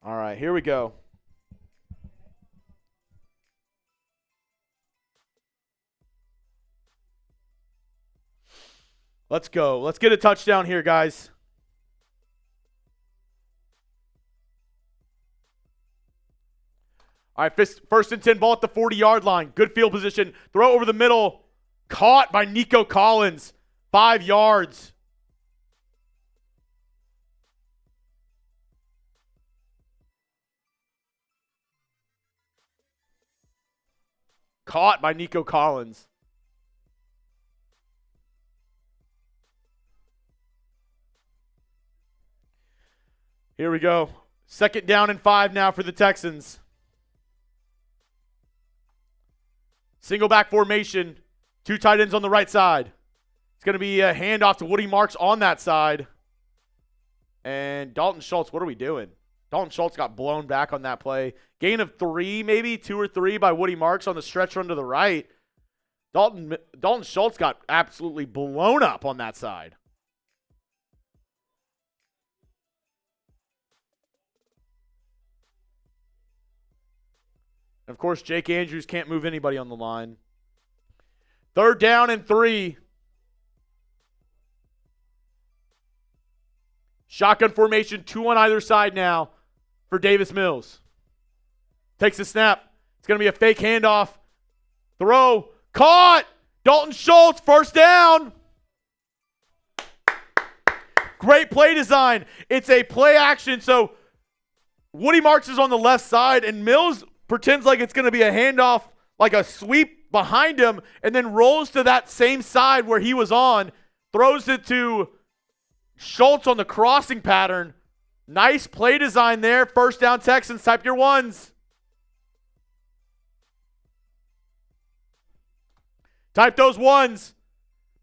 All right, here we go. Let's go. Let's get a touchdown here, guys. All right, first and 10, ball at the 40-yard line. Good field position. Throw over the middle. Caught by Nico Collins. 5 yards. Caught by Nico Collins. Here we go. 2nd down and 5 now for the Texans. Single back formation. 2 tight ends on the right side. It's going to be a handoff to Woody Marks on that side. And Dalton Schultz, what are we doing? Dalton Schultz got blown back on that play. Gain of 3, maybe 2 or 3 by Woody Marks on the stretch run to the right. Dalton Schultz got absolutely blown up on that side. Of course, Jake Andrews can't move anybody on the line. 3rd down and 3. Shotgun formation, 2 on either side now for Davis Mills. Takes a snap. It's going to be a fake handoff. Throw. Caught. Dalton Schultz, 1st down. Great play design. It's a play action. So Woody Marks is on the left side, and Mills pretends like it's going to be a handoff, like a sweep behind him, and then rolls to that same side where he was on, throws it to Schultz on the crossing pattern. Nice play design there. 1st down Texans. Type your ones. Type those ones.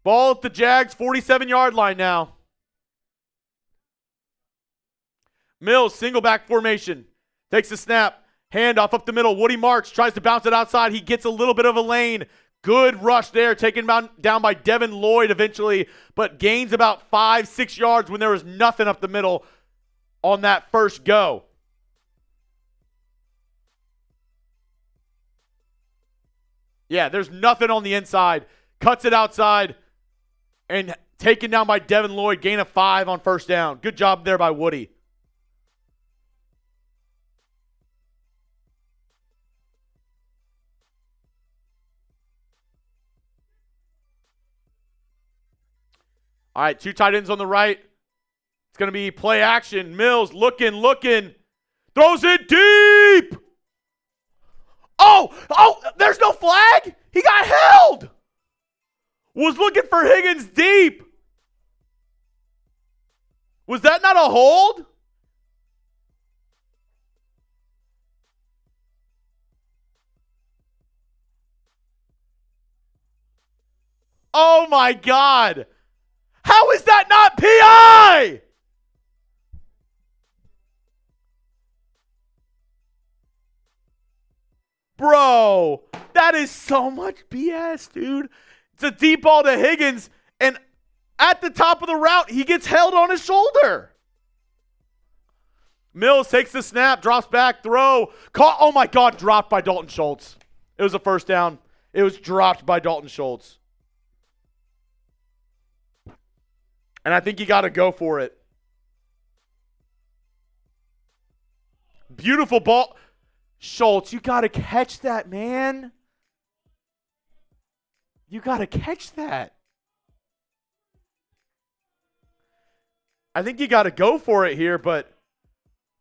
Ball at the Jags 47-yard line now. Mills, single back formation. Takes a snap. Handoff up the middle. Woody Marks tries to bounce it outside. He gets a little bit of a lane. Good rush there. Taken down by Devin Lloyd eventually, but gains about 5-6 yards when there was nothing up the middle on that first go. Yeah, there's nothing on the inside. Cuts it outside and taken down by Devin Lloyd. Gain of 5 on 1st down. Good job there by Woody. All right, 2 tight ends on the right. It's going to be play action. Mills looking. Throws it deep. Oh, there's no flag. He got held. Was looking for Higgins deep. Was that not a hold? Oh, my God. How is that not PI? Bro, that is so much BS, dude. It's a deep ball to Higgins, and at the top of the route, he gets held on his shoulder. Mills takes the snap, drops back, throw. Caught, oh my God, dropped by Dalton Schultz. It was a 1st down. It was dropped by Dalton Schultz. And I think you got to go for it. Beautiful ball. Schultz, you got to catch that, man. You got to catch that. I think you got to go for it here, but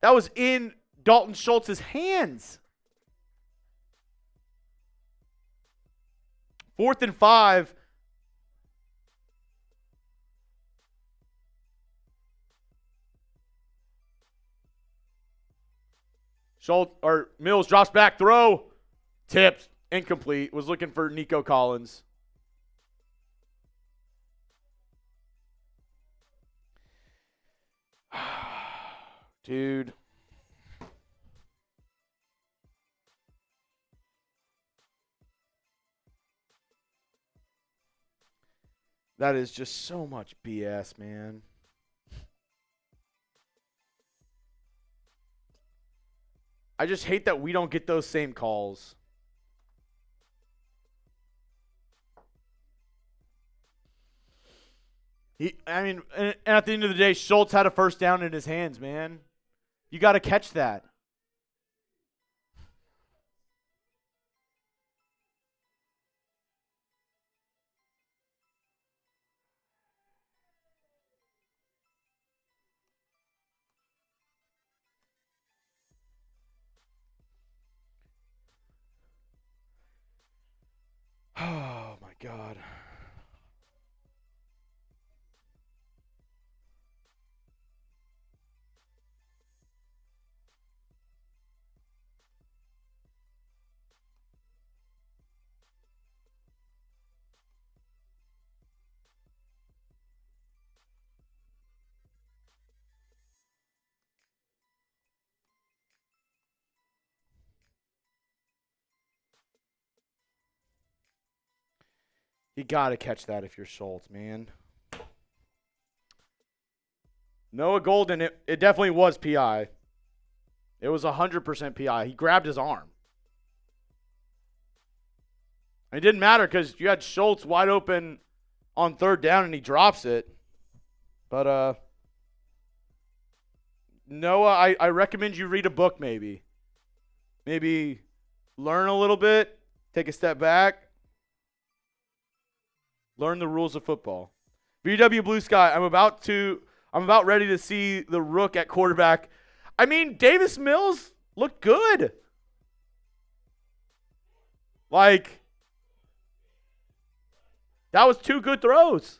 that was in Dalton Schultz's hands. 4th and 5. Mills drops back, throw, tipped, incomplete. Was looking for Nico Collins. Dude. That is just so much BS, man. I just hate that we don't get those same calls. And at the end of the day, Schultz had a first down in his hands, man. You got to catch that. Oh, my God. You got to catch that if you're Schultz, man. Noah Golden, it definitely was PI. It was 100% PI. He grabbed his arm. It didn't matter because you had Schultz wide open on third down and he drops it. But Noah, I recommend you read a book maybe. Maybe learn a little bit, take a step back. Learn the rules of football. VW Blue Sky, I'm about ready to see the rook at quarterback. I mean, Davis Mills looked good. Like, that was 2 good throws.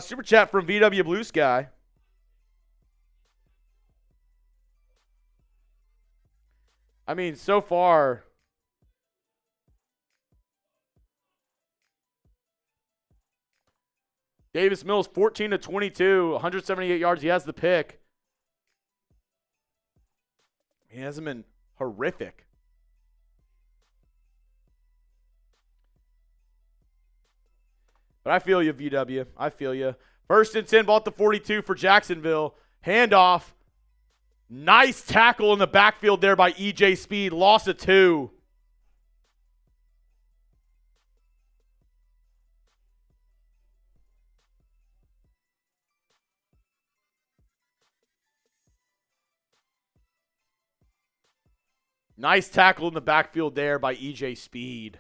Super chat from VW Blue Sky. I mean, so far, Davis Mills, 14 to 22, 178 yards. He has the pick. He hasn't been horrific. But I feel you, VW. I feel you. First and 10, ball at the 42 for Jacksonville. Handoff. Nice tackle in the backfield there by EJ Speed. Loss of 2. Nice tackle in the backfield there by EJ Speed.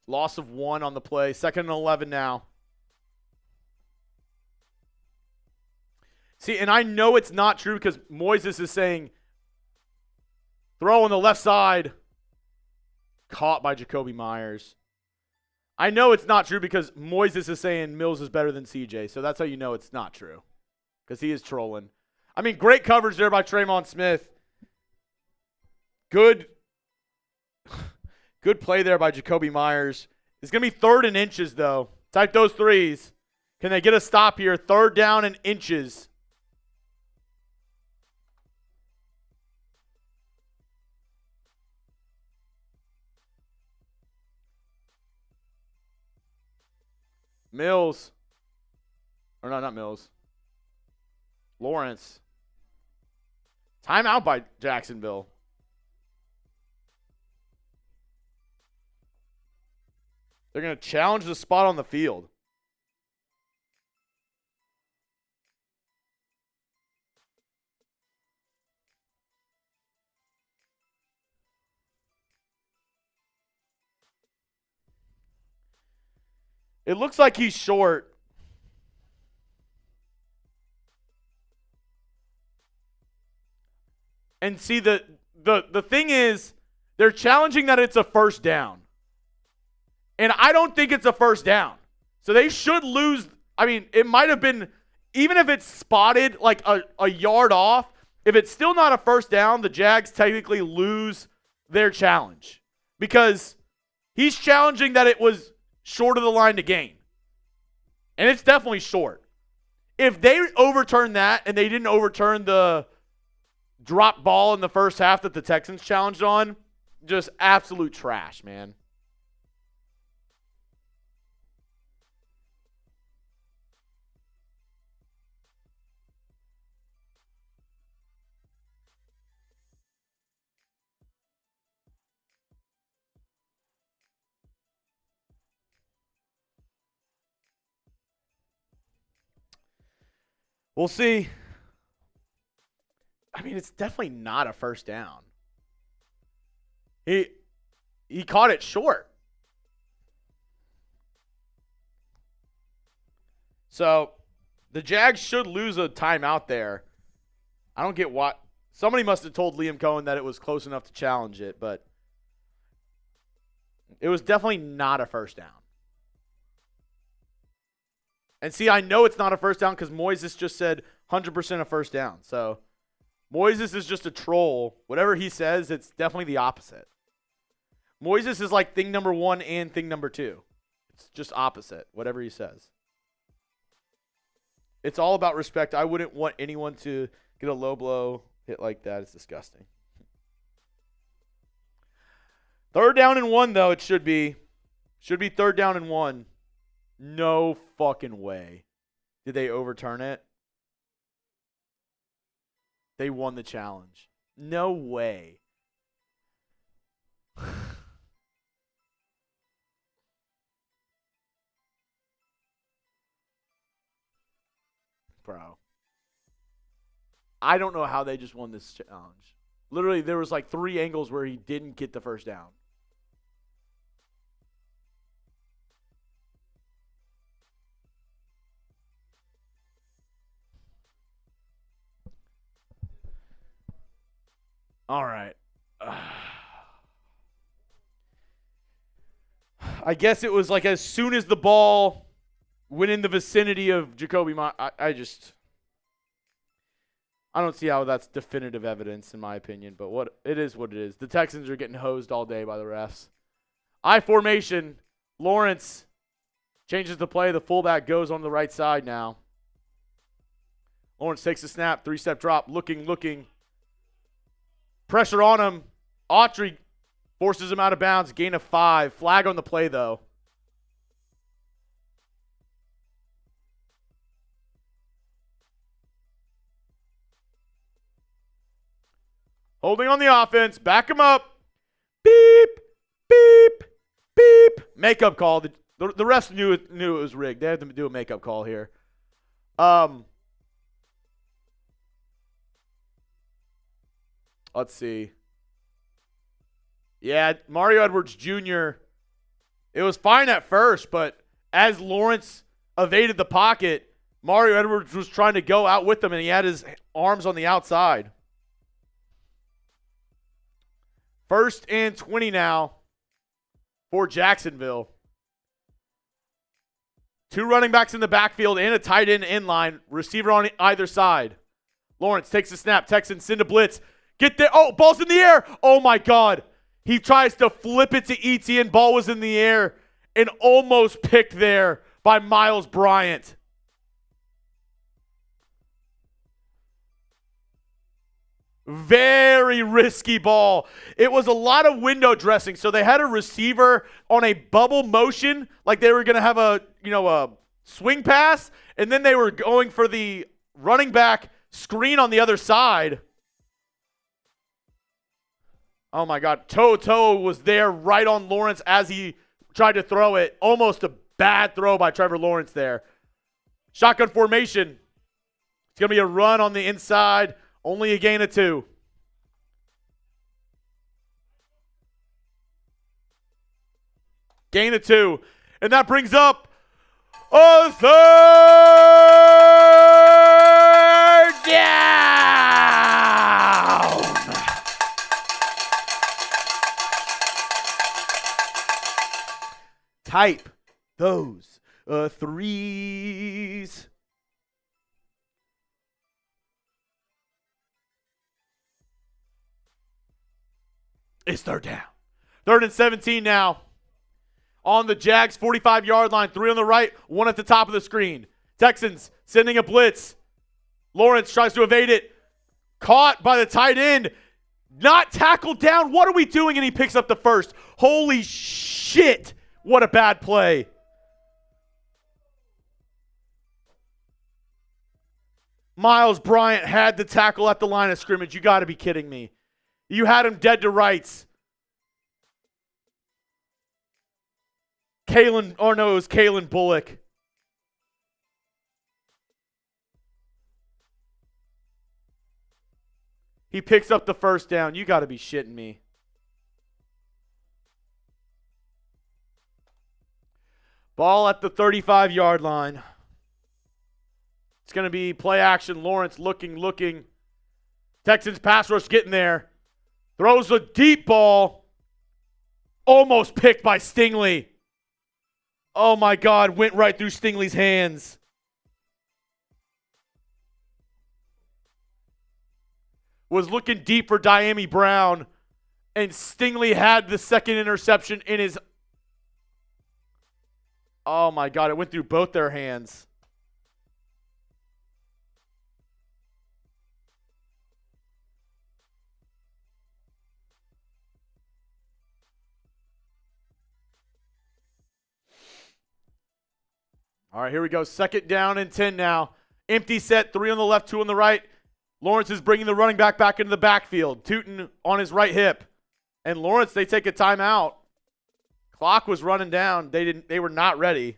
Loss of 1 on the play. 2nd and 11 now. See, and I know it's not true because Moises is saying throw on the left side. Caught by Jacoby Myers. I know it's not true because Moises is saying Mills is better than CJ. So that's how you know it's not true. Because he is trolling. I mean, great coverage there by Tremon Smith. Good play there by Jacoby Myers. It's going to be 3rd and inches, though. Type those 3s. Can they get a stop here? 3rd down and inches. Mills. Or no, not Mills. Lawrence. Timeout by Jacksonville. They're going to challenge the spot on the field. It looks like he's short. And see, the thing is, they're challenging that it's a first down. And I don't think it's a first down. So they should lose. I mean, it might have been, even if it's spotted like a yard off, if it's still not a first down, the Jags technically lose their challenge. Because He's challenging that it was short of the line to gain. And it's definitely short. If they overturn that and they didn't overturn the drop ball in the first half that the Texans challenged on, just absolute trash, man. We'll see. I mean, it's definitely not a first down. He caught it short. So the Jags should lose a timeout there. I don't get what. Somebody must have told Liam Coen that it was close enough to challenge it, but it was definitely not a first down. And see, I know it's not a first down because Moises just said 100% a first down. So Moises is just a troll. Whatever he says, it's definitely the opposite. Moises is like thing number 1 and thing number 2. It's just opposite, whatever he says. It's all about respect. I wouldn't want anyone to get a low blow hit like that. It's disgusting. 3rd down and 1, though, it should be. Should be 3rd down and 1. No fucking way. Did they overturn it? They won the challenge. No way. Bro. I don't know how they just won this challenge. Literally, there was like 3 angles where he didn't get the first down. All right. I guess it was like as soon as the ball went in the vicinity of Jacoby, I don't see how that's definitive evidence in my opinion, but what it is. The Texans are getting hosed all day by the refs. I formation. Lawrence changes the play. The fullback goes on the right side now. Lawrence takes a snap, 3-step drop, looking. Pressure on him. Autry forces him out of bounds. Gain of 5. Flag on the play, though. Holding on the offense. Back him up. Beep, beep, beep. Makeup call. The refs knew it was rigged. They had to do a makeup call here. Let's see. Yeah, Mario Edwards Jr., it was fine at first, but as Lawrence evaded the pocket, Mario Edwards was trying to go out with him, and he had his arms on the outside. 1st and 20 now for Jacksonville. 2 running backs in the backfield and a tight end inline. Receiver on either side. Lawrence takes a snap. Texans send a blitz. Get there. Oh, ball's in the air. Oh, my God. He tries to flip it to Etienne. Ball was in the air and almost picked there by Miles Bryant. Very risky ball. It was a lot of window dressing. So they had a receiver on a bubble motion, like they were going to have a swing pass, and then they were going for the running back screen on the other side. Oh, my God. Toto was there right on Lawrence as he tried to throw it. Almost a bad throw by Trevor Lawrence there. Shotgun formation. It's going to be a run on the inside. Only a gain of 2. Gain of 2. And that brings up a 3rd down. Type those 3s. It's 3rd down. 3rd and 17 now. on the Jags 45-yard line. 3 on the right, 1 at the top of the screen. Texans sending a blitz. Lawrence tries to evade it. Caught by the tight end. Not tackled down. What are we doing? And he picks up the first. Holy shit. What a bad play. Miles Bryant had the tackle at the line of scrimmage. You got to be kidding me. You had him dead to rights. It was Kalen Bullock. He picks up the first down. You got to be shitting me. Ball at the 35-yard line. It's going to be play action. Lawrence looking. Texans pass rush getting there. Throws a deep ball. Almost picked by Stingley. Oh my God, went right through Stingley's hands. Was looking deep for Dyami Brown, and Stingley had the second interception in his... Oh my God, it went through both their hands. All right, here we go. 2nd down and 10 now. Empty set, 3 on the left, 2 on the right. Lawrence is bringing the running back into the backfield. Tootin on his right hip. And Lawrence, they take a timeout. Clock was running down. They were not ready.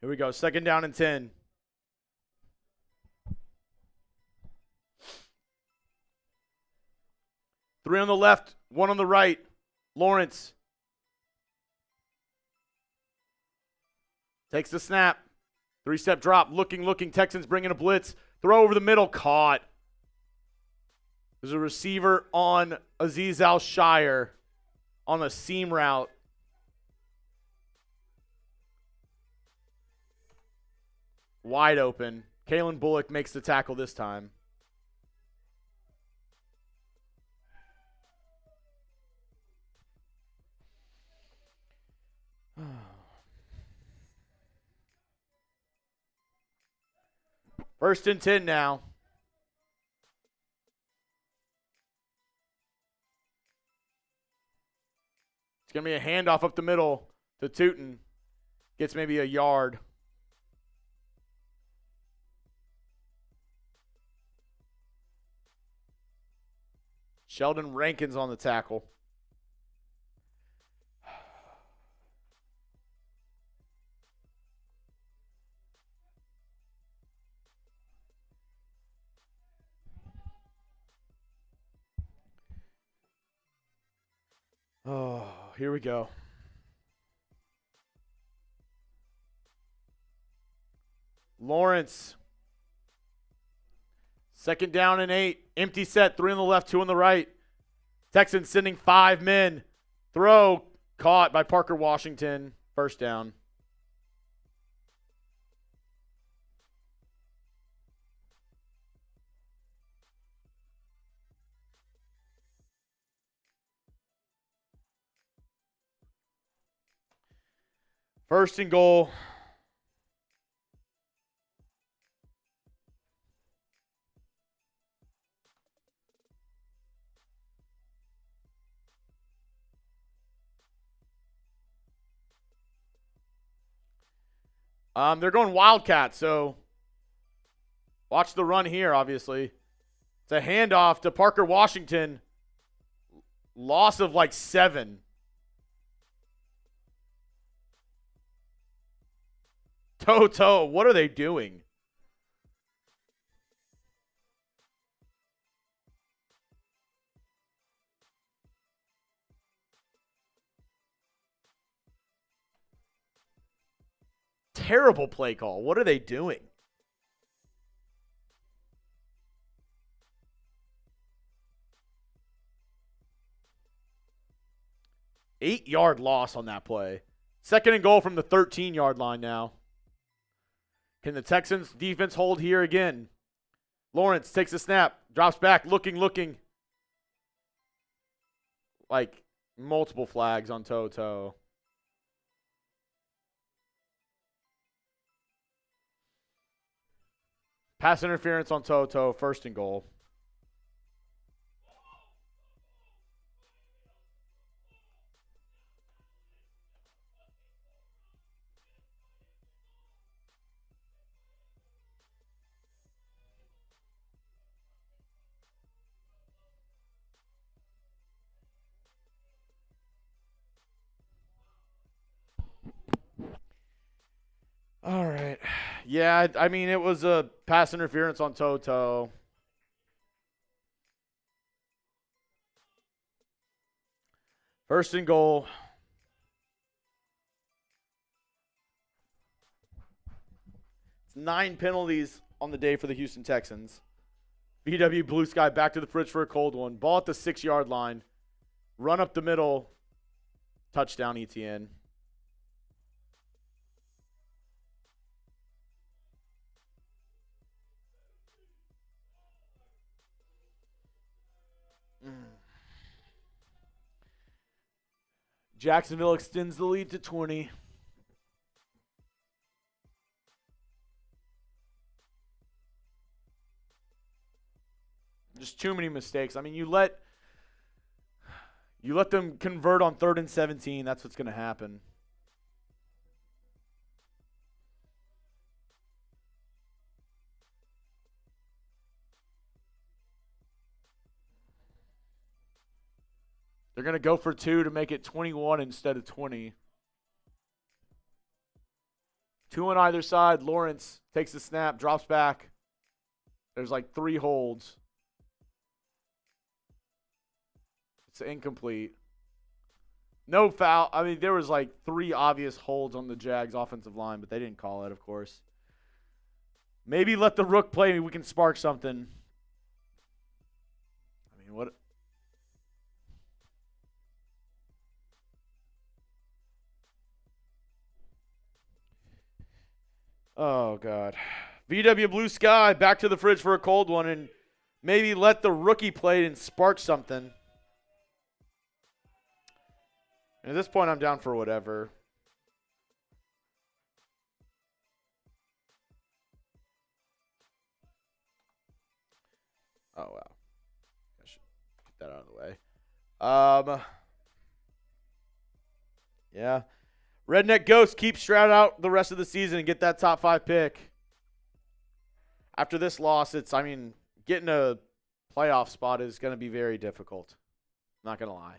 Here we go. 2nd down and 10. Three on the left, 1 on the right. Lawrence takes the snap. 3-step drop. Looking. Texans bringing a blitz. Throw over the middle. Caught. There's a receiver on Azeez Al-Shire on the seam route. Wide open. Kalen Bullock makes the tackle this time. First and 10 now. It's going to be a handoff up the middle to Tootin. Gets maybe a yard. Sheldon Rankins on the tackle. Oh, here we go. Lawrence. 2nd down and 8. Empty set. 3 on the left, 2 on the right. Texans sending 5 men. Throw caught by Parker Washington. First down. First and goal. They're going Wildcat, so watch the run here, obviously. It's a handoff to Parker Washington. Loss of like 7. Toto, what are they doing? Terrible play call. What are they doing? Eight-yard loss on that play. 2nd and goal from the 13-yard line now. Can the Texans defense hold here again? Lawrence takes a snap, drops back, looking. Like multiple flags on Toto. Pass interference on Toto, 1st and goal. All right. Yeah, I mean, it was a pass interference on Toto. First and goal. It's 9 penalties on the day for the Houston Texans. VW Blue Sky back to the fridge for a cold one. Ball at the 6-yard line. Run up the middle. Touchdown, Etienne. Jacksonville extends the lead to 20. Just too many mistakes. I mean, you let them convert on 3rd and 17. That's what's going to happen. They're going to go for 2 to make it 21 instead of 20. 2 on either side. Lawrence takes the snap, drops back. There's like 3 holds. It's incomplete. No foul. I mean, there was like 3 obvious holds on the Jags offensive line, but they didn't call it, of course. Maybe let the rook play. Maybe we can spark something. I mean, what? Oh, God. VW Blue Sky back to the fridge for a cold one, and maybe let the rookie play and spark something. And at this point, I'm down for whatever. Oh, wow. I should get that out of the way. Yeah. Redneck Ghost, keep Stroud out the rest of the season and get that top 5 pick. After this loss, getting a playoff spot is going to be very difficult. Not going to lie.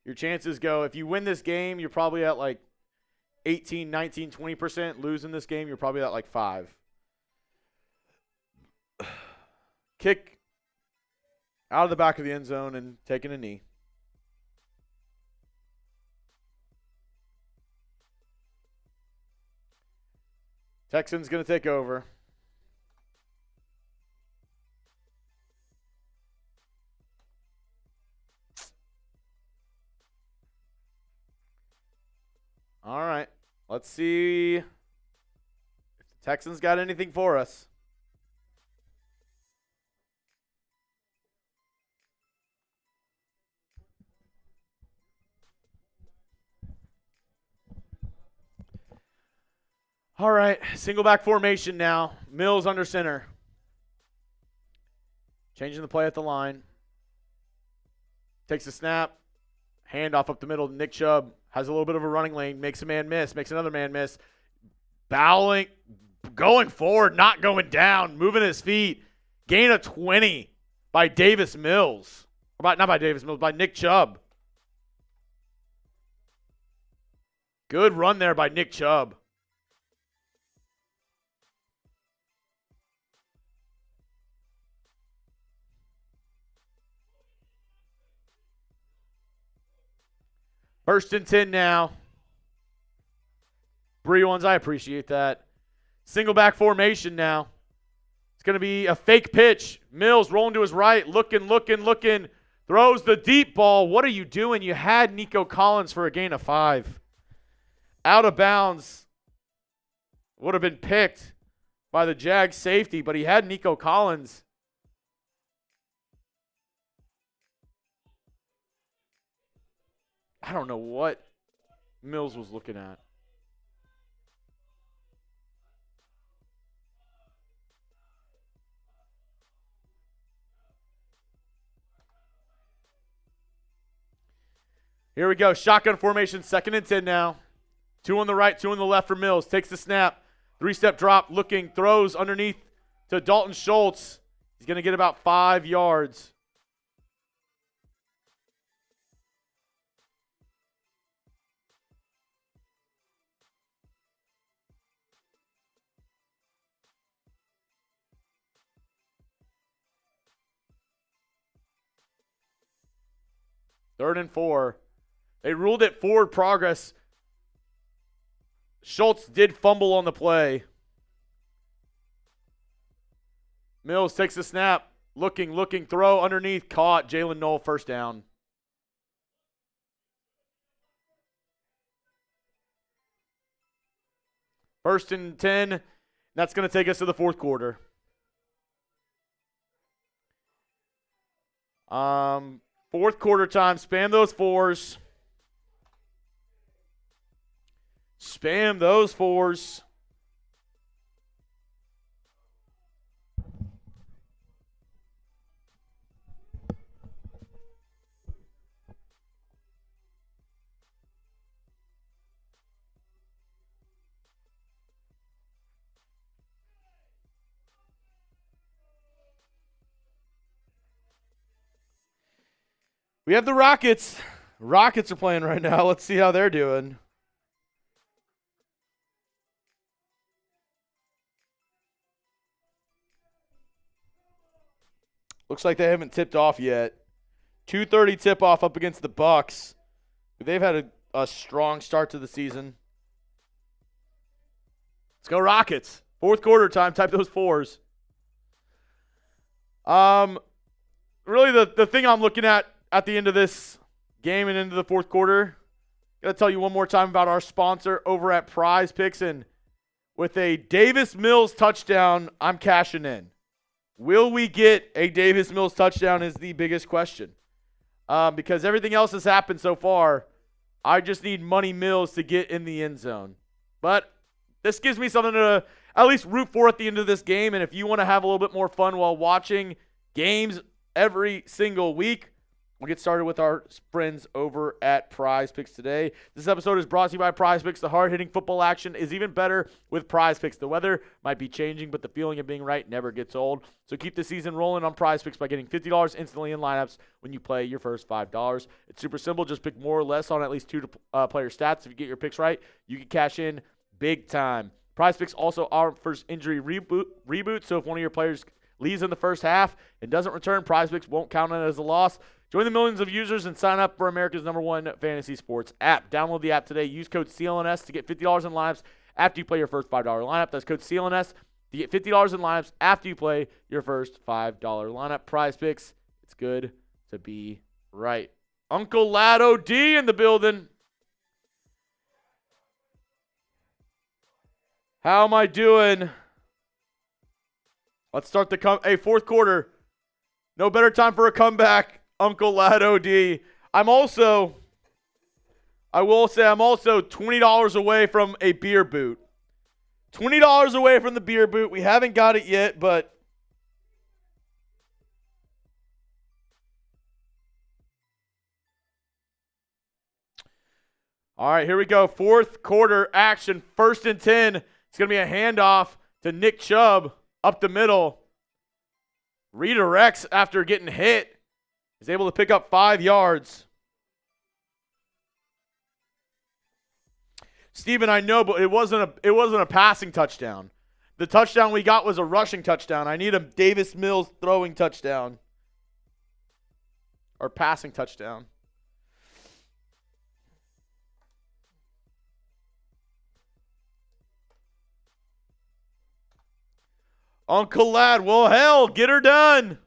Your chances go, if you win this game, you're probably at like 18, 19, 20%. Losing this game, you're probably at like 5. Kick out of the back of the end zone and taking a knee. Texans going to take over. All right. Let's see if the Texans got anything for us. All right, single back formation now. Mills under center. Changing the play at the line. Takes a snap. Handoff up the middle. Nick Chubb has a little bit of a running lane. Makes a man miss. Makes another man miss. Bowling. Going forward, not going down. Moving his feet. Gain of 20 by Davis Mills. Not by Davis Mills, by Nick Chubb. Good run there by Nick Chubb. First and 10 now. Bree ones, I appreciate that. Single back formation now. It's going to be a fake pitch. Mills rolling to his right, looking. Throws the deep ball. What are you doing? You had Nico Collins for a gain of 5. Out of bounds. Would have been picked by the Jags safety, but he had Nico Collins. I don't know what Mills was looking at. Here we go. Shotgun formation, 2nd and 10 now. 2 on the right, 2 on the left for Mills. Takes the snap. 3-step drop, looking, throws underneath to Dalton Schultz. He's going to get about 5 yards. Third and 4. They ruled it forward progress. Schultz did fumble on the play. Mills takes the snap. Looking, throw underneath. Caught. Jalen Knoll, first down. First and 10. That's going to take us to the fourth quarter. Fourth quarter time. Spam those 4s. Spam those 4s. We have the Rockets. Rockets are playing right now. Let's see how they're doing. Looks like they haven't tipped off yet. 2:30 tip-off up against the Bucks. They've had a strong start to the season. Let's go Rockets. Fourth quarter time. Type those 4s. Really the thing I'm looking at the end of this game and into the fourth quarter, got to tell you one more time about our sponsor over at PrizePicks. And with a Davis Mills touchdown, I'm cashing in. Will we get a Davis Mills touchdown is the biggest question. Because everything else has happened so far. I just need Money Mills to get in the end zone. But this gives me something to at least root for at the end of this game. And if you want to have a little bit more fun while watching games every single week, we'll get started with our friends over at PrizePicks today. This episode is brought to you by PrizePicks. The hard-hitting football action is even better with PrizePicks. The weather might be changing, but the feeling of being right never gets old. So keep the season rolling on PrizePicks by getting $50 instantly in lineups when you play your first $5. It's super simple. Just pick more or less on at least 2 player stats. If you get your picks right, you can cash in big time. PrizePicks also offers injury reboot, so if one of your players leaves in the first half and doesn't return, PrizePicks won't count it as a loss. Join the millions of users and sign up for America's #1 fantasy sports app. Download the app today. Use code CLNS to get $50 in lineups after you play your first $5 lineup. That's code CLNS to get $50 in lineups after you play your first $5 lineup. PrizePicks, it's good to be right. Uncle Lado D in the building. How am I doing? Let's start the fourth quarter. No better time for a comeback. Uncle Lado D. I will say I'm also $20 away from a beer boot. $20 away from the beer boot. We haven't got it yet, but all right, here we go. Fourth quarter action. First and 10. It's going to be a handoff to Nick Chubb up the middle. Redirects after getting hit. He's able to pick up 5 yards. Steven, I know, but it wasn't a passing touchdown. The touchdown we got was a rushing touchdown. I need a Davis Mills throwing touchdown. Or passing touchdown. Uncle Lad, well, hell, get her done.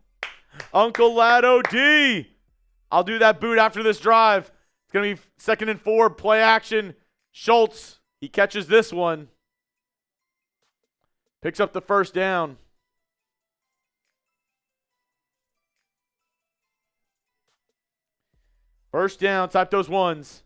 Uncle Lad OD. I'll do that boot after this drive. It's going to be 2nd and 4, play action. Schultz, he catches this one. Picks up the first down. First down, type those ones.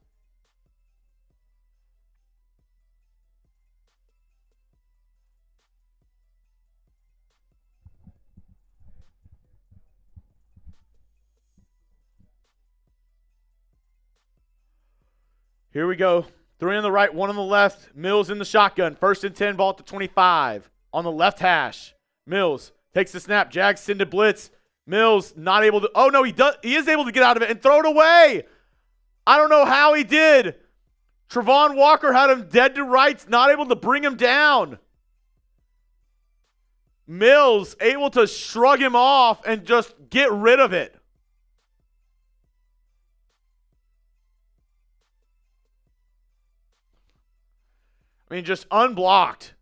Here we go. 3 on the right, 1 on the left. Mills in the shotgun. 1st and 10, ball at the 25. On the left hash. Mills takes the snap. Jags send a blitz. Mills not able to. Oh, no, he is able to get out of it and throw it away. I don't know how he did. Travon Walker had him dead to rights, not able to bring him down. Mills able to shrug him off and just get rid of it. I mean, just unblocked.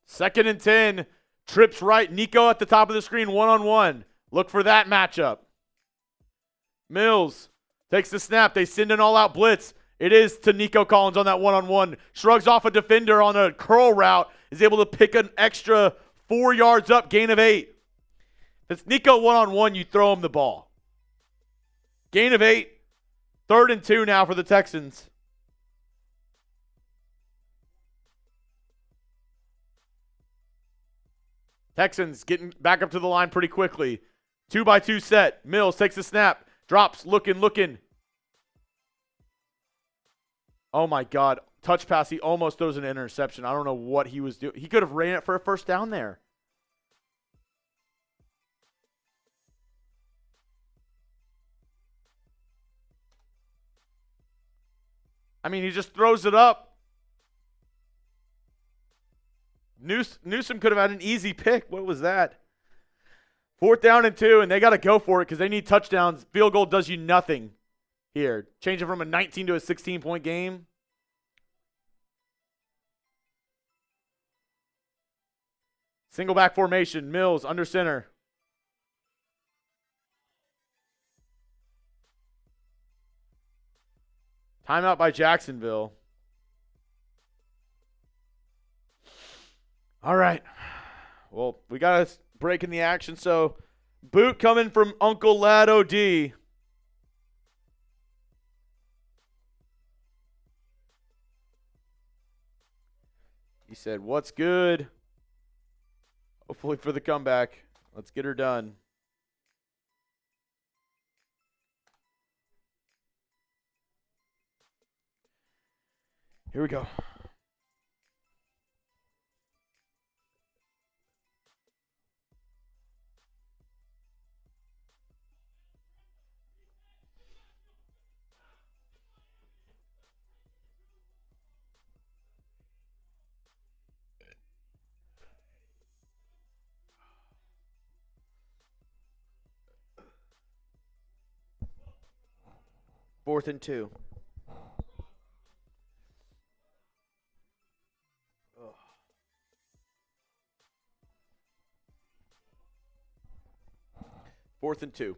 Second and 10. Trips right. Nico at the top of the screen, one-on-one. Look for that matchup. Mills takes the snap. They send an all-out blitz. It is to Nico Collins on that one-on-one. Shrugs off a defender on a curl route. Is able to pick an extra 4 yards up, gain of 8. If it's Nico one-on-one, you throw him the ball. Gain of 8. 3rd and 2 now for the Texans. Texans getting back up to the line pretty quickly. 2-by-2 set. Mills takes the snap. Drops, looking. Oh, my God. Touch pass. He almost throws an interception. I don't know what he was doing. He could have ran it for a first down there. I mean, he just throws it up. Newsome could have had an easy pick. What was that? 4th down and 2, and they got to go for it because they need touchdowns. Field goal does you nothing here. Change it from a 19 to a 16-point game. Single back formation. Mills under center. Timeout by Jacksonville. All right. Well, we got a break in the action. So, boot coming from Uncle Lad OD. He said, "What's good?" Hopefully for the comeback. Let's get her done. Here we go. Fourth and 2. Fourth and 2.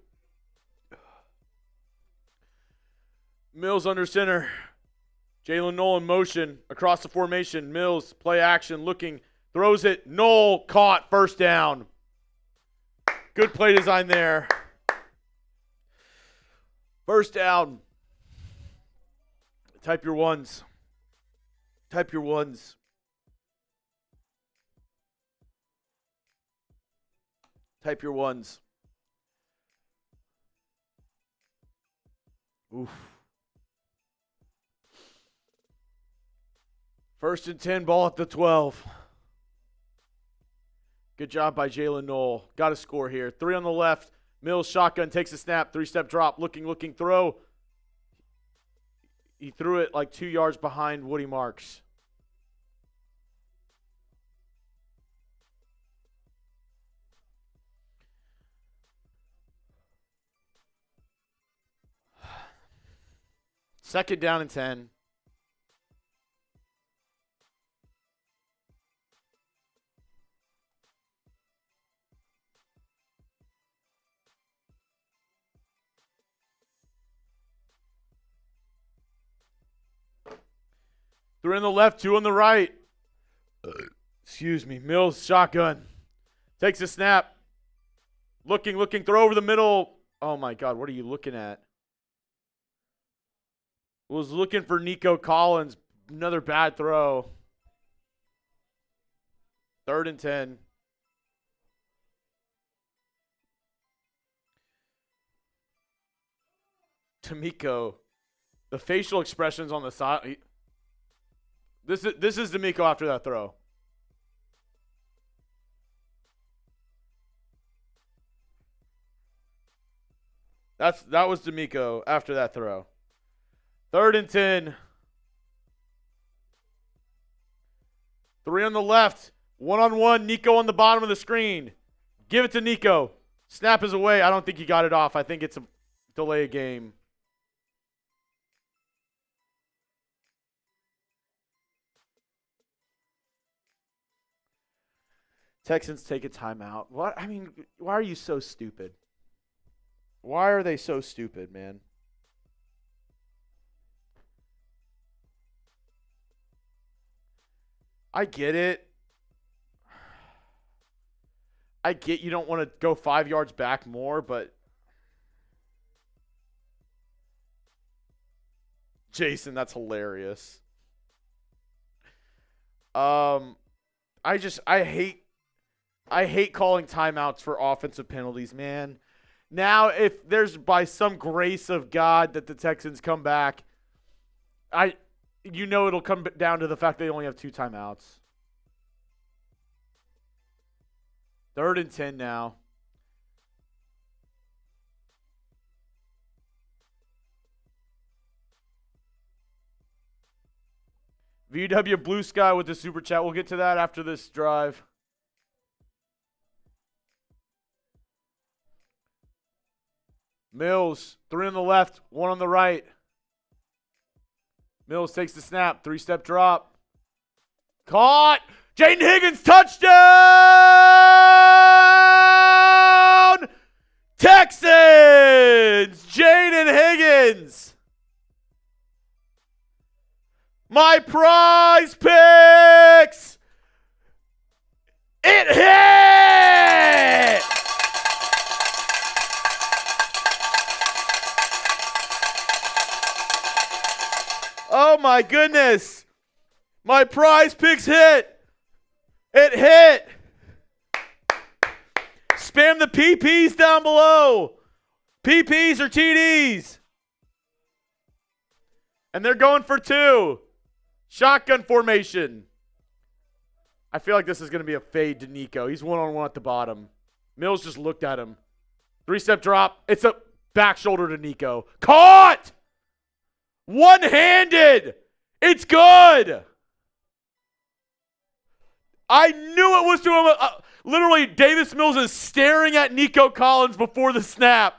Mills under center. Jalen Noel in motion across the formation. Mills, play action, looking, throws it. Noel caught, first down. Good play design there. First down. Type your ones. Type your ones. Type your ones. Oof. First and 10, ball at the 12. Good job by Jalen Noel. Got to score here. 3 on the left. Mills shotgun, takes a snap, 3-step drop, looking, throw. He threw it like 2 yards behind Woody Marks. Second down and 10. Three on the left, 2 on the right. Excuse me. Mills, shotgun. Takes a snap. Looking, throw over the middle. Oh, my God. What are you looking at? Was looking for Nico Collins. Another bad throw. 3rd and 10. DeMeco. The facial expressions on the side. This is DeMeco after that throw. That was DeMeco after that throw. 3rd and 10. 3 on the left. 1-on-1. Nico on the bottom of the screen. Give it to Nico. Snap is away. I don't think he got it off. I think it's a delay of game. Texans take a timeout. What? I mean, why are you so stupid? Why are they so stupid, man? I get it. I get you don't want to go 5 yards back more, but Jason, that's hilarious. I hate calling timeouts for offensive penalties, man. Now, if there's by some grace of God that the Texans come back, it'll come down to the fact they only have 2 timeouts. 3rd and 10 now. VW Blue Sky with the super chat. We'll get to that after this drive. Mills, 3 on the left, 1 on the right. Mills takes the snap, 3-step drop. Caught! Jaden Higgins, touchdown! Texans! Jaden Higgins! My prize picks! It hit! Oh my goodness. My prize picks hit. It hit. Spam the PPs down below. PPs or TDs. And they're going for 2. Shotgun formation. I feel like this is going to be a fade to Nico. He's 1-on-1 at the bottom. Mills just looked at him. 3-step drop. It's a back shoulder to Nico. Caught! One-handed. It's good. I knew it was to him. Literally, Davis Mills is staring at Nico Collins before the snap.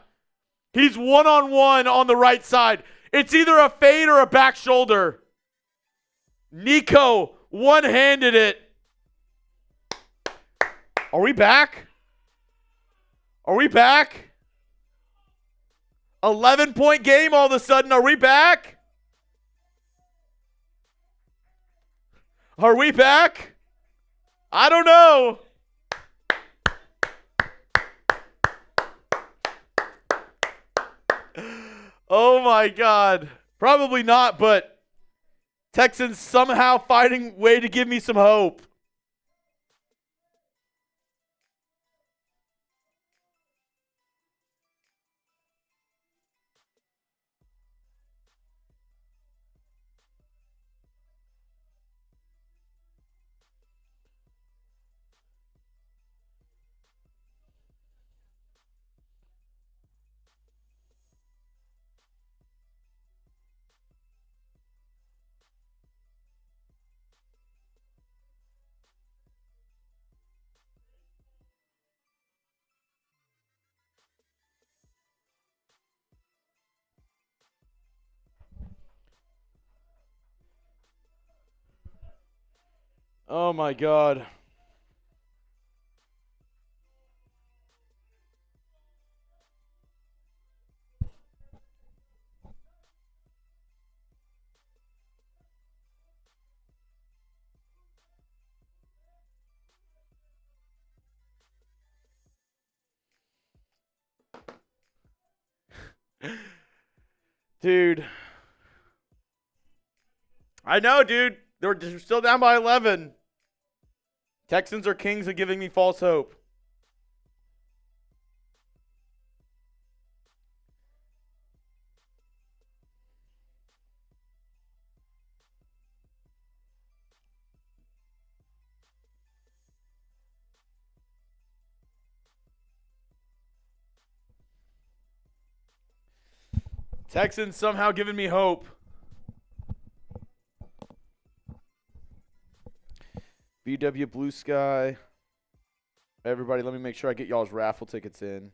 He's 1-on-1 on the right side. It's either a fade or a back shoulder. Nico one-handed it. Are we back? Are we back? 11-point game all of a sudden. Are we back? Are we back? I don't know. Oh my God. Probably not, but Texans somehow finding way to give me some hope. Oh, my God. Dude. I know, dude. They're still down by 11. Texans are kings of giving me false hope. Texans somehow giving me hope. VW Blue Sky. Everybody, let me make sure I get y'all's raffle tickets in.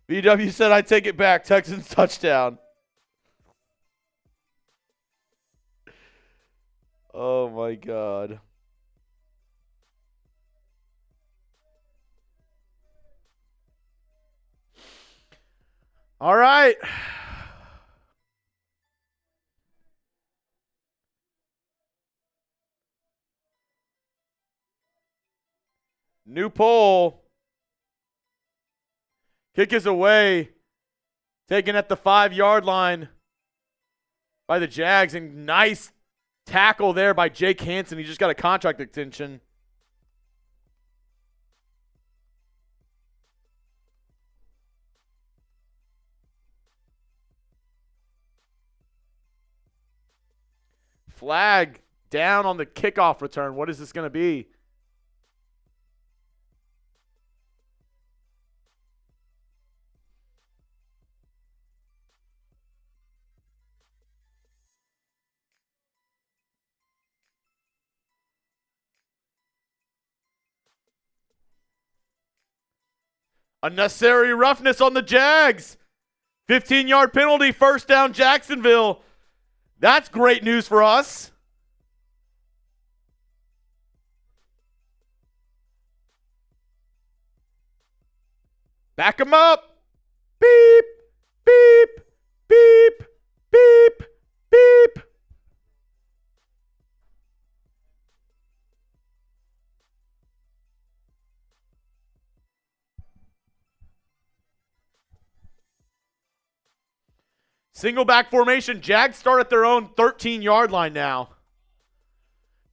VW said I take it back. Texans touchdown. Oh, my God. All right. New poll. Kick is away. Taken at the 5-yard line by the Jags. And nice tackle there by Jake Hansen. He just got a contract extension. Flag down on the kickoff return. What is this going to be? Unnecessary roughness on the Jags. 15-yard penalty, first down Jacksonville. That's great news for us. Back him up. Beep, beep, beep, beep, beep. Single back formation. Jags start at their own 13-yard line now.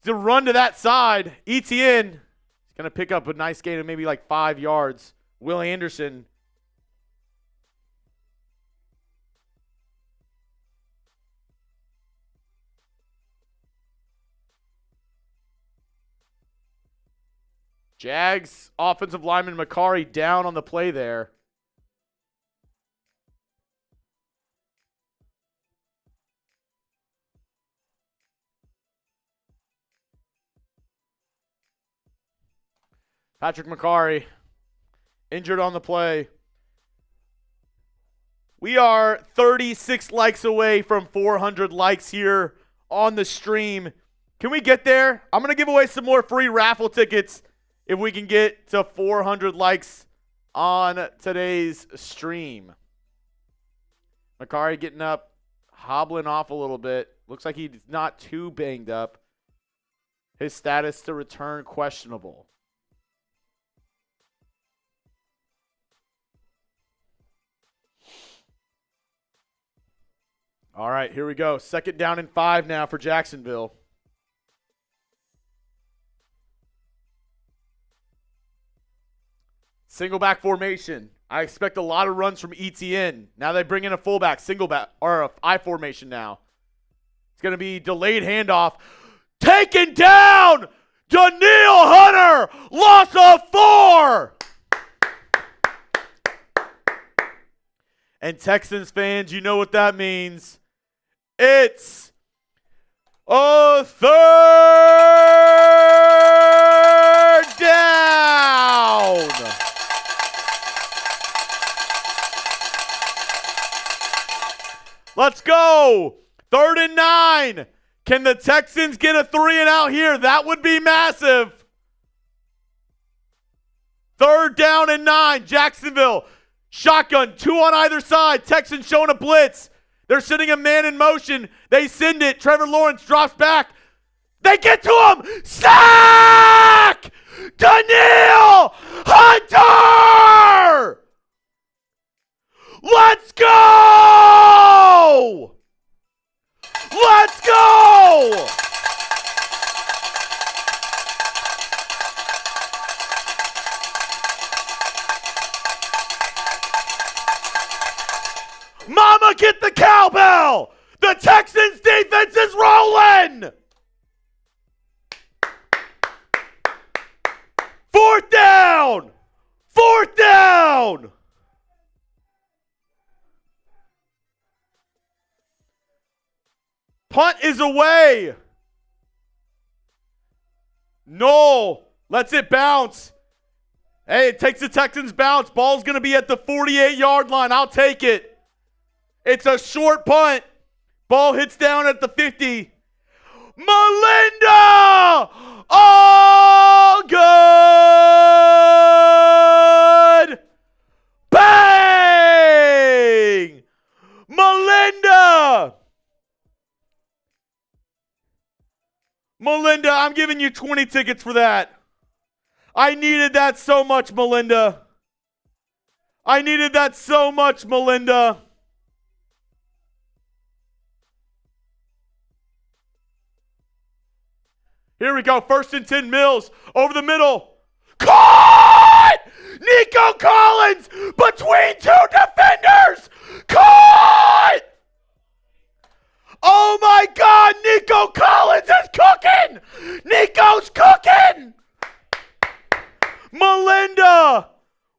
To run to that side. Etienne is going to pick up a nice gain of maybe like 5 yards. Will Anderson. Jags offensive lineman Macari down on the play there. Patrick Macari, injured on the play. We are 36 likes away from 400 likes here on the stream. Can we get there? I'm going to give away some more free raffle tickets if we can get to 400 likes on today's stream. Macari getting up, hobbling off a little bit. Looks like he's not too banged up. His status to return questionable. All right, here we go. 2nd down and 5 now for Jacksonville. Single back formation. I expect a lot of runs from Etienne. Now they bring in a fullback, single back, or a I formation now. It's going to be delayed handoff. Taken down! Danielle Hunter! Loss of 4! And Texans fans, you know what that means. It's a 3rd down. Let's go. 3rd and 9. Can the Texans get a 3-and-out here? That would be massive. 3rd down and 9. Jacksonville. Shotgun. 2 on either side. Texans showing a blitz. They're sending a man in motion. They send it. Trevor Lawrence drops back. They get to him. Sack! Danielle Hunter! Let's go! Let's go! Mama, get the cowbell! The Texans defense is rolling! 4th down! 4th down! Punt is away. No. Lets it bounce. Hey, it takes the Texans bounce. Ball's going to be at the 48-yard line. I'll take it. It's a short punt. Ball hits down at the 50. Melinda! All good! Bang! Melinda! Melinda, I'm giving you 20 tickets for that. I needed that so much, Melinda. I needed that so much, Melinda. Here we go. 1st and 10, Mills. Over the middle. Caught! Nico Collins between 2 defenders. Caught! Oh my God, Nico Collins is cooking! Nico's cooking! Melinda,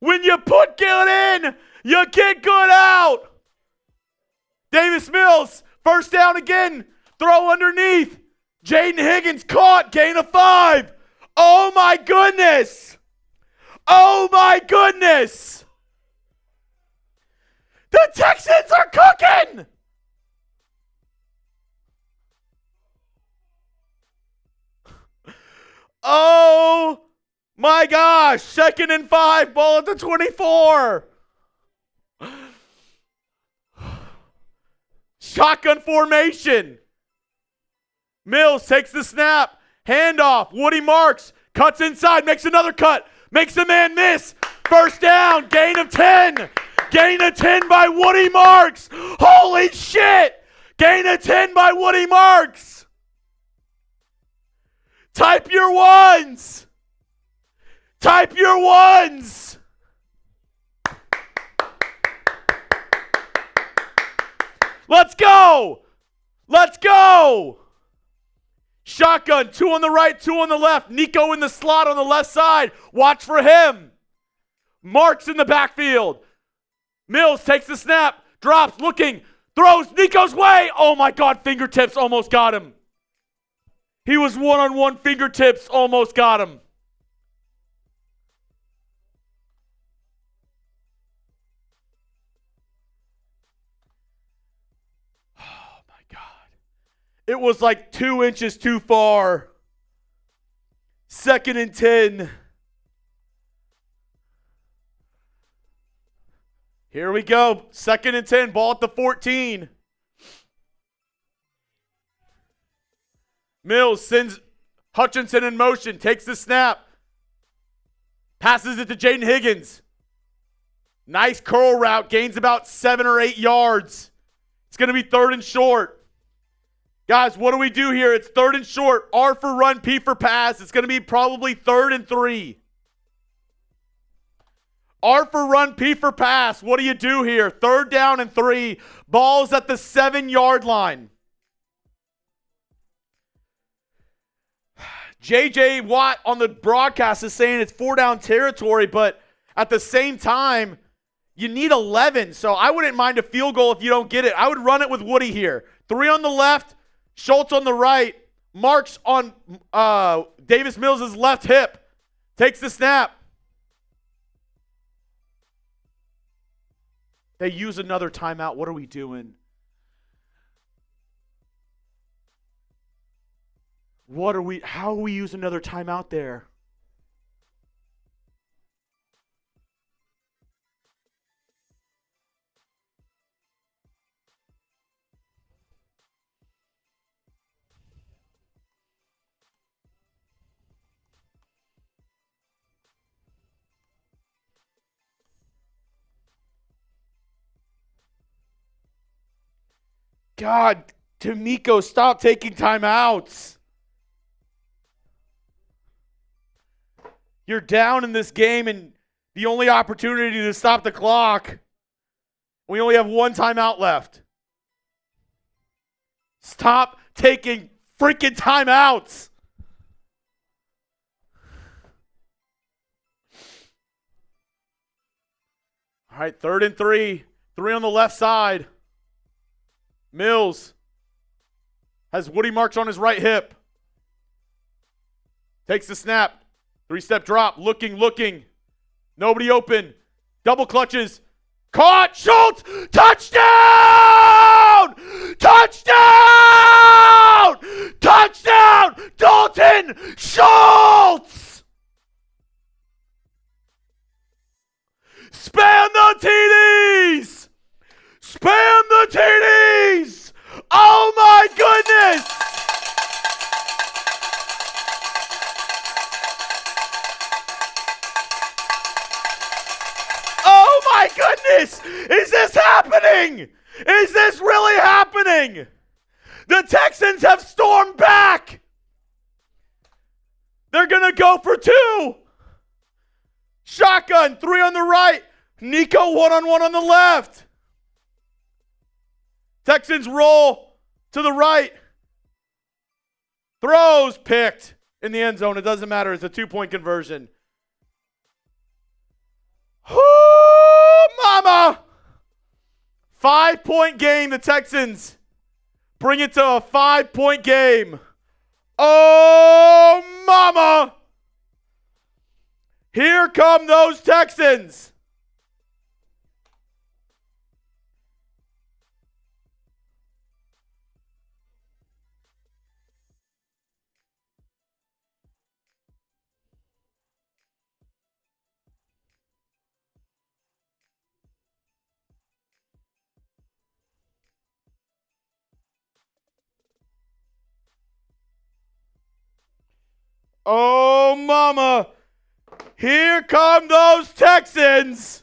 when you put good in, you get good out. Davis Mills, 1st down again. Throw underneath. Jaden Higgins caught, gain of 5. Oh my goodness! Oh my goodness! The Texans are cooking! Oh my gosh. 2nd and 5. Ball at the 24. Shotgun formation. Mills takes the snap. Handoff. Woody Marks. Cuts inside. Makes another cut. Makes the man miss. 1st down. Gain of 10. Gain of 10 by Woody Marks. Holy shit. Gain of 10 by Woody Marks. Type your ones. Type your ones. Let's go. Let's go. Shotgun. 2 on the right, 2 on the left. Nico in the slot on the left side. Watch for him. Marks in the backfield. Mills takes the snap. Drops. Looking. Throws. Nico's way. Oh my God. Fingertips almost got him. He was one-on-one, fingertips, almost got him. Oh, my God. It was like 2 inches too far. 2nd and 10. Here we go. 2nd and 10, ball at the 14. Mills sends Hutchinson in motion, takes the snap, passes it to Jaden Higgins. Nice curl route, gains about 7 or 8 yards. It's going to be 3rd and short. Guys, what do we do here? It's 3rd and short. R for run, P for pass. It's going to be probably 3rd and 3. R for run, P for pass. What do you do here? 3rd down and 3. Ball's at the 7-yard line. J.J. Watt on the broadcast is saying it's 4-down territory, but at the same time, you need 11. So I wouldn't mind a field goal if you don't get it. I would run it with Woody here. 3 on the left, Schultz on the right, Marks on Davis Mills' left hip. Takes the snap. They use another timeout. What are we doing? How do we use another timeout there? God, DeMeco, stop taking timeouts. You're down in this game, and the only opportunity to stop the clock. We only have one timeout left. Stop taking freaking timeouts. All right, 3rd and 3. 3 on the left side. Mills has Woody marks on his right hip. Takes the snap. 3-step drop. Looking. Nobody open. Double clutches. Caught. Schultz. Touchdown! Touchdown! Dalton Schultz! Spam the TDs! Oh my goodness! Oh my goodness! Is this happening? Is this really happening? The Texans have stormed back. They're going to go for 2. Shotgun, 3 on the right. Nico one-on-one on the left. Texans roll to the right. Throws picked in the end zone. It doesn't matter. It's a 2-point conversion. Oh, mama. 5-point game. The Texans bring it to a 5-point game. Oh, mama. Here come those Texans. Oh, mama. Here come those Texans.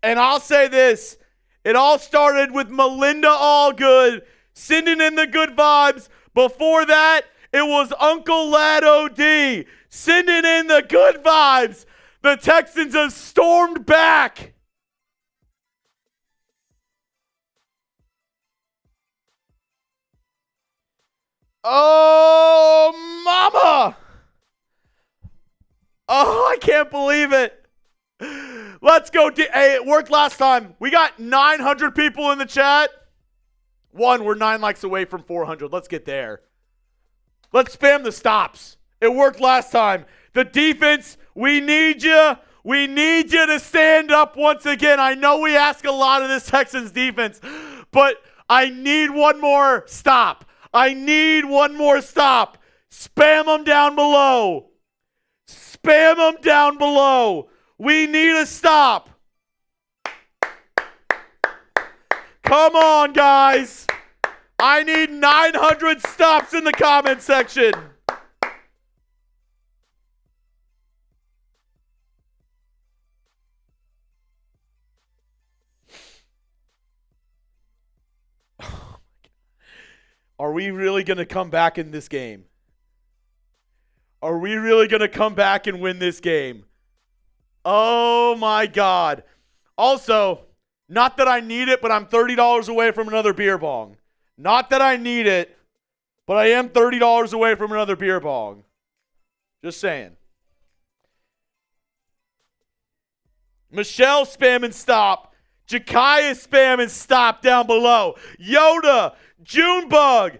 And I'll say this. It all started with Melinda Allgood sending in the good vibes. Before that, it was Uncle Lad OD sending in the good vibes. The Texans have stormed back. Oh, mama. Oh, I can't believe it. Let's go. Hey, it worked last time. We got 900 people in the chat. We're 9 likes away from 400. Let's get there. Let's spam the stops. It worked last time. The defense, we need you. We need you to stand up once again. I know we ask a lot of this Texans defense, but I need one more stop. Spam them down below. We need a stop. Come on, guys. I need 900 stops in the comment section. Are we really going to come back in this game? Are we really going to come back and win this game? Oh, my God. Also, not that I need it, but I'm $30 away from another beer bong. Not that I need it, but I am $30 away from another beer bong. Just saying. Michelle spam and stop. Jakaya spam and stop down below. Yoda, Junebug,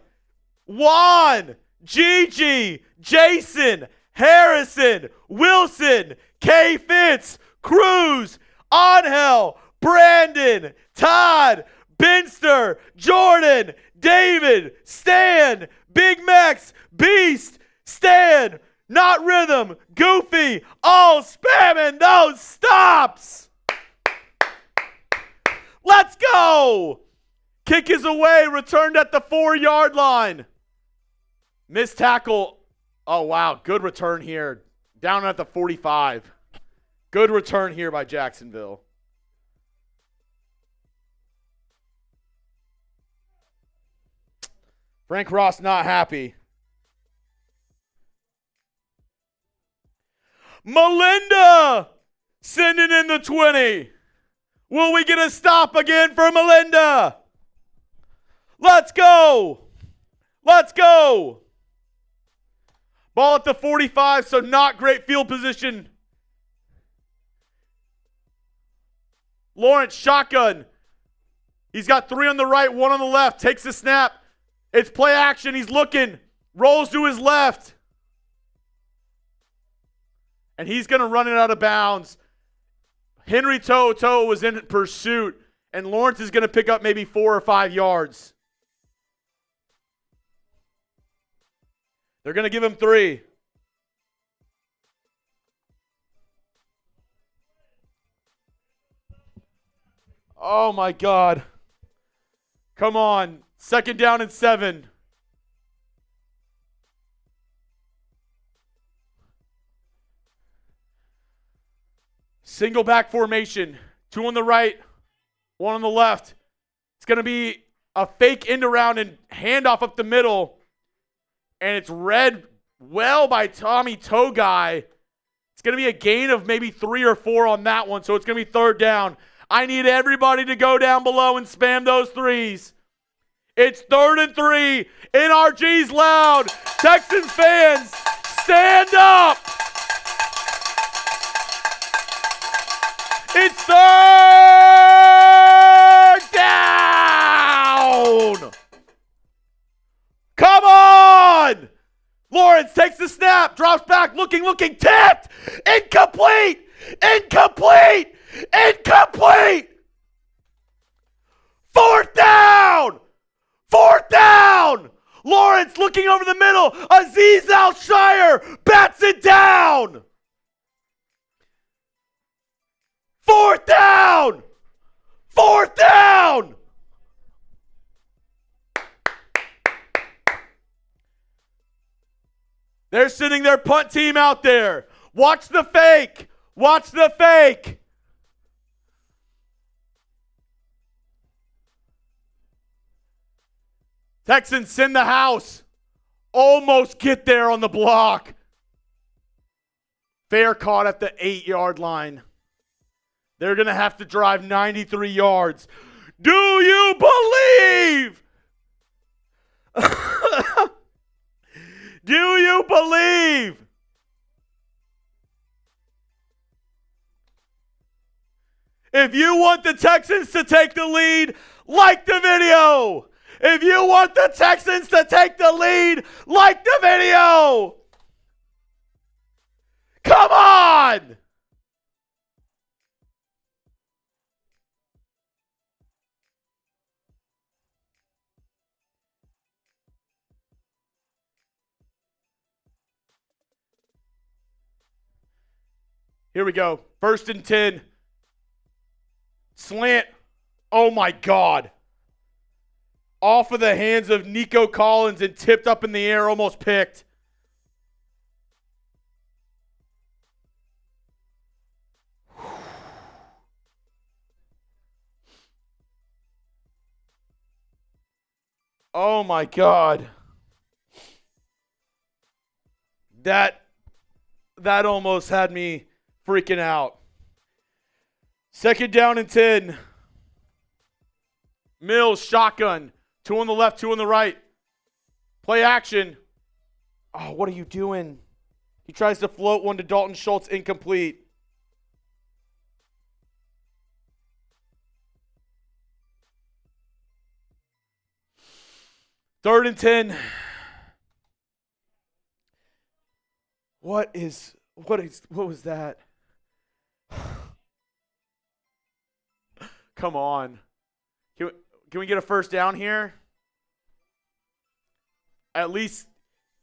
Juan, Gigi, Jason, Harrison, Wilson, K. Fitz, Cruz, Angel, Brandon, Todd, Binster, Jordan, David, Stan, Big Max, Beast, Stan, Not Rhythm, Goofy, all spamming those stops. Let's go. Kick is away, returned at the 4-yard line. Missed tackle. Oh, wow, good return here. Down at the 45. Good return here by Jacksonville. Frank Ross not happy. Melinda sending in the 20. Will we get a stop again for Melinda? Let's go. Let's go. Ball at the 45, so not great field position. Lawrence, shotgun. He's got 3 on the right, 1 on the left. Takes the snap. It's play action. He's looking. Rolls to his left. And he's going to run it out of bounds. Henry Toto was in pursuit. And Lawrence is going to pick up maybe 4 or 5 yards. They're going to give him 3. Oh, my God. Come on. 2nd down and 7. Single back formation. 2 on the right, 1 on the left. It's going to be a fake end around and handoff up the middle. And it's read well by Tommy Togai. It's going to be a gain of maybe 3 or 4 on that one. So it's going to be 3rd down. I need everybody to go down below and spam those 3s. It's 3rd and 3. NRG's loud. Texans fans, stand up. It's 3rd down. Come on. Lawrence takes the snap, drops back, looking, tipped. Incomplete. Incomplete. 4th down. 4th down. Lawrence looking over the middle. Azeez Al-Shire bats it down. 4th down. 4th down. They're sending their punt team out there. Watch the fake. Watch the fake. Texans send the house. Almost get there on the block. Fair caught at the 8-yard line. They're going to have to drive 93 yards. Do you believe? Do you believe? If you want the Texans to take the lead, like the video. If you want the Texans to take the lead, like the video. Come on. Here we go. 1st and 10. Slant. Oh, my God. Off of the hands of Nico Collins and tipped up in the air, almost picked. Oh, my God. That almost had me freaking out. 2nd down and 10. Mills, shotgun. 2 on the left, 2 on the right. Play action. Oh, what are you doing? He tries to float one to Dalton Schultz, incomplete. Third and 10. What was that? Come on. Can we get a 1st down here? at least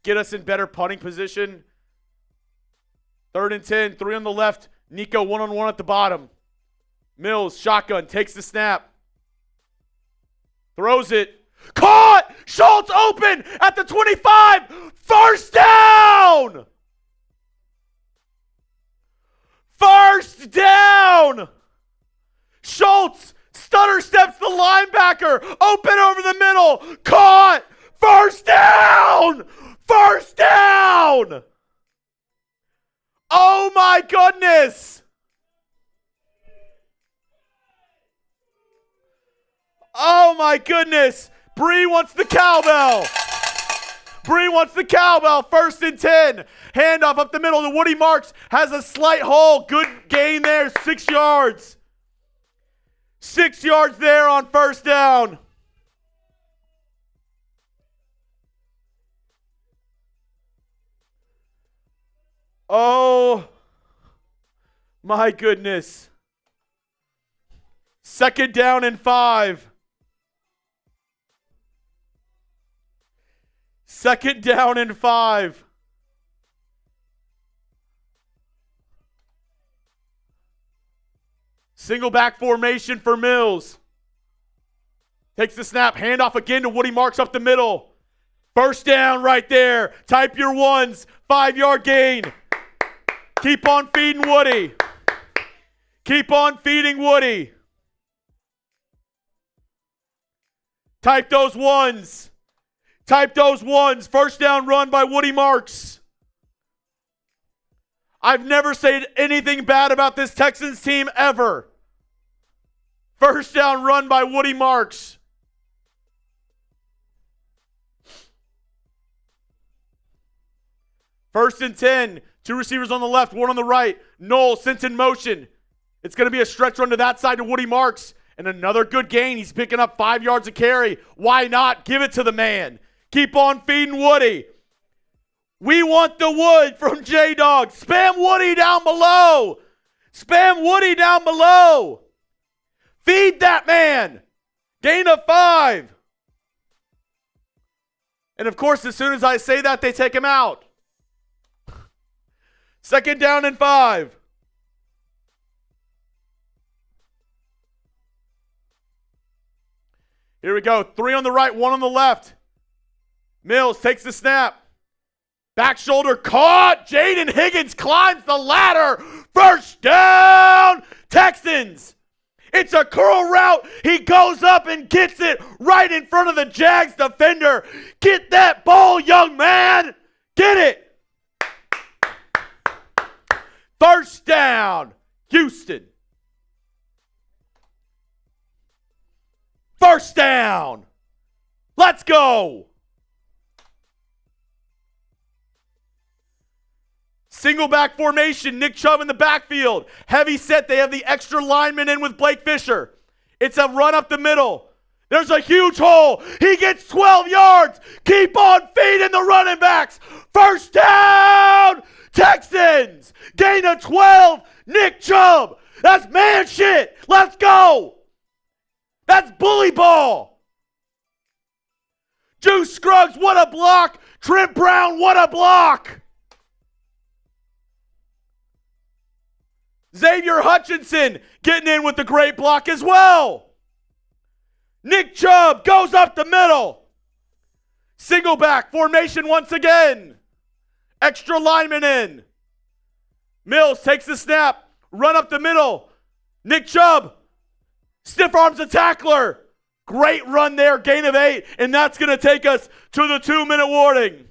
get us in better punting position. 3rd and 10, 3 on the left. Nico one-on-one at the bottom. Mills, shotgun, takes the snap. Throws it. Caught! Schultz open at the 25. First down! First down! Schultz stutter steps the linebacker. Open over the middle. Caught! First down! First down! Oh my goodness! Oh my goodness! Bree wants the cowbell. Bree wants the cowbell. 1st and 10. Handoff up the middle to Woody Marks. Has a slight hole. Good gain there. 6 yards. 6 yards there on 1st down. Oh my goodness. 2nd down and 5. 2nd down and 5. Single back formation for Mills. Takes the snap, handoff again to Woody Marks up the middle. 1st down right there. Type your ones. 5-yard gain. Keep on feeding Woody. Keep on feeding Woody. Type those ones. Type those ones. 1st down run by Woody Marks. I've never said anything bad about this Texans team ever. 1st down run by Woody Marks. First and 10. 2 receivers on the left, 1 on the right. Knoll sent in motion. It's going to be a stretch run to that side to Woody Marks. And another good gain. He's picking up 5 yards of carry. Why not? Give it to the man. Keep on feeding Woody. We want the wood from J-Dog. Spam Woody down below. Spam Woody down below. Feed that man. Gain of 5. And of course, as soon as I say that, they take him out. 2nd down and 5. Here we go. 3 on the right, 1 on the left. Mills takes the snap. Back shoulder caught. Jaden Higgins climbs the ladder. 1st down, Texans. It's a curl route. He goes up and gets it right in front of the Jags defender. Get that ball, young man. Get it. 1st down, Houston. 1st down. Let's go. Single back formation. Nick Chubb in the backfield. Heavy set. They have the extra lineman in with Blake Fisher. It's a run up the middle. There's a huge hole. He gets 12 yards. Keep on feeding the running backs. 1st down, Texans. Gain of 12. Nick Chubb. That's man shit. Let's go. That's bully ball. Juice Scruggs, what a block. Trent Brown, what a block. Xavier Hutchinson getting in with the great block as well. Nick Chubb goes up the middle. Single back formation once again. Extra lineman in. Mills takes the snap. Run up the middle. Nick Chubb stiff arms the tackler. Great run there. Gain of 8. And that's going to take us to the 2-minute warning.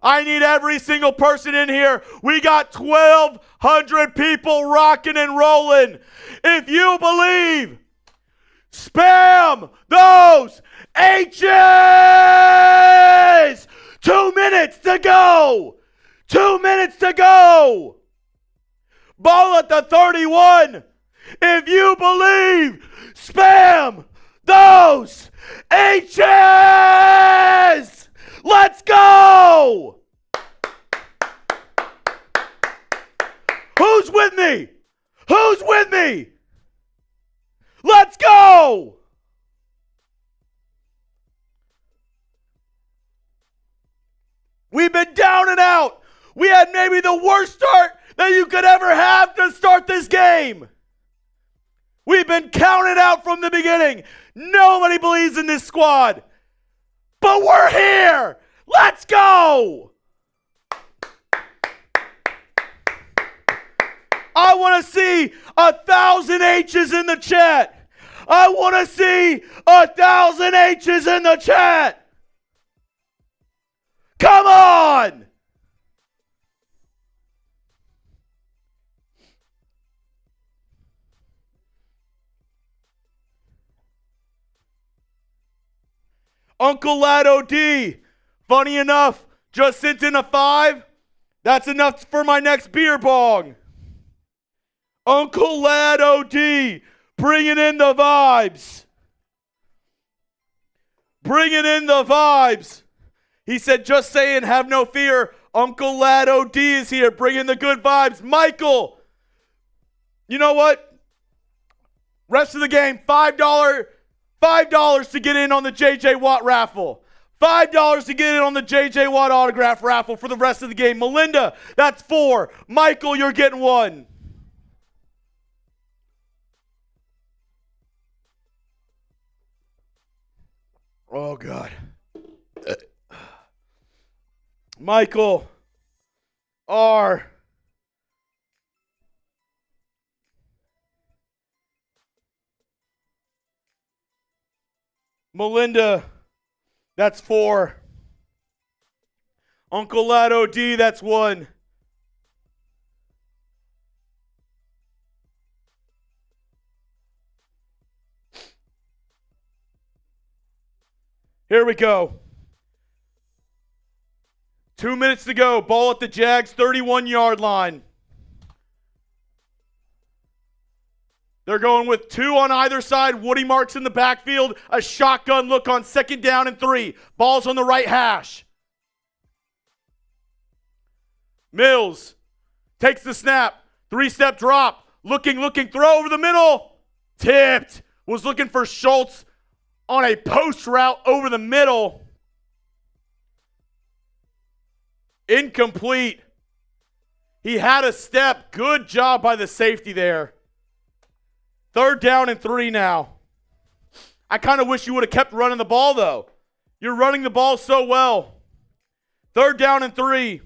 I need every single person in here. We got 1,200 people rocking and rolling. If you believe, spam those H's. 2 minutes to go. 2 minutes to go. Ball at the 31. If you believe, spam those H's. Let's go! Who's with me? Who's with me? Let's go! We've been down and out. We had maybe the worst start that you could ever have to start this game. We've been counted out from the beginning. Nobody believes in this squad. But we're here. Let's go. I want to see 1,000 H's in the chat. I want to see 1,000 H's in the chat. Come on. Uncle Lad OD, funny enough, just sent in a 5. That's enough for my next beer bong. Uncle Lad OD, bringing in the vibes. Bringing in the vibes. He said, just saying, have no fear. Uncle Lad OD is here, bringing the good vibes. Michael, you know what? Rest of the game, $5 to get in on the J.J. Watt raffle. $5 to get in on the J.J. Watt autograph raffle for the rest of the game. Melinda, that's $4. Michael, you're getting $1. Oh, God. Michael R. Melinda, that's 4. Uncle Lad OD, that's 1. Here we go. 2 minutes to go. Ball at the Jags 31-yard line. They're going with 2 on either side. Woody Marks in the backfield. A shotgun look on 2nd down and 3. Ball's on the right hash. Mills takes the snap. 3-step drop. Looking, throw over the middle. Tipped. Was looking for Schultz on a post route over the middle. Incomplete. He had a step. Good job by the safety there. 3rd down and 3 now. I kind of wish you would have kept running the ball, though. You're running the ball so well. 3rd down and 3.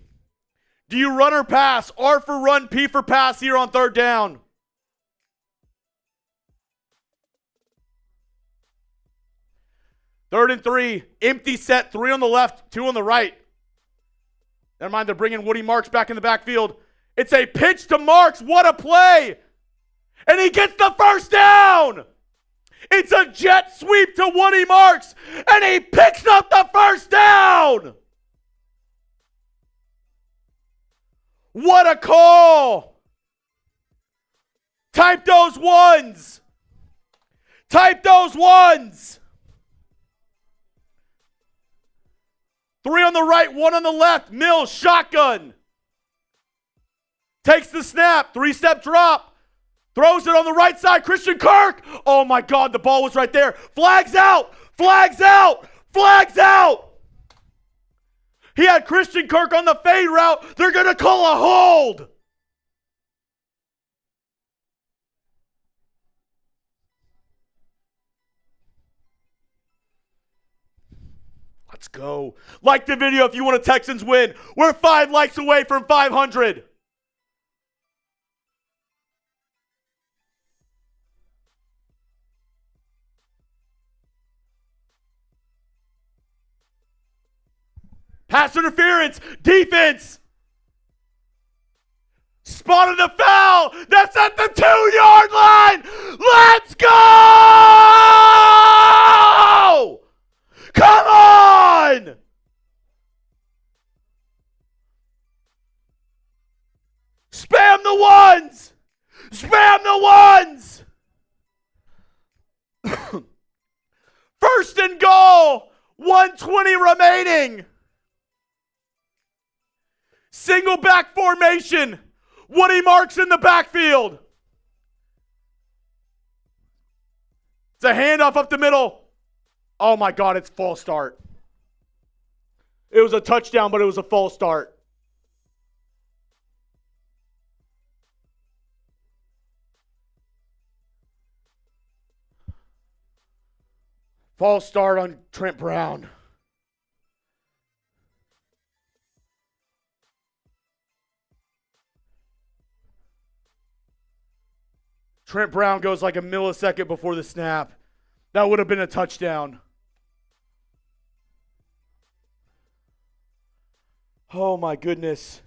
Do you run or pass? R for run, P for pass here on 3rd down. Third and 3. Empty set. 3 on the left, 2 on the right. Never mind, they're bringing Woody Marks back in the backfield. It's a pitch to Marks. What a play. And he gets the 1st down. It's a jet sweep to Woody Marks. And he picks up the 1st down. What a call. Type those ones. Type those ones. 3 on the right, 1 on the left. Mills, shotgun. Takes the snap. 3-step drop. Throws it on the right side. Christian Kirk. Oh, my God. The ball was right there. Flags out. Flags out. Flags out. He had Christian Kirk on the fade route. They're going to call a hold. Let's go. Like the video if you want a Texans win. We're 5 likes away from 500. Pass interference. Defense. Spotted the foul. That's at the 2-yard line. Let's go! Come on! Spam the ones! Spam the ones! 1st and goal! 1:20 remaining! Single back formation. Woody Marks in the backfield. It's a handoff up the middle. Oh my God, it's false start. It was a touchdown, but it was a false start. False start on Trent Brown. Trent Brown goes like a millisecond before the snap. That would have been a touchdown. Oh my goodness.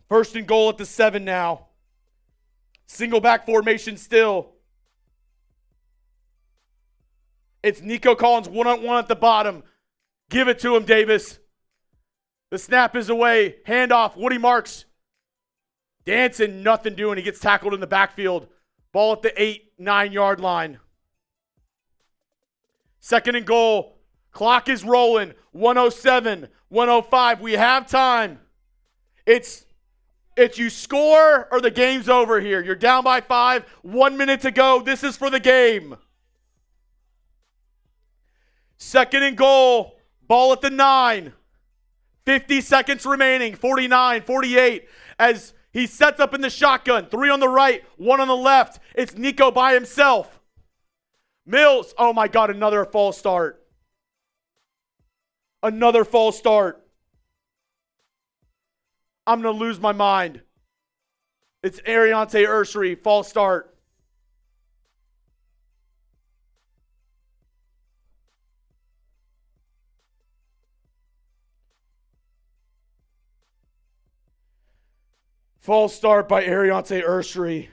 First and goal at the 7 now. Single back formation still. It's Nico Collins one-on-one at the bottom. Give it to him, Davis. The snap is away. Handoff. Woody Marks. Dancing, nothing doing. He gets tackled in the backfield. Ball at the 8-9 yard line. Second and goal. Clock is rolling. 107, 105. We have time. It's you score or the game's over here. You're down by 5. 1 minute to go. This is for the game. Second and goal. Ball at the 9. 50 seconds remaining. 49, 48. As he sets up in the shotgun. 3 on the right, 1 on the left. It's Nico by himself. Mills. Oh my God, another false start. Another false start. I'm going to lose my mind. It's Ariante Ursary, false start. False start by Ariante Ursary.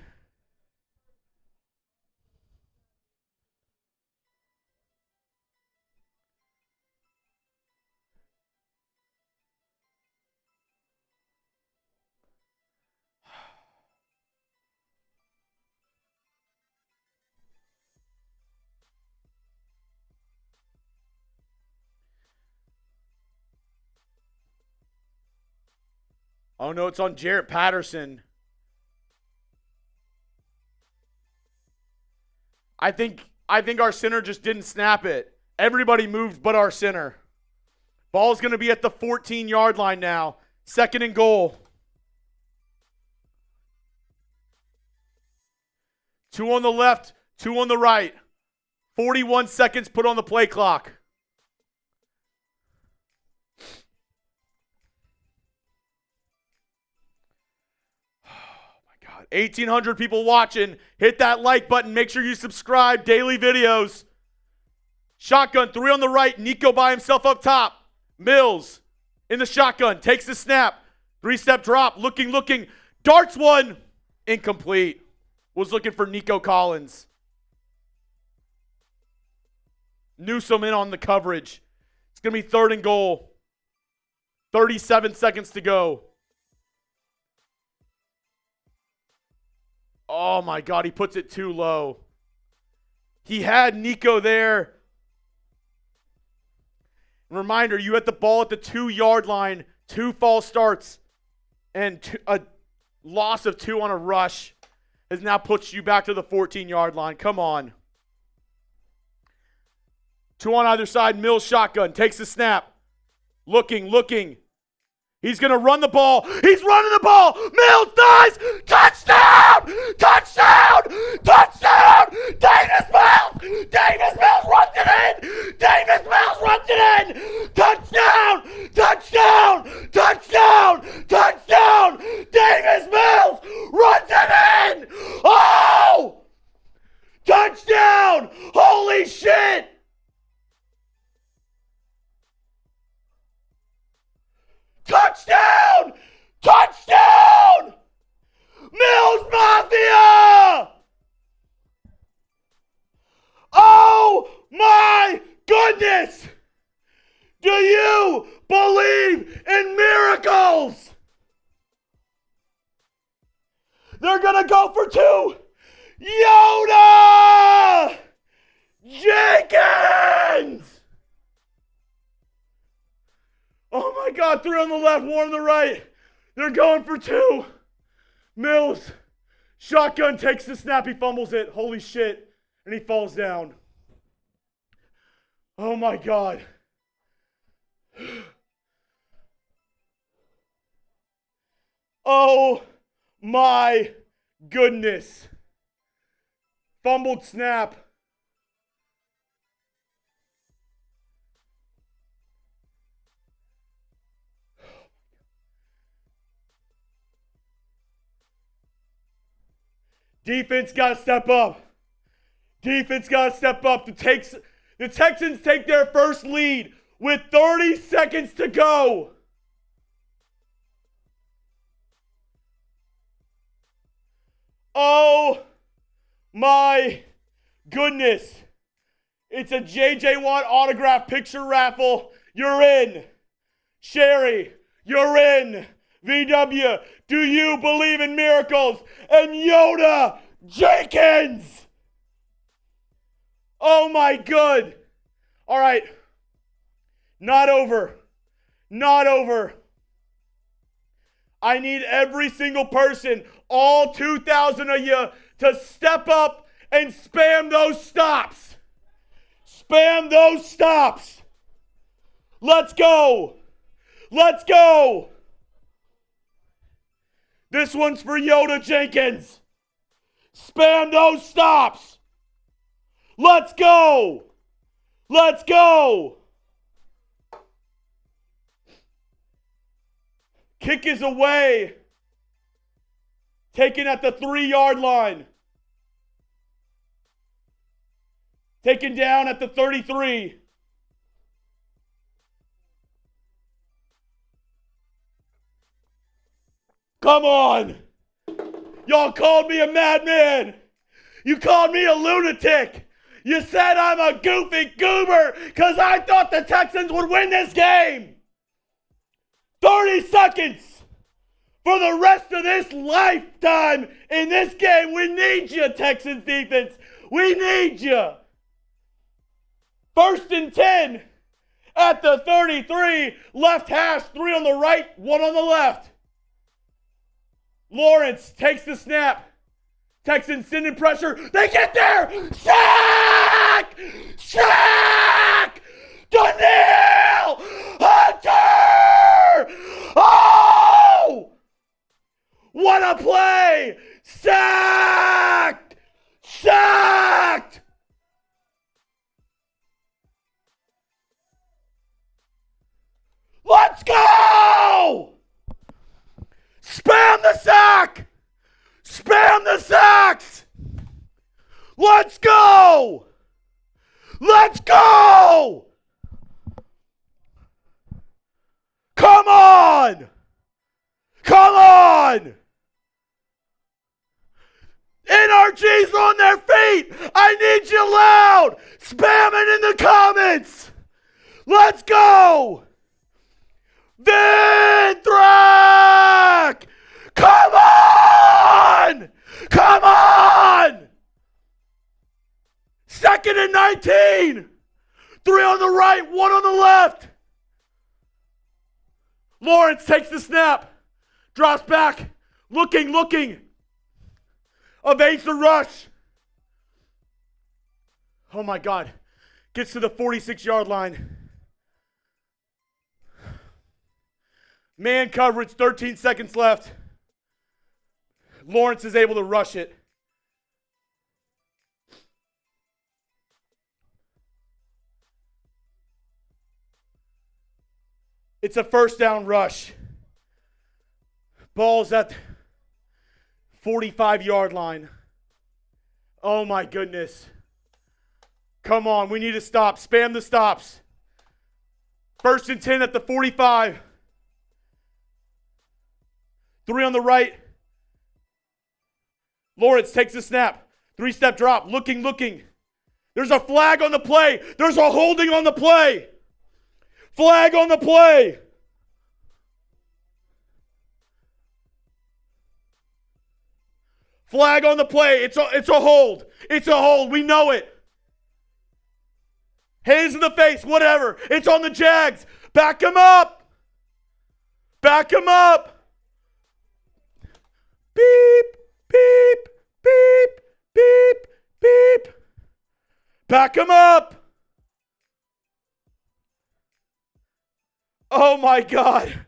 Oh no, it's on Jarrett Patterson. I think our center just didn't snap it. Everybody moved but our center. Ball's going to be at the 14-yard line now. Second and goal. 2 on the left, 2 on the right. 41 seconds put on the play clock. Oh my God. 1,800 people watching. Hit that like button. Make sure you subscribe. Daily videos. Shotgun, 3 on the right. Nico by himself up top. Mills in the shotgun. Takes the snap. 3-step drop. Looking. Darts one. Incomplete. Was looking for Nico Collins. Newsome in on the coverage. It's going to be 3rd and goal. 37 seconds to go. Oh my God, he puts it too low. He had Nico there. Reminder, you had the ball at the 2-yard line, 2 false starts, and a loss of 2 on a rush has now put you back to the 14-yard line. Come on. 2 on either side. Mills shotgun. Takes the snap. Looking. He's going to run the ball. He's running the ball. Mills dies. Touchdown! Davis Mills runs it in. Touchdown! Davis Mills runs it in. Oh! Touchdown! Holy shit! Touchdown! Mills Mafia! Oh my goodness! Do you believe in miracles? They're gonna go for 2. Yoda! Jenkins! Oh my God, 3 on the left, 1 on the right. They're going for 2. Mills, shotgun, takes the snap, he fumbles it. Holy shit. And he falls down. Oh my God. Oh my goodness. Fumbled snap. Defense got to step up. Defense got to step up. The Texans take their first lead with 30 seconds to go. Oh my goodness. It's a J.J. Watt autograph picture raffle. You're in. Sherry, you're in. VW, do you believe in miracles? And Yoda Jenkins. Oh my good. All right. Not over. Not over. I need every single person, all 2,000 of you, to step up and spam those stops. Spam those stops. Let's go. Let's go. This one's for Yoda Jenkins. Spam those stops. Let's go. Let's go. Kick is away. Taken at the 3-yard line. Taken down at the 33. Come on. Y'all called me a madman. You called me a lunatic. You said I'm a goofy goober because I thought the Texans would win this game. 30 seconds for the rest of this lifetime in this game. We need you, Texans defense. We need you. 1st and 10 at the 33. Left hash, 3 on the right, 1 on the left. Lawrence takes the snap. Texans sending pressure. They get there. Sack! Sack! Danielle Hunter! Oh! What a play! Sacked! Sacked! Let's go! Spam the sack! Spam the sacks! Let's go! Let's go! Come on! Come on! NRG's on their feet! I need you loud! Spam it in the comments! Let's go! Vinthrak! Come on! Come on! 2nd and 19! 3 on the right, 1 on the left. Lawrence takes the snap. Drops back. Looking. Evades the rush. Oh my God. Gets to the 46-yard line. Man coverage, 13 seconds left. Lawrence is able to rush it. It's a 1st down rush. Ball's at 45-yard line. Oh my goodness. Come on, we need to stop. Spam the stops. 1st and 10 at the 45. 3 on the right. Lawrence takes the snap. 3-step drop. Looking. There's a flag on the play. There's a holding on the play. Flag on the play. Flag on the play. It's a hold. It's a hold. We know it. Hands in the face. Whatever. It's on the Jags. Back him up. Back him up. Beep, beep, beep, beep, beep. Back him up. Oh my God.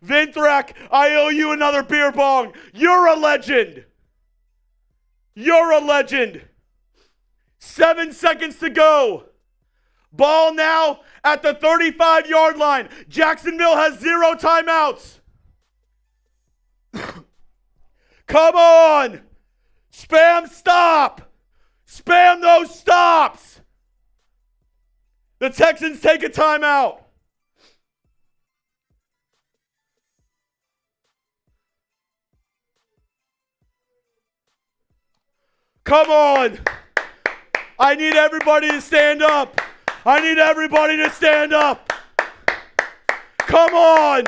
Vinthrak, I owe you another beer bong. You're a legend. You're a legend. 7 seconds to go. Ball now at the 35-yard line. Jacksonville has 0 timeouts. Come on. Spam stop. Spam those stops. The Texans take a timeout. Come on. I need everybody to stand up. I need everybody to stand up. Come on.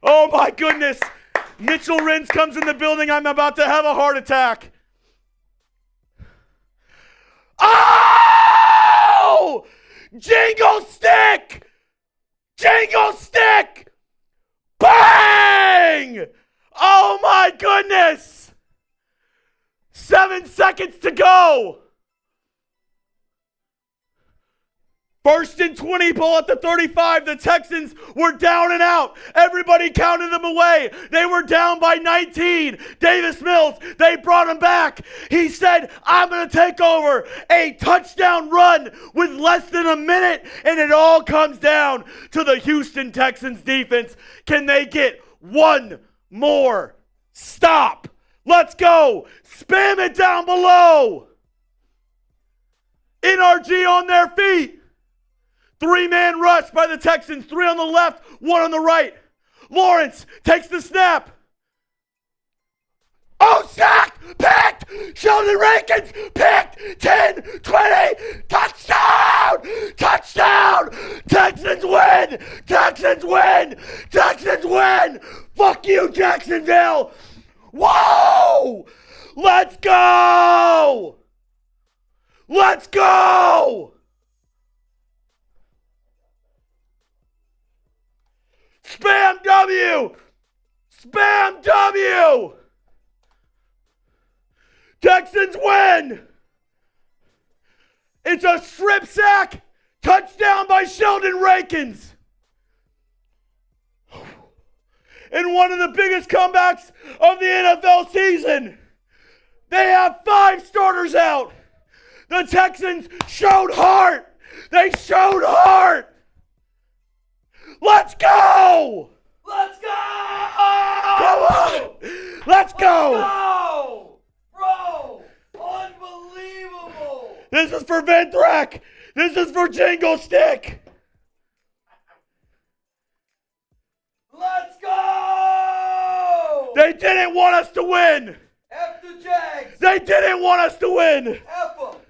Oh my goodness. Mitchell Rins comes in the building. I'm about to have a heart attack. Oh! Jingle stick! Jingle stick! Bang! Oh my goodness! 7 seconds to go. 1st and 20, ball at the 35. The Texans were down and out. Everybody counted them away. They were down by 19. Davis Mills, they brought him back. He said, I'm going to take over. A touchdown run with less than a minute, and it all comes down to the Houston Texans defense. Can they get one more stop? Let's go. Spam it down below. NRG on their feet. 3-man rush by the Texans. 3 on the left, 1 on the right. Lawrence takes the snap. Oh, sack! Picked! Sheldon Rankins picked! 10, 20, touchdown! Touchdown! Texans win! Texans win! Texans win! Fuck you, Jacksonville! Whoa! Let's go! Let's go! Spam W! Spam W! Texans win! It's a strip sack! Touchdown by Sheldon Rankins! In one of the biggest comebacks of the NFL season. They have 5 starters out. The Texans showed heart. They showed heart. Let's go! Let's go! Come on! Let's go! Go! Bro! Unbelievable! This is for Vinthrak. This is for Jingle Stick. Let's go! They didn't want us to win. F the Jags! They didn't want us to win. F them!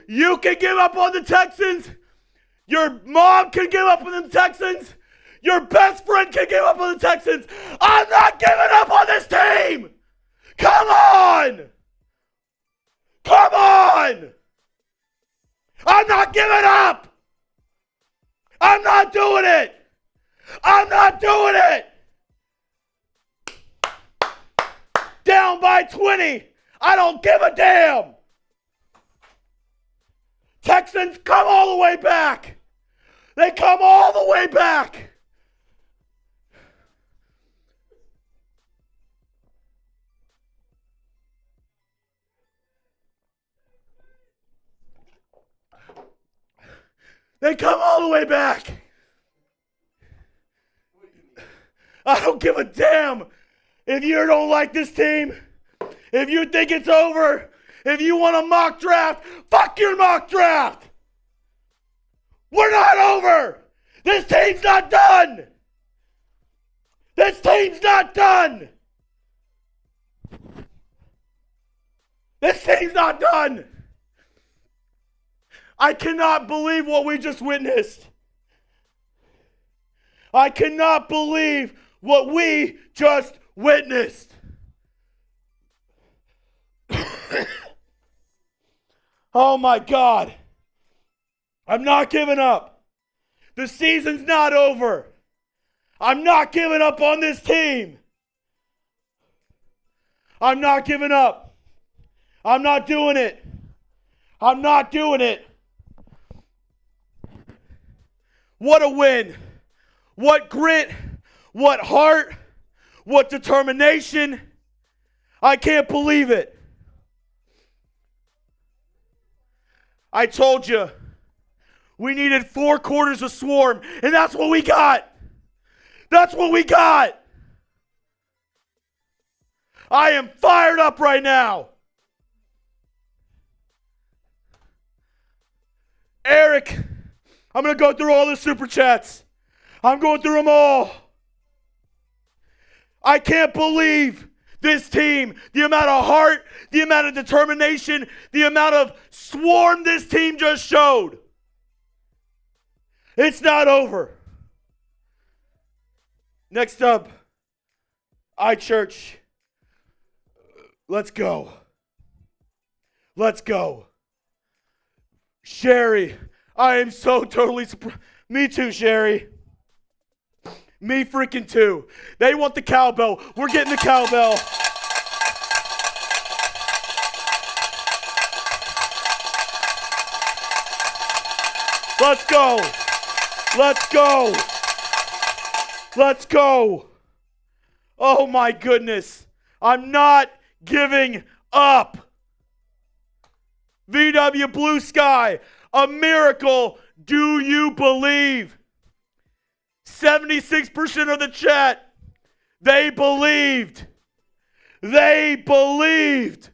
You can give up on the Texans. Your mom can give up on the Texans. Your best friend can give up on the Texans. I'm not giving up on this team. Come on. Come on. I'm not giving up. I'm not doing it. I'm not doing it. Down by 20. I don't give a damn. Texans come all the way back. They come all the way back. They come all the way back. I don't give a damn if you don't like this team. If you think it's over. If you want a mock draft, fuck your mock draft. We're not over. This team's not done. This team's not done. This team's not done. I cannot believe what we just witnessed. I cannot believe what we just witnessed. Oh my God. I'm not giving up. The season's not over. I'm not giving up on this team. I'm not giving up. I'm not doing it. I'm not doing it. What a win. What grit. What heart. What determination. I can't believe it. I told you, we needed 4 quarters of swarm, and that's what we got. That's what we got. I am fired up right now. Eric, I'm going to go through all the super chats. I'm going through them all. I can't believe this team, the amount of heart, the amount of determination, the amount of swarm this team just showed. It's not over. Next up, iChurch. Let's go. Let's go. Sherry, I am so totally surprised. Me too, Sherry. Me freaking too. They want the cowbell. We're getting the cowbell. Let's go. Let's go. Let's go. Oh my goodness. I'm not giving up. VW Blue Sky, a miracle. Do you believe? 76% of the chat, they believed. They believed.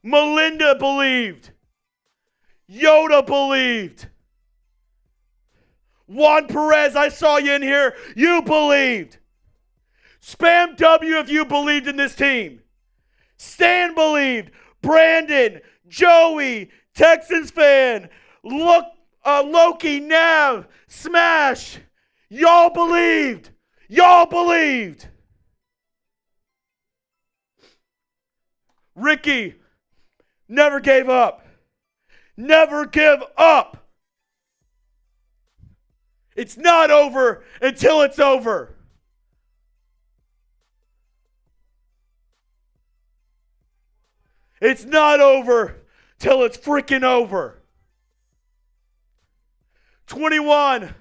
Melinda believed. Yoda believed. Juan Perez, I saw you in here. You believed. Spam W if you believed in this team. Stan believed. Brandon, Joey, Texans fan, Loki, Nav, Smash. Y'all believed. Y'all believed. Ricky, never gave up. Never give up. It's not over until it's over. It's not over till it's freaking over. 21.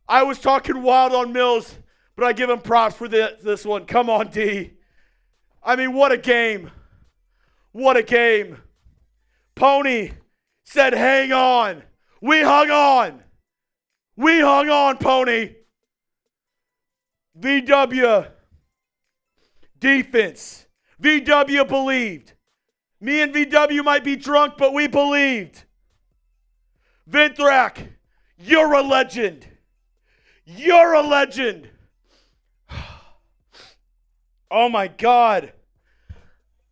I was talking wild on Mills, but I give him props for this one. Come on, D. I mean, what a game. What a game. Pony said, hang on. We hung on. We hung on, Pony. VW defense. VW believed. Me and VW might be drunk, but we believed. Vinthrak, you're a legend. You're a legend. Oh my God.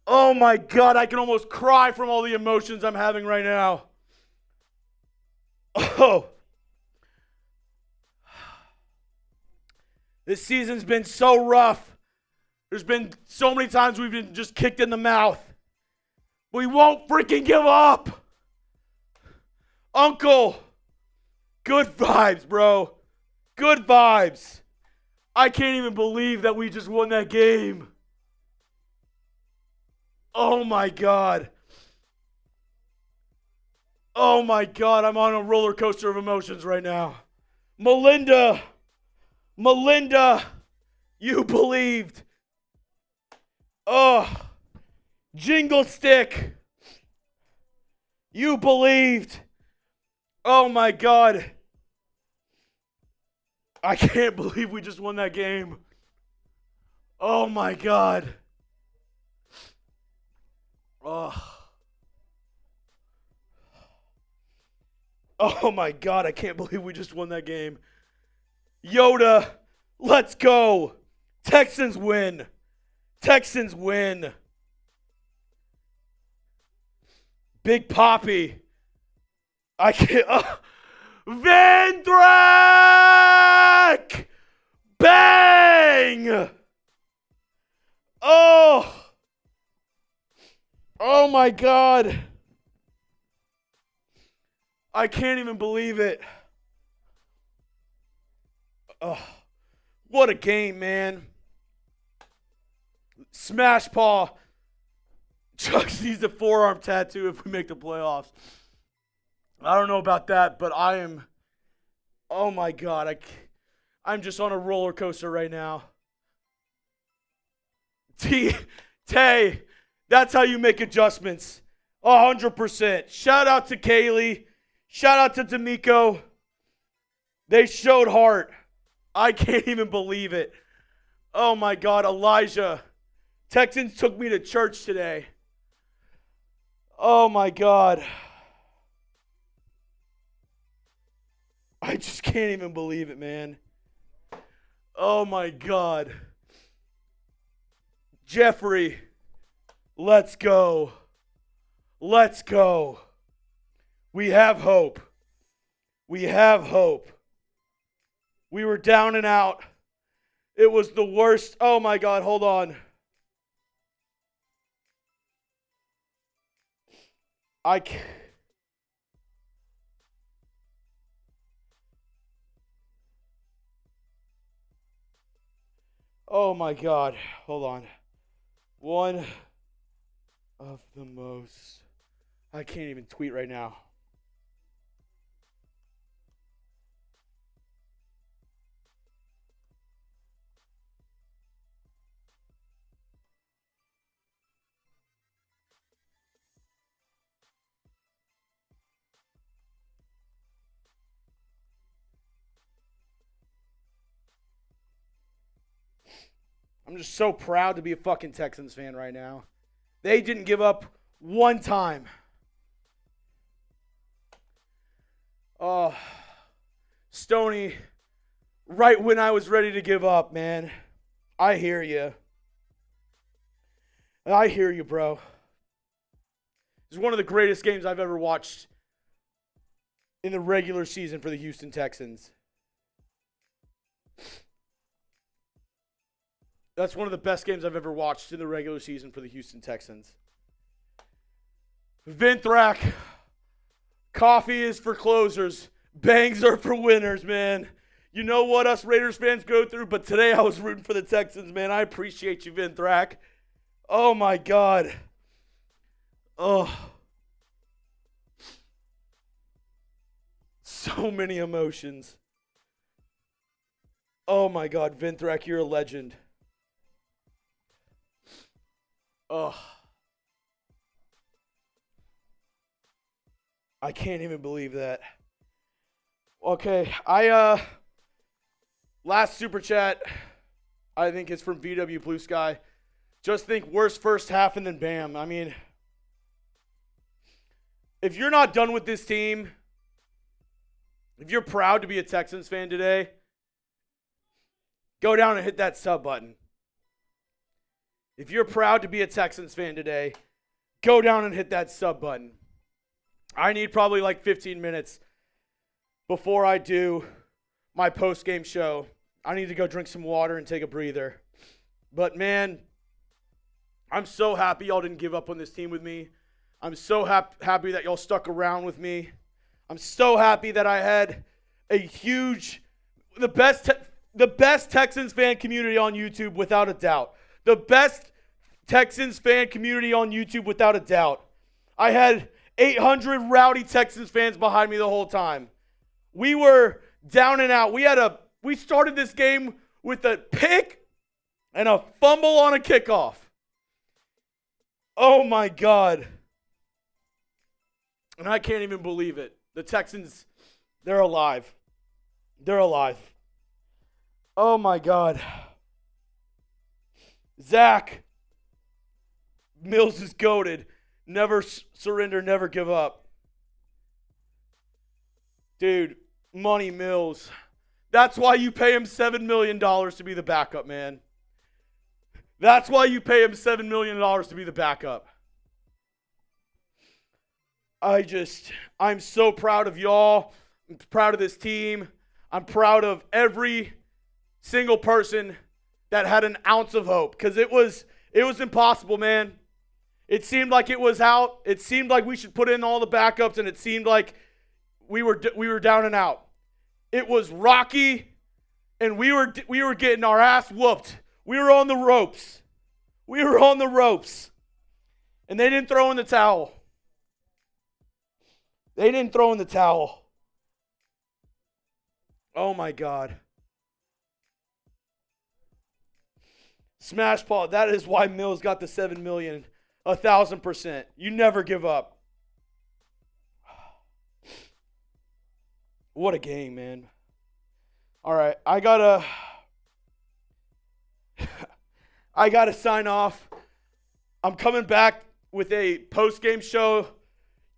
Oh my God, I can almost cry from all the emotions I'm having right now. Oh. This season's been so rough. There's been so many times we've been just kicked in the mouth. We won't freaking give up. Uncle, good vibes, bro. Good vibes. I can't even believe that we just won that game. Oh my God. Oh my God, I'm on a roller coaster of emotions right now. Melinda, you believed. Oh, Jingle Stick, you believed. Oh my God. I can't believe we just won that game. Oh my God. Oh. Oh my God, I can't believe we just won that game. Yoda, let's go. Texans win. Texans win. Big Poppy. I can't. Vendrak! Bang! Oh. Oh my God. I can't even believe it. Oh, what a game, man. Smash paw. Chucks needs a forearm tattoo if we make the playoffs. I don't know about that, but I am, oh my God, I'm just on a roller coaster right now. Tay, that's how you make adjustments. 100%. Shout out to Kaylee. Shout out to DeMeco. They showed heart. I can't even believe it. Oh my God, Elijah. Texans took me to church today. Oh my God. I just can't even believe it, man. Oh my God. Jeffrey, let's go. Let's go. We have hope. We have hope. We were down and out. It was the worst. Oh my God, hold on. Oh my God, hold on. One of the most. I can't even tweet right now. I'm just so proud to be a fucking Texans fan right now. They didn't give up one time. Oh, Stoney, right when I was ready to give up, man. I hear you. I hear you, bro. It's one of the greatest games I've ever watched in the regular season for the Houston Texans. That's one of the best games I've ever watched in the regular season for the Houston Texans. Vinthrak, coffee is for closers. Bangs are for winners, man. You know what us Raiders fans go through, but today I was rooting for the Texans, man. I appreciate you, Vinthrak. Oh, my God. Oh. So many emotions. Oh, my God, Vinthrak, you're a legend. Oh, I can't even believe that. Okay, last super chat, I think it's from VW Blue Sky. Just think worst first half and then bam. I mean, if you're not done with this team, if you're proud to be a Texans fan today, go down and hit that sub button. If you're proud to be a Texans fan today, go down and hit that sub button. I need probably like 15 minutes before I do my post-game show. I need to go drink some water and take a breather. But, man, I'm so happy y'all didn't give up on this team with me. I'm so happy that y'all stuck around with me. I'm so happy that I had a huge, the best Texans fan community on YouTube without a doubt. The best Texans fan community on YouTube without a doubt. I had 800 rowdy Texans fans behind me the whole time. We were down and out. We started this game with a pick and a fumble on a kickoff. Oh my God. And I can't even believe it. The Texans, they're alive. They're alive. Oh my God. Zach, Mills is goated. Never surrender, never give up. Dude, Money Mills. That's why you pay him $7 million to be the backup, man. That's why you pay him $7 million to be the backup. I'm so proud of y'all. I'm proud of this team. I'm proud of every single person that had an ounce of hope, because it was impossible, man. It seemed like it was out. It seemed like we should put in all the backups, and it seemed like we were down and out. It was rocky, and we were getting our ass whooped. We were on the ropes. We were on the ropes. And they didn't throw in the towel. They didn't throw in the towel. Oh, my God. Smash Paul. That is why Mills got the $7 million. 1,000%. You never give up. What a game, man. All right, I gotta sign off. I'm coming back with a post-game show.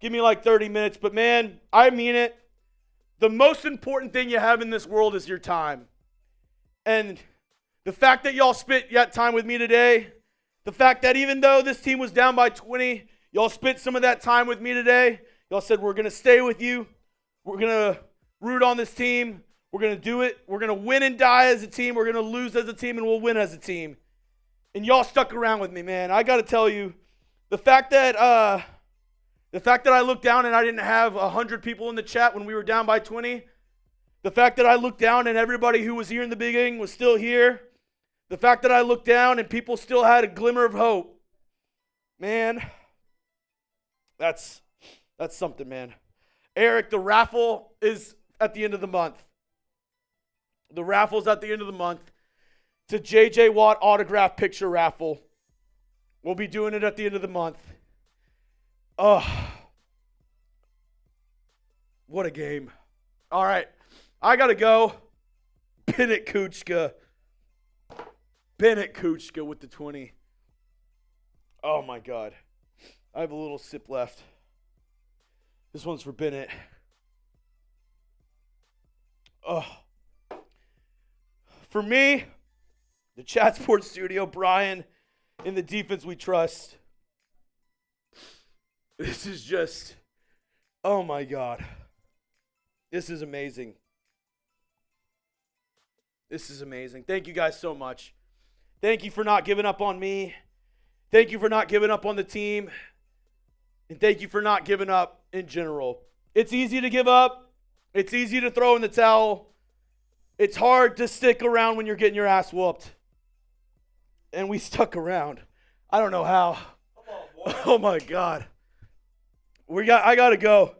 Give me like 30 minutes, but man, I mean it. The most important thing you have in this world is your time. And the fact that y'all spent yet time with me today, the fact that even though this team was down by 20, y'all spent some of that time with me today. Y'all said, we're going to stay with you. We're going to root on this team. We're going to do it. We're going to win and die as a team. We're going to lose as a team, and we'll win as a team. And y'all stuck around with me, man. I got to tell you, the fact that I looked down and I didn't have 100 people in the chat when we were down by 20, the fact that I looked down and everybody who was here in the beginning was still here, the fact that I looked down and people still had a glimmer of hope, man, that's something, man. Eric, the raffle is at the end of the month. The raffle's at the end of the month. It's a J.J. Watt autograph picture raffle. We'll be doing it at the end of the month. Oh, what a game. All right, I got to go. Bennett Kuchka with the 20. Oh, my God. I have a little sip left. This one's for Bennett. Oh. For me, the Chat Sports Studio, Brian, in the defense we trust. This is just, oh my God. This is amazing. This is amazing. Thank you guys so much. Thank you for not giving up on me. Thank you for not giving up on the team. And thank you for not giving up in general. It's easy to give up. It's easy to throw in the towel. It's hard to stick around when you're getting your ass whooped. And we stuck around. I don't know how. Come on, boy. Oh my God. I gotta go.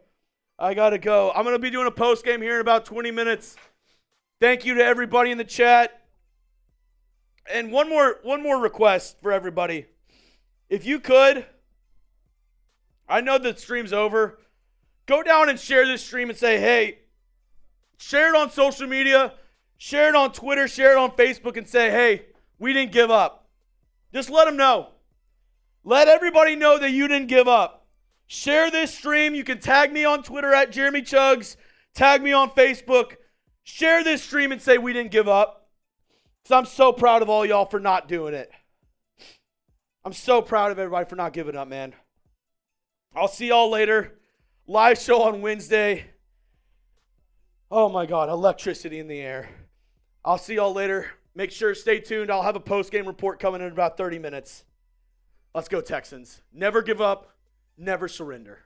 I'm gonna be doing a post game here in about 20 minutes. Thank you to everybody in the chat. And one more request for everybody. If you could, I know the stream's over. Go down and share this stream and say, hey, share it on social media, share it on Twitter, share it on Facebook, and say, hey, we didn't give up. Just let them know. Let everybody know that you didn't give up. Share this stream. You can tag me on Twitter at Jeremy Chugs. Tag me on Facebook. Share this stream and say we didn't give up. Because I'm so proud of all y'all for not doing it. I'm so proud of everybody for not giving up, man. I'll see y'all later. Live show on Wednesday. Oh my God, electricity in the air. I'll see y'all later. Make sure to stay tuned. I'll have a post-game report coming in about 30 minutes. Let's go, Texans. Never give up. Never surrender.